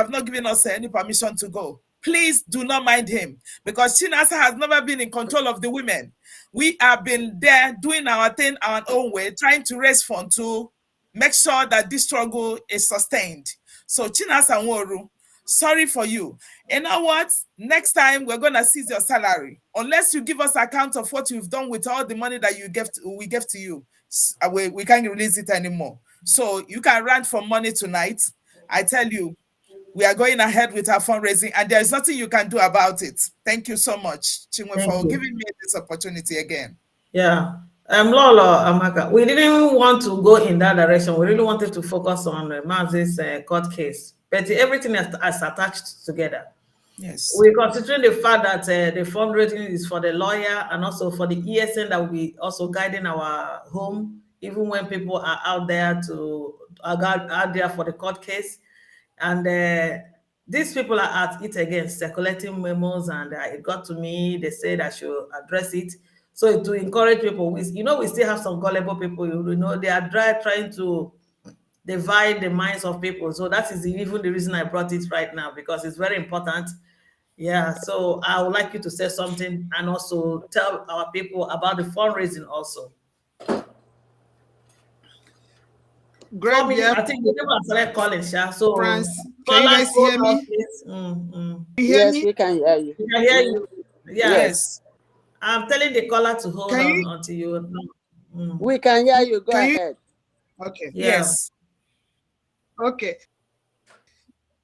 A: not given us any permission to go, please do not mind him, because Chinasa has never been in control of the women. We have been there doing our thing our own way, trying to raise funds to make sure that this struggle is sustained. So Chinasa Sanwo-Ori, sorry for you. You know what? Next time we're gonna seize your salary unless you give us account of what you've done with all the money that we gave to you. We can't release it anymore. So you can rant for money tonight. I tell you, we are going ahead with our fundraising, and there's nothing you can do about it. Thank you so much, Chinwe, for giving me this opportunity again.
B: Yeah. Lolo Amaka, we didn't want to go in that direction. We really wanted to focus on Maz's court case, but everything is attached together.
A: Yes.
B: We considering the fact that the fundraising is for the lawyer and also for the ESN that will be also guiding our home, even when people are out there for the court case. And these people are at it again, circulating memos, and it got to me. They said I should address it. So to encourage people, we still have some gullible people. They are trying to divide the minds of people. So that is even the reason I brought it right now, because it's very important. Yeah. So I would like you to say something and also tell our people about the fundraising also.
D: Great.
B: I think the people are started calling, Sha. So
D: France, can you guys hear me?
C: Yes, we can hear you.
B: We can hear you.
A: Yes.
B: I'm telling the caller to hold on until you.
C: We can hear you. Go ahead.
D: Okay.
A: Yes.
D: Okay.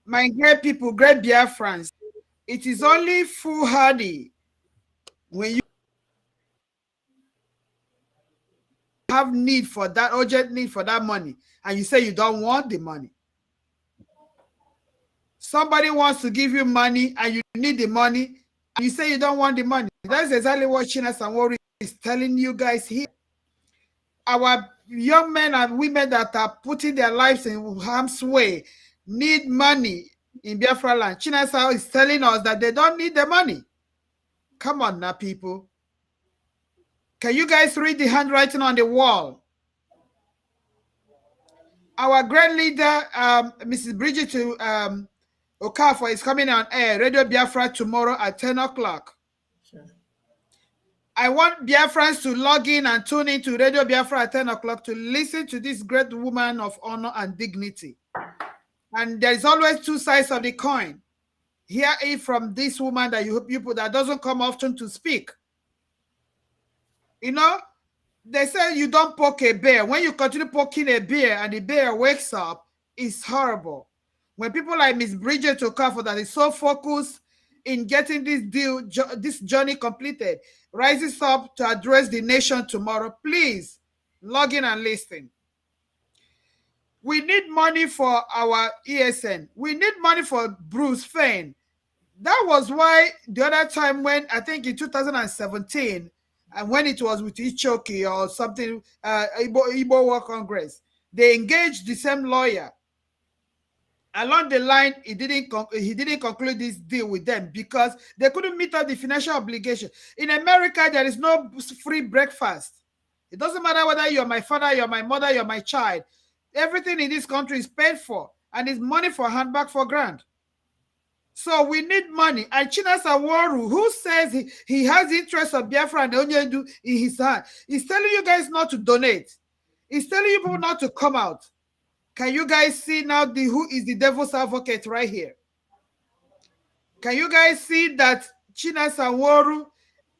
D: My great people, great Biafrans, it is only foolhardy when you have need for that, urgent need for that money, and you say you don't want the money. Somebody wants to give you money and you need the money, and you say you don't want the money. That's exactly what Chinasa Sanwo-Ori is telling you guys here. Our young men and women that are putting their lives in harm's way need money in Biafra land. Chinasa is telling us that they don't need the money. Come on now, people. Can you guys read the handwriting on the wall? Our great leader, Mrs. Bridget Okafor, is coming on air, Radio Biafra, tomorrow at 10 o'clock.
B: Sure.
D: I want Biafrans to log in and tune in to Radio Biafra at 10 o'clock to listen to this great woman of honor and dignity. And there's always two sides of the coin. Hear it from this woman that people that doesn't come often to speak. They say you don't poke a bear. When you continue poking a bear and the bear wakes up, it's horrible. When people like Miss Bridget Okafor that is so focused in getting this journey completed, rises up to address the nation tomorrow, please log in and listen. We need money for our ESN. We need money for Bruce Fein. That was why the other time when, I think in 2017, and when it was with Ichoki or something, Igbo War Congress, they engaged the same lawyer. Along the line, he didn't conclude this deal with them because they couldn't meet up the financial obligation. In America, there is no free breakfast. It doesn't matter whether you're my father, you're my mother, you're my child. Everything in this country is paid for, and it's money for handbag for grant. So we need money. And Chinasa Sanwo-Ori, who says he has the interest of Biafra and Onyendu in his hand, he's telling you guys not to donate. He's telling you people not to come out. Can you guys see now who is the devil's advocate right here? Can you guys see that Chinasa Sanwo-Ori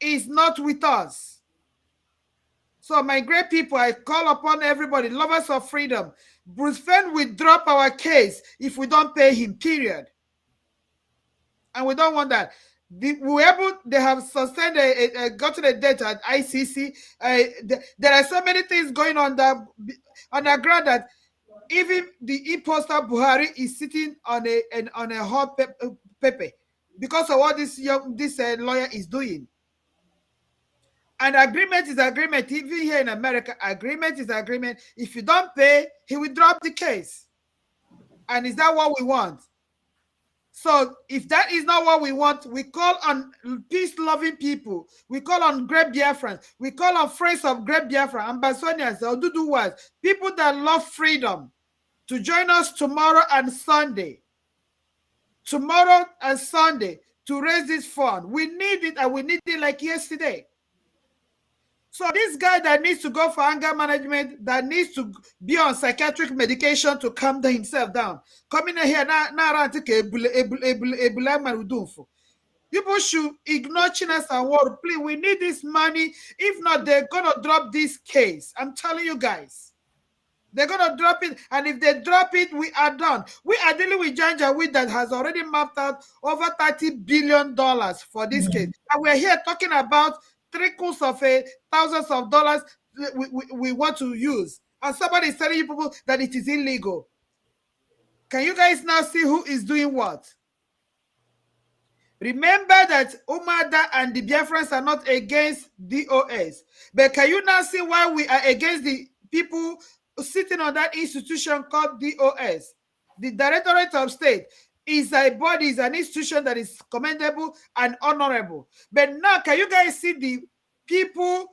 D: is not with us? So my great people, I call upon everybody, lovers of freedom. Bruce Fein will drop our case if we don't pay him, period. And we don't want that. they have sustained gotten a debt at ICC. There are so many things going on the ground that even the imposter Buhari is sitting on a hot pepper because of what this lawyer is doing. And agreement is agreement. Even here in America, agreement is agreement. If you don't pay, he will drop the case. And is that what we want? So if that is not what we want, we call on peace-loving people. We call on great Biafrans. We call on friends of great Biafra, Ambasonians, Oduduwas, people that love freedom, to join us tomorrow and Sunday. Tomorrow and Sunday to raise this fund. We need it, and we need it like yesterday. So this guy that needs to go for anger management, that needs to be on psychiatric medication to calm himself down, coming in here now, people should ignore Chinas and War. Please, we need this money. If not, they're gonna drop this case. I'm telling you guys. They're going to drop it. And if they drop it, we are done. We are dealing with Janjaweed that has already mapped out over $30 billion for this case. And we're here talking about trickles of thousands of dollars we want to use. And somebody is telling you people that it is illegal. Can you guys now see who is doing what? Remember that Umuada and the Biafrans are not against DOS. But can you now see why we are against the people sitting on that institution called DOS? The Directorate of State is a body, is an institution that is commendable and honorable. But now, can you guys see the people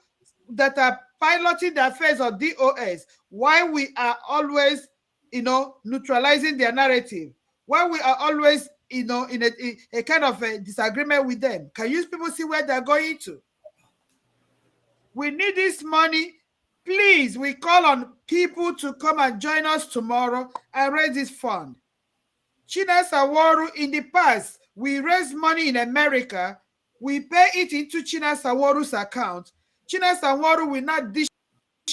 D: that are piloting the affairs of DOS? Why we are always, neutralizing their narrative? Why we are always, in a kind of a disagreement with them? Can you people see where they're going to? We need this money. Please, we call on people to come and join us tomorrow and raise this fund. Chinas Aworu, in the past, we raised money in America. We pay it into Chinas Aworu's account. Chinas Aworu will not dish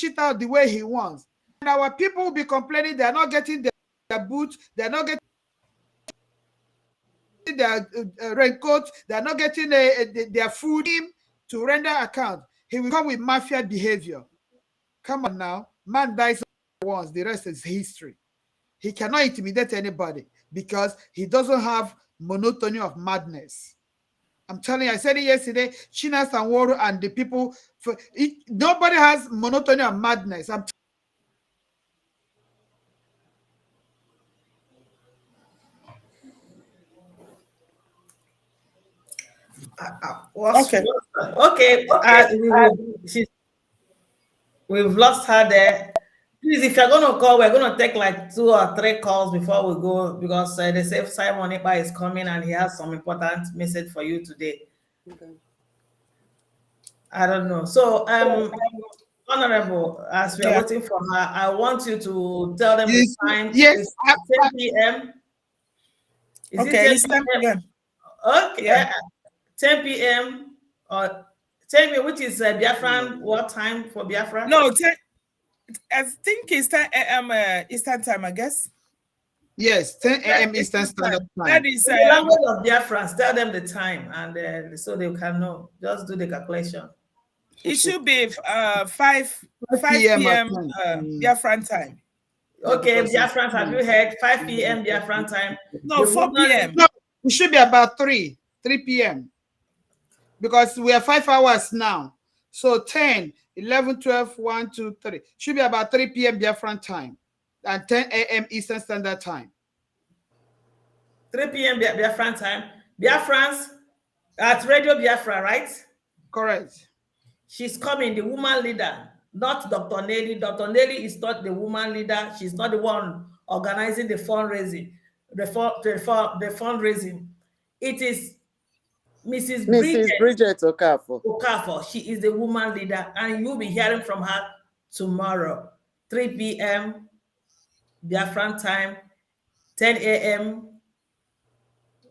D: it out the way he wants. And our people will be complaining they're not getting their boots, they're not getting their raincoat, they're not getting their food to render account. He will come with mafia behavior. Come on now. Man dies once, the rest is history. He cannot intimidate anybody because he doesn't have monotony of madness. I'm telling you, I said it yesterday, Chinas and Woro and the people, nobody has monotony of madness.
B: Okay. We've lost her there. Please, if you're going to call, we're going to take like 2 or 3 calls before we go, because they say Simon Ipa is coming and he has some important message for you today.
C: Okay.
B: I don't know. So, Honorable, as we are waiting for her, I want you to tell them the time.
D: Yes,
B: it's 10 p.m. Is
A: okay,
B: it 10 p.m.? Okay, yeah. 10 p.m. or 10 p.m., which is Biafran. What time for Biafra?
A: No, I think it's 10 a.m. Eastern time, I guess.
D: Yes, 10 a.m. Eastern Standard Time.
A: That is
B: the language of Biafrans. Tell them the time, and so they can know. Just do the calculation.
A: It should be 5 p.m. Biafran time.
B: Okay, Biafran, have you heard? 5 p.m. Biafran time.
A: No, 4 p.m.
D: No, it should be about 3 p.m. because we are 5 hours now. So 10, 11, 12, 1, 2, 3. Should be about 3 p.m. Biafran time and 10 a.m. Eastern Standard Time.
B: 3 p.m. Biafran time. Biafrans at Radio Biafra, right?
D: Correct.
B: She's coming, the woman leader, not Dr. Nelly. Dr. Nelly is not the woman leader. She's not the one organizing the fundraising. The fundraising. It is Mrs.
C: Bridget Okafor.
B: Okafor. She is the woman leader, and you'll be hearing from her tomorrow, 3 p.m. Biafran time, 10 a.m.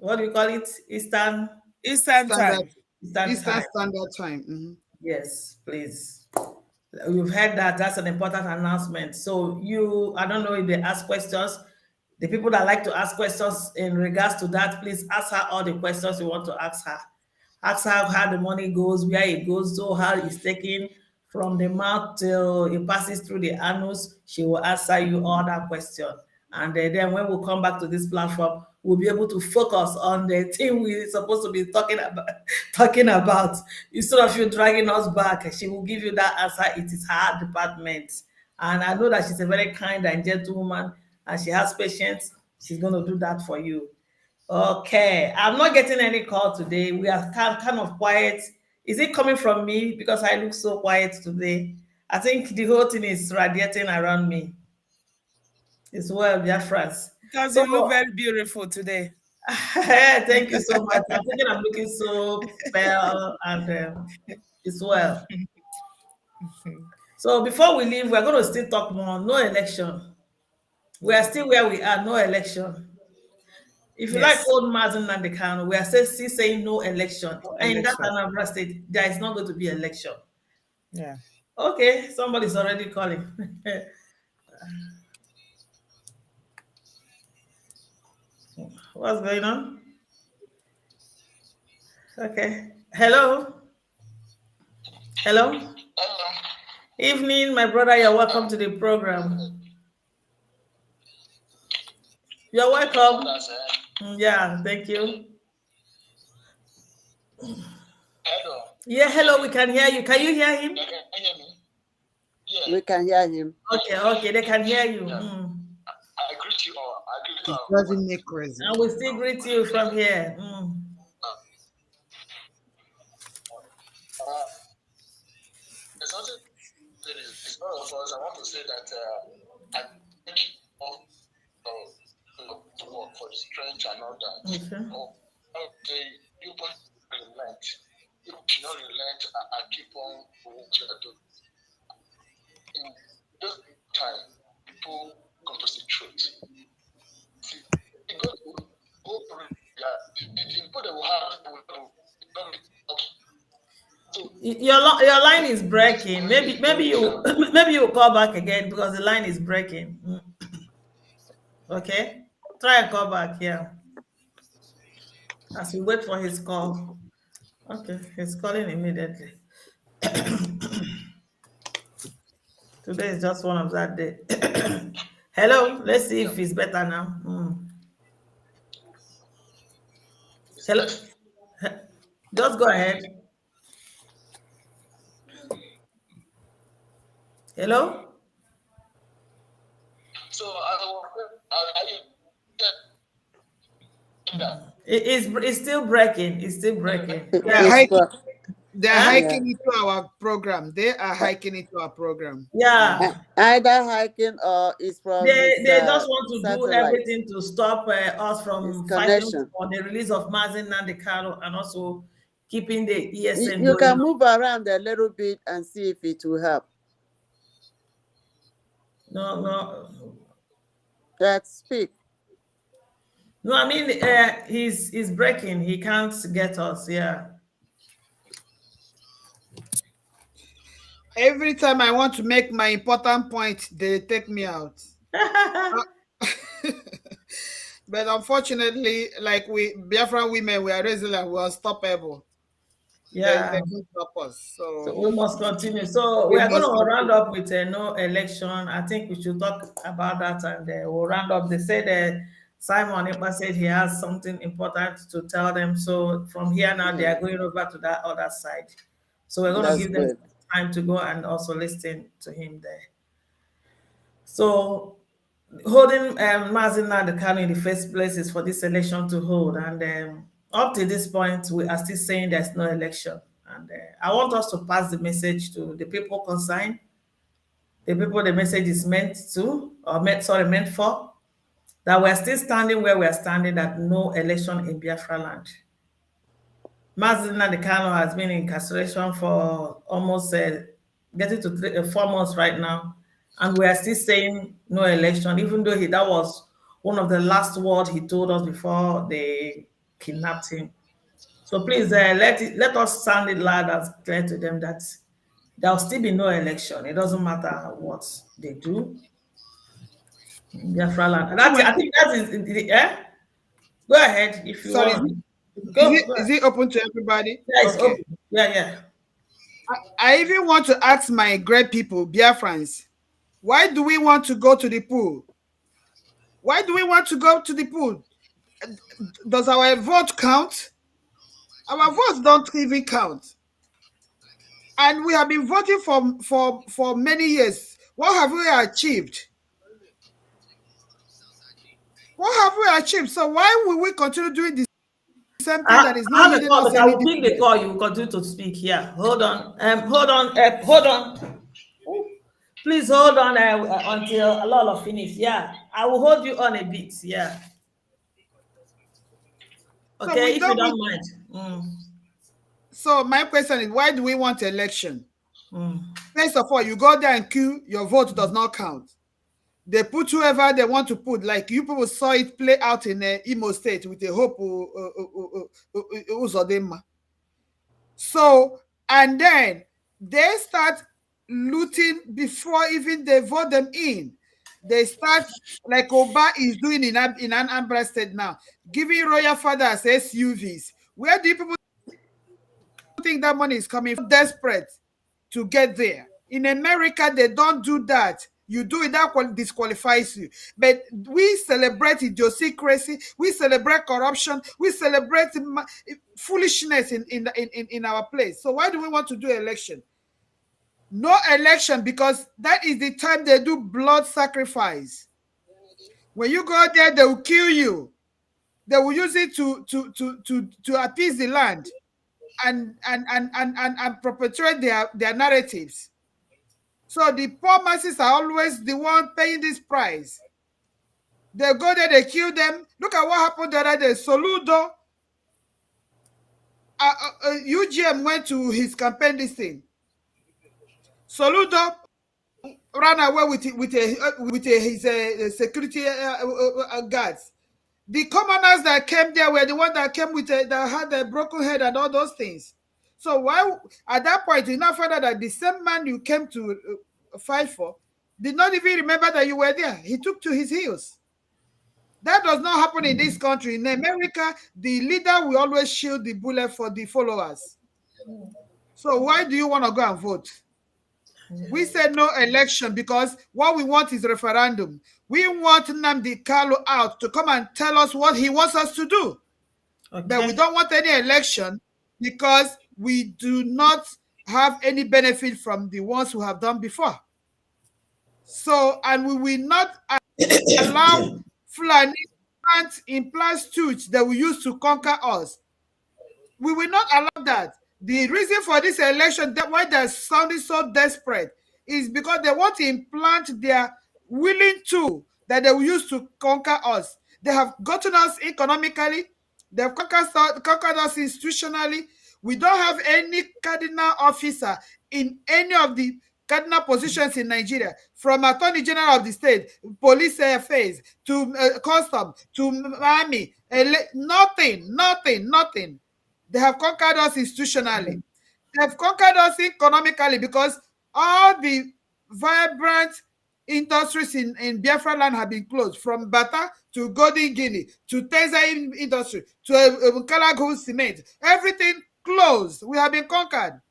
B: What do you call it? Eastern
A: time.
D: Eastern Standard Time. Mm-hmm.
B: Yes, please. You've heard that. That's an important announcement. So I don't know if they ask questions. The people that like to ask questions in regards to that, please ask her all the questions you want to ask her. Ask her how the money goes, where it goes, so how it's taken from the mouth till it passes through the anus. She will answer you all that question. And then when we come back to this platform, we'll be able to focus on the thing we're supposed to be talking about. Talking about instead of you dragging us back, she will give you that answer. It is her department, and I know that she's a very kind and gentle woman, and she has patience. She's going to do that for you. Okay, I'm not getting any call today. We are kind of quiet. Is it coming from me because I look so quiet today? I think the whole thing is radiating around me. It's well, Biafrans.
A: Because
B: So,
A: you look very beautiful today.
B: thank you so much. I'm thinking I'm looking so pale and it's well. So before we leave, we're going to still talk more. No election. We are still where we are. No election. If you like
A: Yes.
B: old Mazen and the Kano, we are still saying no election.
A: No
B: And in that
A: election.
B: Anambra state, there is not going to be election.
A: Yeah.
B: Okay, somebody's already calling. What's going on? Okay. Hello. Hello. Evening, my brother. You're welcome to the program. You're welcome. Yeah, thank you.
E: Hello.
B: Yeah, hello. We can hear you. Can you hear him?
E: Can you hear me? Yeah.
C: We can hear him.
B: Okay, they can hear you.
E: Yeah. I greet you all. I greet you
D: It
E: all.
D: doesn't make crazy.
B: And we still greet you from here.
E: There's something that is all of us. I want to say that I thank you all to work for the strength and all that.
B: Okay.
E: You both relent. You do not relent and keep on what you are doing. In this time, people come to see truth. See, it goes to go through the people that will have
B: Your line is breaking. Maybe you call back again because the line is breaking. Okay, try and call back here as we wait for his call. Okay, he's calling immediately. Today is just one of that day. Hello, let's see if it's better now. Hello, just go ahead. Hello.
E: So
B: It's still breaking. It's still breaking.
D: They're hiking into our program. They are hiking into our program.
B: Yeah.
C: Either hiking or it's from
B: They just want to do
C: satellite.
B: everything to stop us from fighting on the release of Mazen Nandekano and also keeping the ESN
C: You can
B: going.
C: move around a little bit and see if it will help.
B: No.
C: Let's speak.
B: No, I mean he's breaking. He can't get us. Yeah.
D: Every time I want to make my important point, they take me out. But unfortunately, like we Biafran women, we are resilient, we are unstoppable.
B: Yeah.
D: They can't stop us. So
B: we must continue. So we are going to round up with no election. I think we should talk about that and we'll round up. They said Simon Ipa said he has something important to tell them. So from here now, they are going over to that other side. So we're going to give them time to go and also listen to him there. So holding Mazen Nandekano in the first place is for this election to hold. And up to this point, we are still saying there's no election. And I want us to pass the message to the people concerned, the people the message is meant to, or meant for, that we're still standing where we're standing, that no election in Biafra land. Mazen Nandekano has been in incarceration for almost getting to 4 months right now. And we are still saying no election, even though that was one of the last words he told us before they kidnapped him. So please let us sound it loud and clear to them that there will still be no election. It doesn't matter what they do. Biafra land. I think that is Go ahead if you want.
D: Is it open to everybody?
B: Yeah, it's
D: Okay.
B: open. Yeah.
D: I even want to ask my great people, Biafrans, why do we want to go to the pool? Why do we want to go to the pool? Does our vote count? Our votes don't even count. And we have been voting for many years. What have we achieved? What have we achieved? So why will we continue doing the same thing that is
B: I
D: not
B: have a
D: yielding
B: call,
D: us
B: but I
D: any
B: will pick the
D: difference?
B: call. You will continue to speak. Yeah, hold on. Hold on. Ooh. Please hold on until Alala finish. Yeah, I will hold you on a bit. Yeah.
D: So
B: Okay, if you don't mind.
D: So my question is, why do we want election?
B: Mm.
D: First of all, you go there and queue, your vote does not count. They put whoever they want to put. Like you people saw it play out in Imo State with the Hope Uzodinma. So, and then they start looting before even they vote them in. They start, like Oba is doing in Anambra State now, giving royal fathers SUVs. Where do people think that money is coming from? Desperate to get there. In America, they don't do that. You do it, that disqualifies you. But we celebrate idiosyncrasy, we celebrate corruption, we celebrate foolishness in our place. So why do we want to do election? No election, because that is the time they do blood sacrifice. When you go there, they will kill you. They will use it to appease the land and perpetuate their narratives. So the poor masses are always the one paying this price. They go there, they kill them. Look at what happened the other day. Soludo, UGM went to his campaign this thing. Soludo ran away with his security guards. The commoners that came there were the ones that came with that had a broken head and all those things. So why at that point you now find out that the same man you came to fight for did not even remember that you were there. He took to his heels. That does not happen in this country. In America, the leader will always shield the bullet for the followers. So why do you want to go and vote? We said no election because what we want is referendum. We want Nnamdi Kanu out to come and tell us what he wants us to do. Okay. But we don't want any election because we do not have any benefit from the ones who have done before. So, and we will not allow Fulani implant stooge that we use to conquer us. We will not allow that. The reason for this election, that why they're sounding so desperate, is because they want to implant their willing tool that they will use to conquer us. They have gotten us economically. They have conquered us institutionally. We don't have any cardinal officer in any of the cardinal positions in Nigeria, from Attorney General of the state, police affairs, to custom, to army, nothing. They have conquered us institutionally. They have conquered us economically because all the vibrant industries in Biafra land have been closed, from Bata to Golden Guinea to Teza industry to Kalago cement. Everything closed. We have been conquered.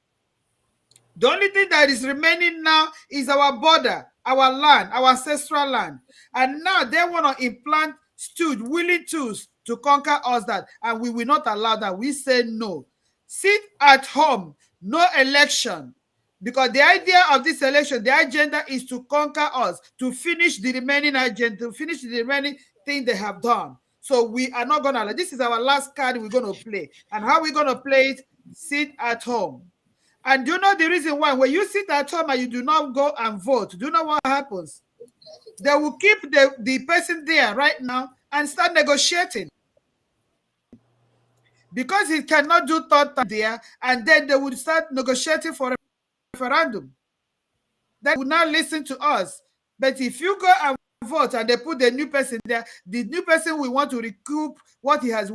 D: The only thing that is remaining now is our border, our land, our ancestral land. And now they want to implant willing tools to conquer us that, and we will not allow that. We say no. Sit at home, no election. Because the idea of this election, the agenda is to conquer us, to finish the remaining agenda, to finish the remaining thing they have done. So we are not going to, this is our last card we're going to play. And how we're going to play it? Sit at home. And do you know the reason why? When you sit at home and you do not go and vote, do you know what happens? They will keep the person there right now and start negotiating. Because he cannot do third time there, and then they would start negotiating for a referendum. They will not listen to us. But if you go and vote and they put the new person there, the new person will want to recoup what he has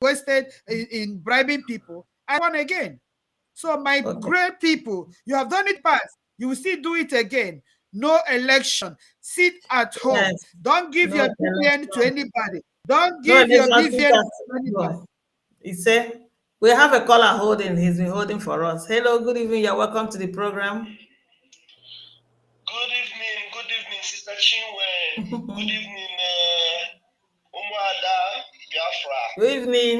D: wasted in bribing people and one again. So my great people, you have done it past. You will still do it again. No election. Sit at home. Yes. Don't give your BVN to anybody. Don't give your BVN to anybody.
B: He said, we have a caller holding. He's been holding for us. Hello, good evening. You're welcome to the program.
F: Good evening, Sister Chinwe. Good evening, Umuada, Biafra.
B: Good evening.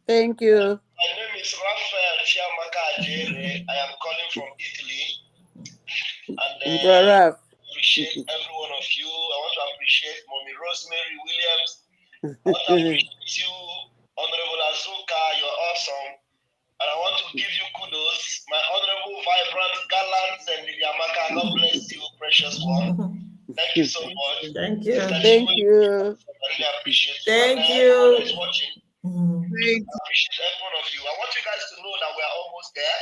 C: Thank you.
F: My name is Raphael Chiamaka Ajere. I am calling from Italy. And
C: Brother.
F: appreciate every one of you. I want to appreciate Mommy Rosemary Williams. I want to appreciate you, Honorable Azuka. You're awesome. And I want to give you kudos, my honorable, vibrant, gallant, and Yamaka. God bless you, precious one. Thank you so much.
B: Thank you.
C: Thank you.
F: I really appreciate you.
B: Thank
F: and
B: you.
F: everyone that is watching.
D: Great.
F: I appreciate every one of you. I want you guys to know that we are almost there.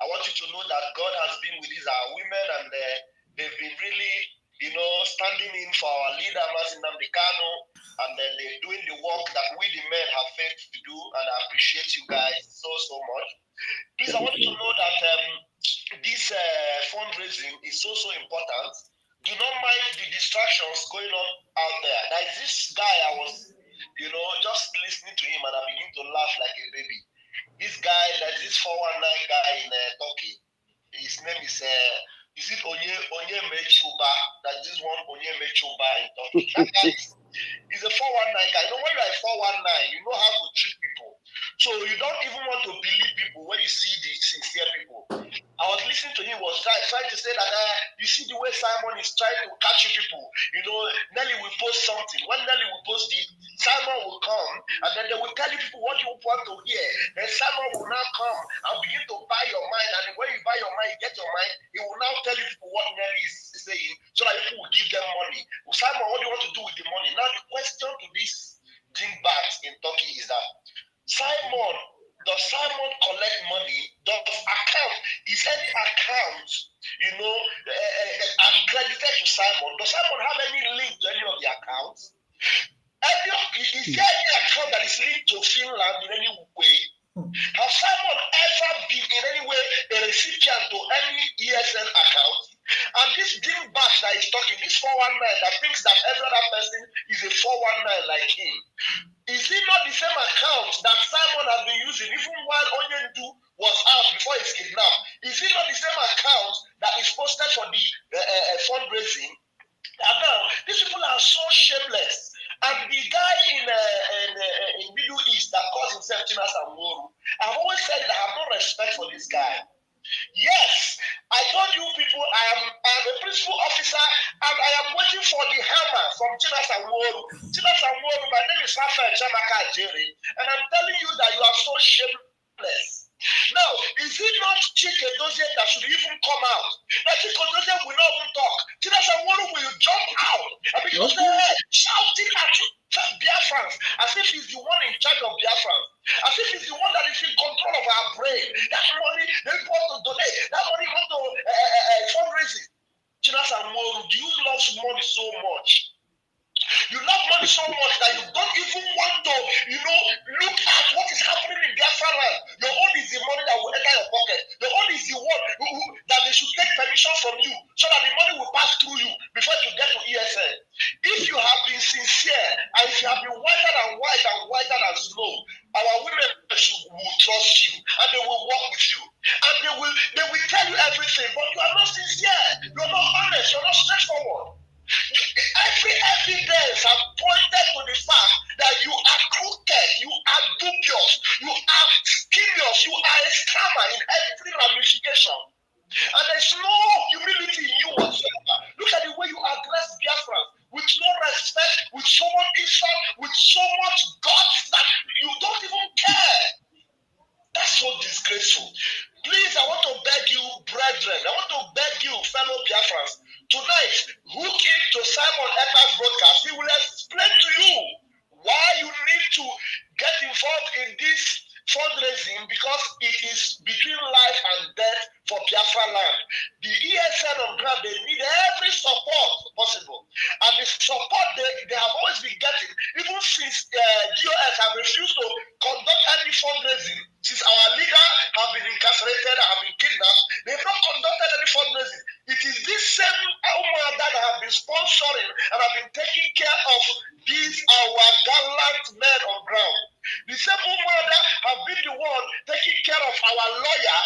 F: I want you to know that God has been with these our women, and they've been really, standing in for our leader, Mazin Namdekano, and then they're doing the work that we the men have faith to do, and I appreciate you guys so much. Please, I want you to know that this fundraising is so important. Do not mind the distractions going on out there. There is this guy I was, just listening to him, and I begin to laugh like a baby. This guy, there's this 419 guy in Turkey. His name is it Onye Mechuba? That's this one Onye Mechuba in Turkey. That guy is a 419 guy. When you are a 419, you know how to treat people. So you don't even want to believe people when you see the sincere people. I was listening to him, was trying to say that you see the way Simon is trying to catch people. Nelly will post something. When Nelly will post it, Simon will come and then they will tell you people what you want to hear. Then Simon will now come and begin to buy your mind. And when you buy your mind, you get your mind, he will now tell you people what Nelly is saying so that people will give them money. Well, Simon, what do you want to do with the money? Now the question to this dingbats in Turkey is that does Simon collect money? Is any account, accredited to Simon? Does Simon have any link to any of the accounts? Is there any account that is linked to Finland in any way? Has Simon ever been in any way a recipient to any ESN account? And this dingbat that is talking, this 419 that thinks that every other person is a 419 like him, is it not the same account that Simon has been using even while Onyendu was out before his kidnapped? Is it not the same account that is posted for the fundraising? And now, these people are so shameless. And the guy in Middle East that calls himself Chinas Amworu, I've always said that I have no respect for this guy. Yes, I told you people I am a principal officer and I am waiting for the hammer from Chinas Amworu. Chinas Amworu, my name is Raphael Chamaka Jerry, and I'm telling you that you are so shameless. Now, is it not Chike Dozie that should even come out? That Chike Dozie will not even talk. Chinas Amworu will jump out and because they're shouting at Biafrans as if he's the one in charge of Biafrans. As if he's the one that is in control of our brain. That money they want to donate. That money want to fundraising. Chinas Amworu, do you love money so much? You love money so much that you don't even want to, look at what is happening in Biafra land. Your own is the money that will enter your pocket. Your own is the one that they should take permission from you so that the money will pass through you before you get to ESN. If you have been sincere and if you have been whiter than white and whiter than snow, our women will trust you and they will work with you. And they will tell you everything, but you are not sincere. You are not honest. You are not straightforward. Every evidence have pointed to the fact that you are crooked, you are dubious, you are schemous, you are a scammer in every ramification. And there's no humility in you whatsoever. Look at the way you address Biafra with no respect, with so much insult, with so much guts that you don't even care. That's so disgraceful. Please, I want to beg you, brethren, I want to beg you, fellow Biafrans, tonight, hook into Simon Ekpa's broadcast. He will explain to you why you need to get involved in this fundraising because it is between life and death for Biafra land. The ESN on ground, they need every support possible. And the support they have always been getting, even since GOS have refused to conduct any fundraising, since our leader have been incarcerated, have been kidnapped, they have not conducted any fundraising. It is this same Umuada that have been sponsoring and have been taking care of these our gallant men on ground. The same Umuada our lawyer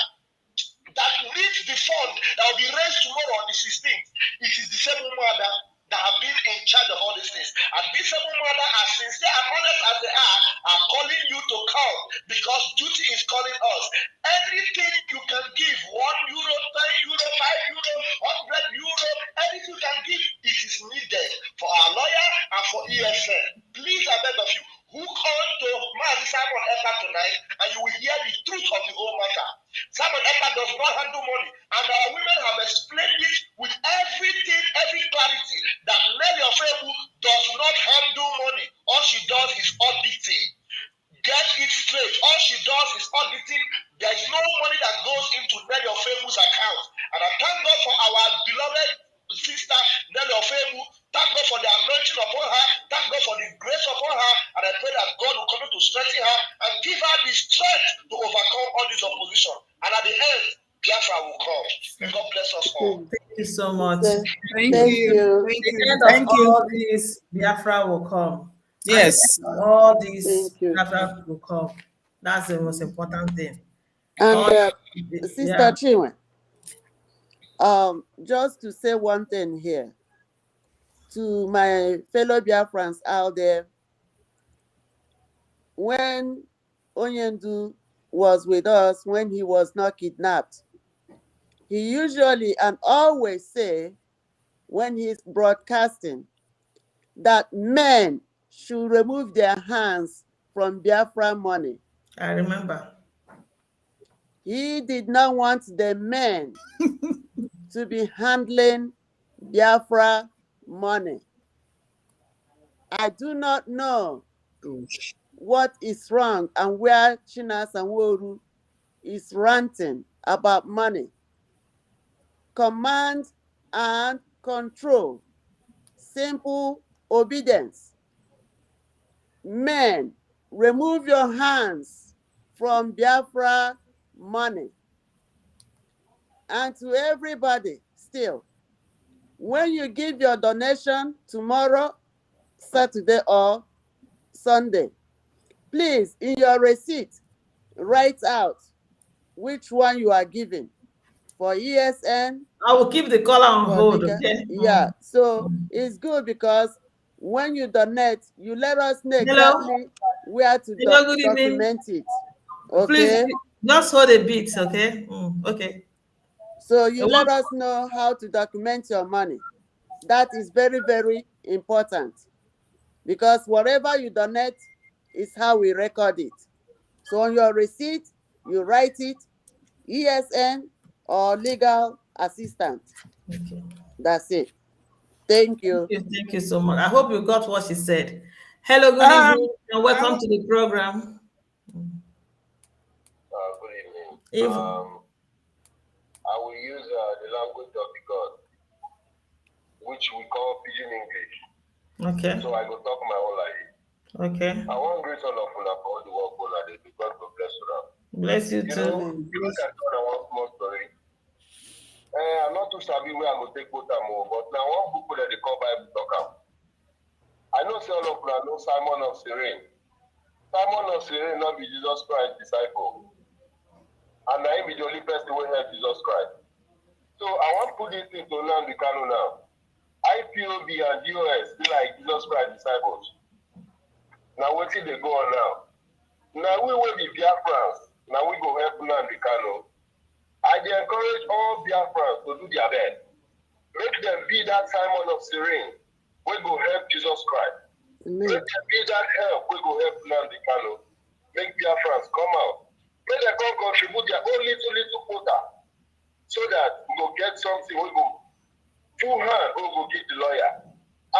F: that needs the fund that will be raised tomorrow on the 16th. It is the same Umuada that have been in charge of all these things. And this same Umuada, as sincere and honest as they are calling you to come because duty is calling us. Anything you can give, €1, €10, €5, €100, anything you can give, it is needed for our lawyer and for ESN. Please, I beg of you, hook on to Mazi Simon Ekpa tonight and you will hear the truth of the whole matter. Simon Ekpa does not handle money, and our women have explained it with everything, every clarity, that Nelly Ofebu does not handle money. All she does is auditing. Get it straight. All she does is auditing. There is no money that goes into Nelly Ofebu's account. And I thank God for our beloved sister Nelly Ofebu. Thank God for the anointing upon her. Thank God for the grace upon her. And I pray that God will continue to strengthen her and give her the strength to overcome all this opposition. And at the end, Biafra will come. God bless us all.
B: Thank you so much.
D: Thank
C: Thank
D: you.
C: you.
D: Thank
B: The
D: you.
B: end
A: Thank
B: of
A: you.
B: all this, Biafra will come.
A: Yes.
B: At the end of all this,
C: Thank you.
B: Biafra will come. That's the most important thing.
C: And Sister
B: Yeah.
C: Chinwe, just to say one thing here to my fellow Biafrans out there, when Onyendu was with us, when he was not kidnapped, he usually and always say, when he's broadcasting, that men should remove their hands from Biafra money.
B: I remember.
C: He did not want the men to be handling Biafra money. I do not know what is wrong and where Chinas and Woru is ranting about money. Command and control. Simple obedience. Men, remove your hands from Biafra money. And to everybody still, when you give your donation tomorrow, Saturday or Sunday, please, in your receipt, write out which one you are giving for ESN.
B: I will keep the color on hold.
C: Legal.
B: Okay.
C: Yeah, so it's good because when you donate, you let us know exactly where to
B: Hello, good evening.
C: document it. Okay.
B: Please just hold a bit, okay? Okay.
C: So you let us know how to document your money. That is very, very important because whatever you donate is how we record it. So on your receipt, you write it, ESN or legal assistant.
B: Okay.
C: That's it. Thank you.
B: Thank you so much. I hope you got what she said. Hello, good evening, and welcome to the program.
F: Good evening.
B: Evening.
F: I will use the language of the God, which we call Pidgin English.
B: Okay.
F: So I will talk my whole life.
B: Okay.
F: I want great all of you for all the work they do. God bless you.
B: Bless you
F: You
B: too.
F: know, look at one small story. I'm not too savvy where I'm going to take both them more, but now one book that they call Bible talk out. I know all of you know Simon of Cyrene. Simon of Cyrene not be Jesus Christ's disciple. And I be the only person who helped Jesus Christ. So I want to put this into Nnamdi Kanu now. IPOB and DOS be like Jesus Christ's disciples. Now what till they go on now? Now we will be Biafrans. Now we go help Nnamdi Kanu. I encourage all Biafrans to do their best. Make them be that Simon of Cyrene. We go help Jesus Christ.
C: Amen.
F: Make them be that help. We go help Nnamdi Kanu. Make Biafrans come out. Make them come contribute their own little quota. So that we go get something. We go full hand. We go get the lawyer.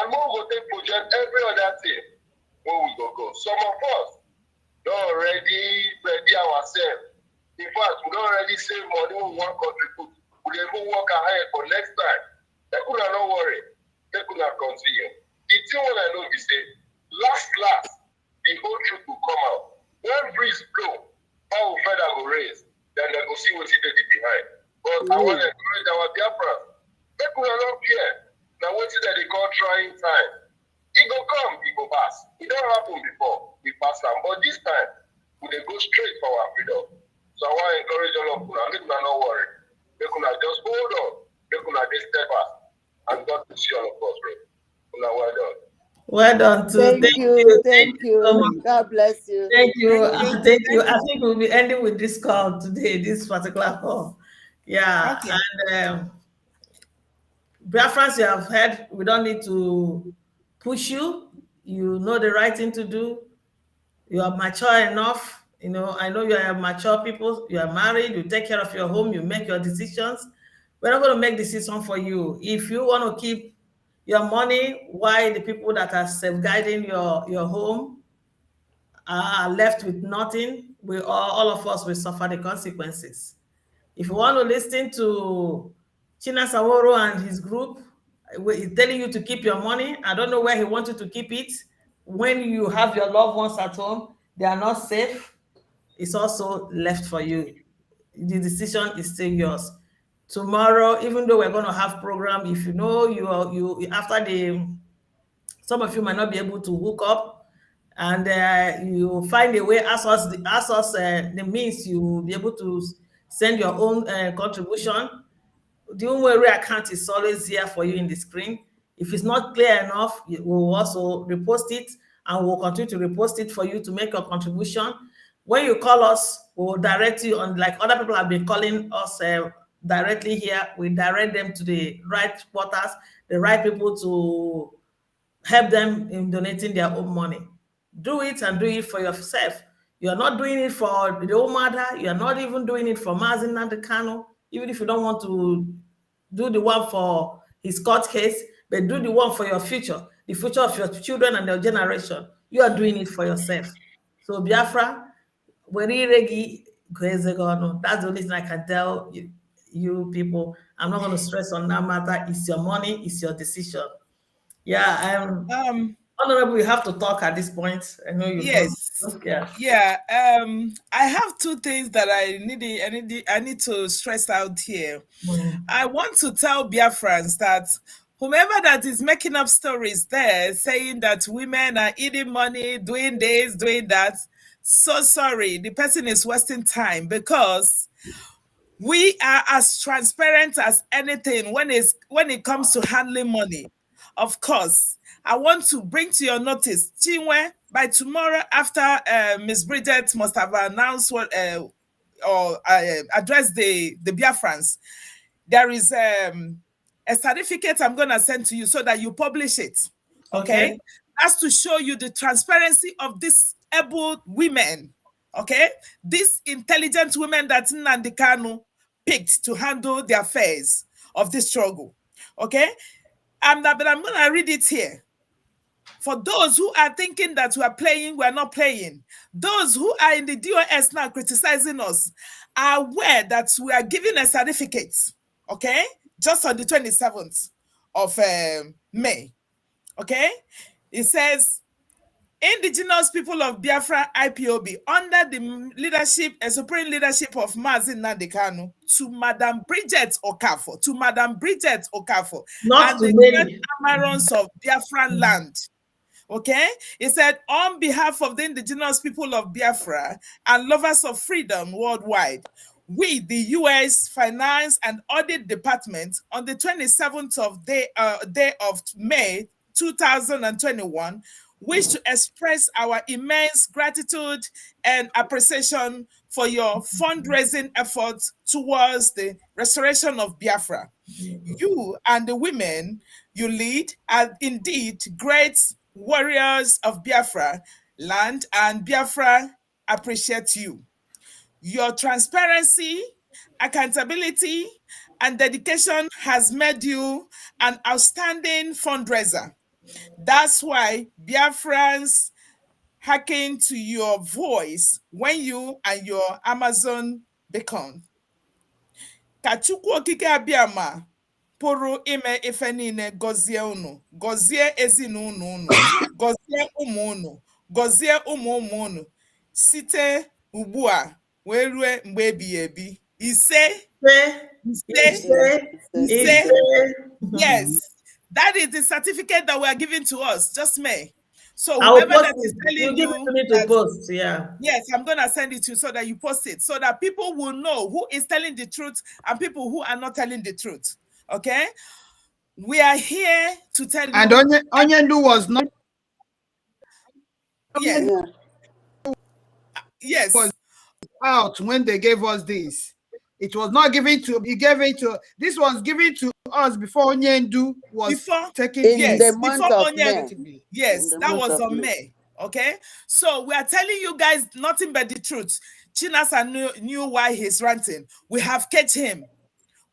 F: And we go take project every other thing. When we go. Some of us don't already ready ourselves. In fact, we don't already save money we want to contribute. We even work ahead for next time. They could not worry. They could not continue. The thing what I know is that last, the whole truth will come out. When breeze blow, how feather will raise, then they will see what they did behind. But I want to encourage our Biafrans. They could not care. Now what is that they call trying time? It go come, it go pass. It don't happen before we pass them. But this time, we go straight for our freedom. So I want to encourage all of you. Make una not worry. Make una just hold on. Make una just step up. And God will see all of us, bro. Una well done.
B: Well done, too.
C: Thank you. Thank
B: so much.
C: you. God bless you.
B: Thank you.
A: Thank
B: You. I think we'll be ending with this call today, this particular call. Yeah.
A: Okay.
B: And Biafrans, you have heard, we don't need to push you. You know the right thing to do. You are mature enough. You know, I know you are mature people. You are married. You take care of your home. You make your decisions. We're not going to make decisions for you. If you want to keep your money, why the people that are safeguarding your home are left with nothing, all of us will suffer the consequences. If you want to listen to China Saworo and his group, he's telling you to keep your money. I don't know where he wants you to keep it. When you have your loved ones at home, they are not safe. It's also left for you. The decision is still yours. Tomorrow, even though we're going to have program, if you know you after the, some of you might not be able to hook up, and you find a way, ask us the means you will be able to send your own contribution. The Unwary account is always here for you in the screen. If it's not clear enough, we'll also repost it, and we'll continue to repost it for you to make your contribution. When you call us, we'll direct you on, like other people have been calling us directly here. We direct them to the right portals, the right people to help them in donating their own money. Do it, and do it for yourself. You're not doing it for the Umuada. You're not even doing it for Mazi Nnamdi Kanu. Even if you don't want to do the one for his court case, but do the one for your future, the future of your children and your generation. You are doing it for yourself. So Biafra, that's the only thing I can tell you people. I'm not going to stress on that matter. It's your money, it's your decision. Yeah, Honorable, we have to talk at this point. I know you.
A: Yes. Yeah. I have two things that I need to stress out here. I want to tell Biafrans that whomever that is making up stories there saying that women are eating money, doing this, doing that, so sorry, the person is wasting time, because we are as transparent as anything when it comes to handling money. Of course, I want to bring to your notice, Chinwe, by tomorrow, after Miss Bridget must have announced what or addressed the Biafrans, there is a certificate I'm going to send to you so that you publish it. Okay? That's to show you the transparency of these able women. Okay? These intelligent women that Nnamdi Kanu picked to handle the affairs of this struggle. Okay? But I'm going to read it here. For those who are thinking that we are playing, we are not playing. Those who are in the DOS now criticizing us are aware that we are giving a certificate, okay, just on the 27th of May, okay? It says, indigenous people of Biafra IPOB, under the leadership and supreme leadership of Mazi Nnamdi Kanu, to Madam Bridget Okafor,
B: not
A: and
B: to
A: the grand
B: many
A: amarants of Biafran land. Okay, he said, on behalf of the indigenous people of Biafra and lovers of freedom worldwide, we, the U.S. Finance and Audit Department, on the 27th of day of May 2021, wish to express our immense gratitude and appreciation for your fundraising efforts towards the restoration of Biafra. You and the women you lead are indeed great warriors of Biafra land, and Biafra appreciate you. Your transparency, accountability, and dedication has made you an outstanding fundraiser. That's why Biafrans hearken to your voice when you and your Amazon beacon. Ka Chukwu Okike Abịama pụrụ ime ife niile gọzie unu, gọzie ezinụlọ unu, gọzie ụmụ unu, gọzie ụmụ ụmụ unu, site ugbu a wee rue mgbe ebighị ebi. Ise. Yes, that is the certificate that we are giving to us, just May. So
B: I will
A: whoever
B: post
A: that is
B: it.
A: telling
B: You give it
A: you
B: to me to
A: that,
B: post. Yeah.
A: yes, I'm gonna send it to you so that you post it, so that people will know who is telling the truth and people who are not telling the truth. Okay, we are here to tell you.
D: And Onyendu was not.
A: Yes,
C: Yeah.
A: yes.
D: Was out when they gave us this. It was not given to. He gave it to. This was given to us before Onyendu was
A: Before,
D: taken.
C: In
A: yes,
C: the
A: before
C: month of
A: Onye,
C: May. In
A: yes,
C: the
A: that
C: month
A: was
C: of
A: on
C: May.
A: May. Okay, so we are telling you guys nothing but the truth. Chinasa knew why he's ranting. We have catch him.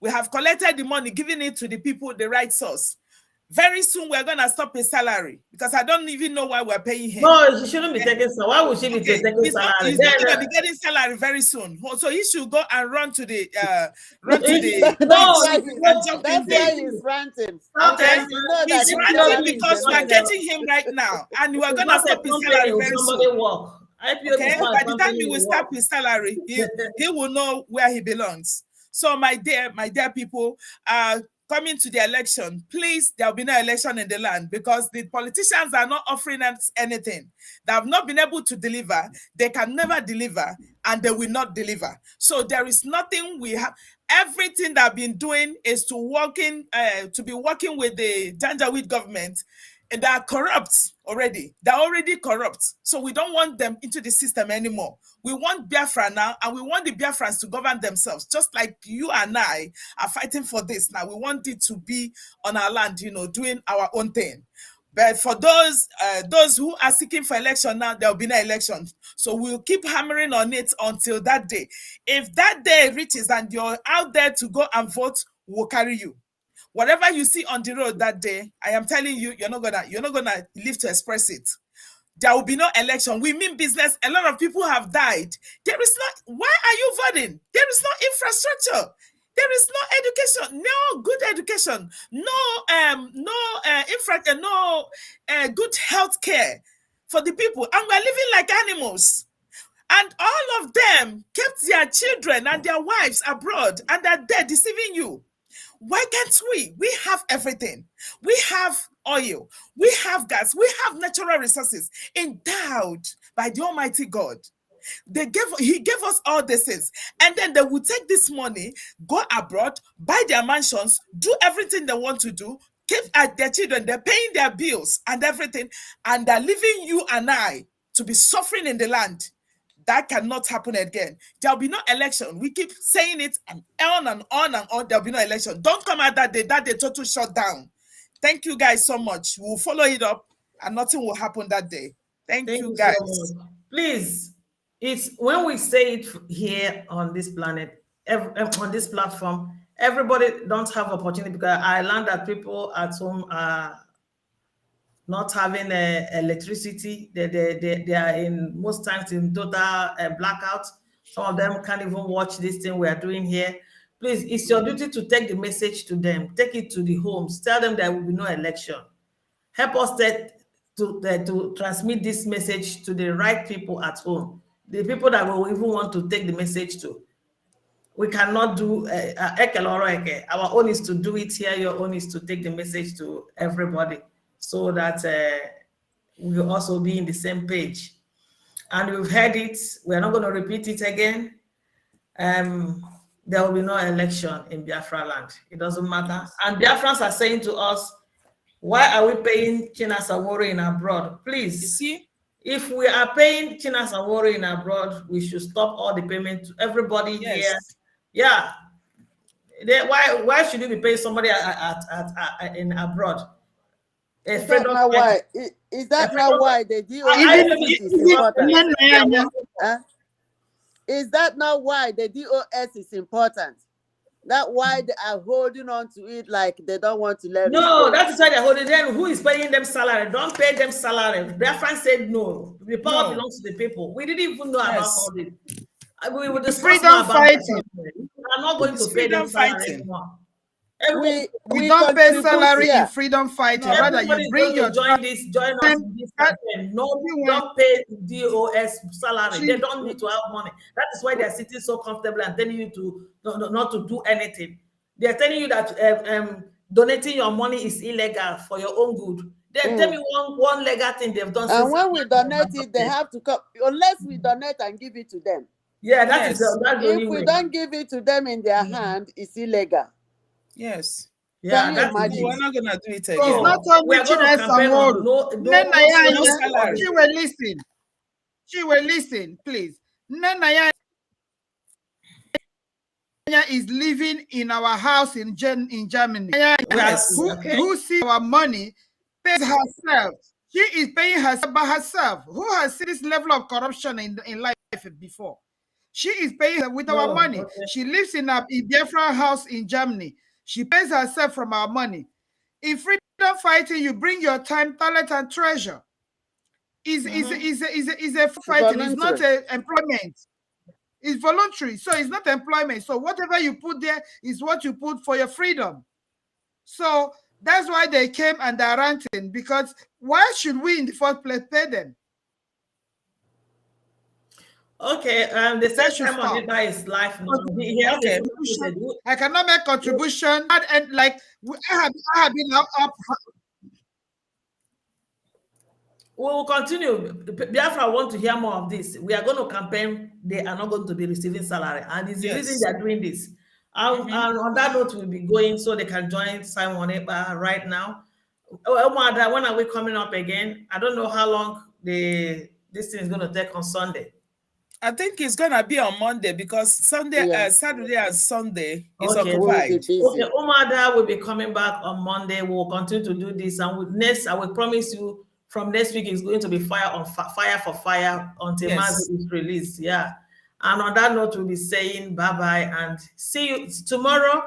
A: We have collected the money, giving it to the people, the right source. Very soon we're gonna stop his salary because I don't even know why we're paying him.
B: No, she shouldn't be taking salary. Why would she be taking salary?
A: He's not gonna be getting salary very soon. So he should go and run to the
B: no,
A: beach and jump in
C: That's
A: there.
C: why he's ranting.
A: Okay,
C: Because you know that
A: he's
C: the
A: ranting
C: salary is
A: because we are
C: enough.
A: catching him right now, and we are
B: It's
A: gonna
B: not a
A: stop his
B: company.
A: salary very
B: Somebody
A: soon.
B: work. IPO
A: Okay,
B: is not
A: by
B: a
A: the time
B: company.
A: he will stop his salary, he will know where he belongs. So my dear people, coming to the election, please, there will be no election in the land because the politicians are not offering us anything. They have not been able to deliver. They can never deliver, and they will not deliver. So there is nothing we have. Everything that I've been doing is to be working with the Janjaweed government. And they are corrupt already. They're already corrupt. So we don't want them into the system anymore. We want Biafra now, and we want the Biafrans to govern themselves, just like you and I are fighting for this now. We want it to be on our land, doing our own thing. But for those who are seeking for election now, there will be no election. So we'll keep hammering on it until that day. If that day reaches and you're out there to go and vote, we'll carry you. Whatever you see on the road that day, I am telling you, you're not gonna live to express it. There will be no election. We mean business. A lot of people have died. There is not. Why are you voting? There is no infrastructure. There is no education. No good education. No good health care for the people, and we're living like animals. And all of them kept their children and their wives abroad, and they're there deceiving you. Why can't we? We have everything. We have oil. We have gas. We have natural resources endowed by the Almighty God. He gave us all these things. And then they will take this money, go abroad, buy their mansions, do everything they want to do, keep at their children, they're paying their bills and everything, and they're leaving you and I to be suffering in the land. That cannot happen again. There'll be no election. We keep saying it and on and on and on. There'll be no election. Don't come out that day total shutdown. Thank you guys so much. We'll follow it up and nothing will happen that day. Thank you guys.
B: So much. Please, it's when we say it here on this planet, on this platform, everybody don't have opportunity because I learned that people at home are not having electricity. They are in most times in total blackout. Some of them can't even watch this thing we are doing here. Please, it's your duty to take the message to them. Take it to the homes. Tell them there will be no election. Help us to transmit this message to the right people at home, the people that will even want to take the message to. We cannot do our own is to do it here. Your own is to take the message to everybody, so that we'll also be in the same page. And we've heard it. We're not going to repeat it again. There will be no election in Biafra land. It doesn't matter. And Biafrans are saying to us, why are we paying China Sawori in abroad? Please,
A: you see,
B: if we are paying China Sawori in abroad, we should stop all the payment to everybody here. Yeah. Why should you be paying somebody in abroad?
C: Is that not why? Is that not why the DOS is important? Is that not why the DOS is important? That's why they are holding on to it like they don't want to let
B: No, that is why they're holding them. Who is paying them salary? Don't pay them salary. Biafran said no. The power belongs to the people. We didn't even know about all this. We will discuss
D: freedom fighting.
B: I'm not going to pay them salary anymore.
D: We don't pay salary in freedom fighting.
B: No,
D: rather, you bring your
B: join us in this campaign. No, don't pay DOS salary. They don't need to have money. That is why they are sitting so comfortable and telling you to not to do anything. They are telling you that donating your money is illegal for your own good. Tell me one legal thing they've done.
C: And when we donate it, they have to come, unless we donate and give it to them.
B: Yeah, that's the only
C: If we
B: way.
C: don't give it to them in their hand, it's illegal.
A: Yes.
B: Yeah,
C: Can you imagine?
A: We're not gonna do it
D: So
A: again.
D: it's not only
B: we are going to campaign on no
A: salary.
D: She will listen. She will listen, please. Nana is living in our house in Germany.
A: Yes.
D: Who sees our money pays herself. She is paying herself by herself. Who has seen this level of corruption in life before? She is paying with our money.
B: Okay.
D: She lives in a Biafran house in Germany. She pays herself from our money. In freedom fighting, you bring your time, talent, and treasure. Is a fighting. It's not employment. It's voluntary, so it's not employment. So whatever you put there is what you put for your freedom. So that's why they came and they're ranting, because why should we in the first place pay them?
B: Okay, the same time on it is life.
D: Okay. I cannot make contribution, and like I have been up.
B: We will continue. Biafra want to hear more of this. We are going to campaign. They are not going to be receiving salary, and it's the reason they are doing this. And on that note, we'll be going so they can join Simon Eba right now. Umuada, when are we coming up again? I don't know how long this thing is going to take on Sunday.
A: I think it's gonna be on Monday because Saturday and Sunday is occupied.
B: Okay, Umuada will be coming back on Monday. We'll continue to do this, and next, I will promise you, from next week is going to be fire for fire until Mazi is released. Yeah, and on that note, we'll be saying bye-bye and see you tomorrow.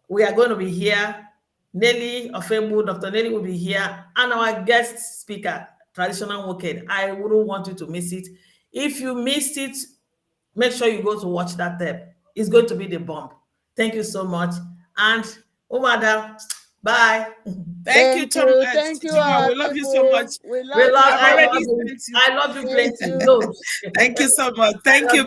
B: We are going to be here. Nelly Ofebu, Dr. Nelly will be here, and our guest speaker, Traditional Wicked. I wouldn't want you to miss it. If you missed it, make sure you go to watch that tape. It's going to be the bomb. Thank you so much. And Umuada, bye.
A: Thank you, Tom.
C: Thank you.
A: We love you so much.
C: We love
B: you.
C: I
B: love you plenty.
A: Thank you so much. Thank you.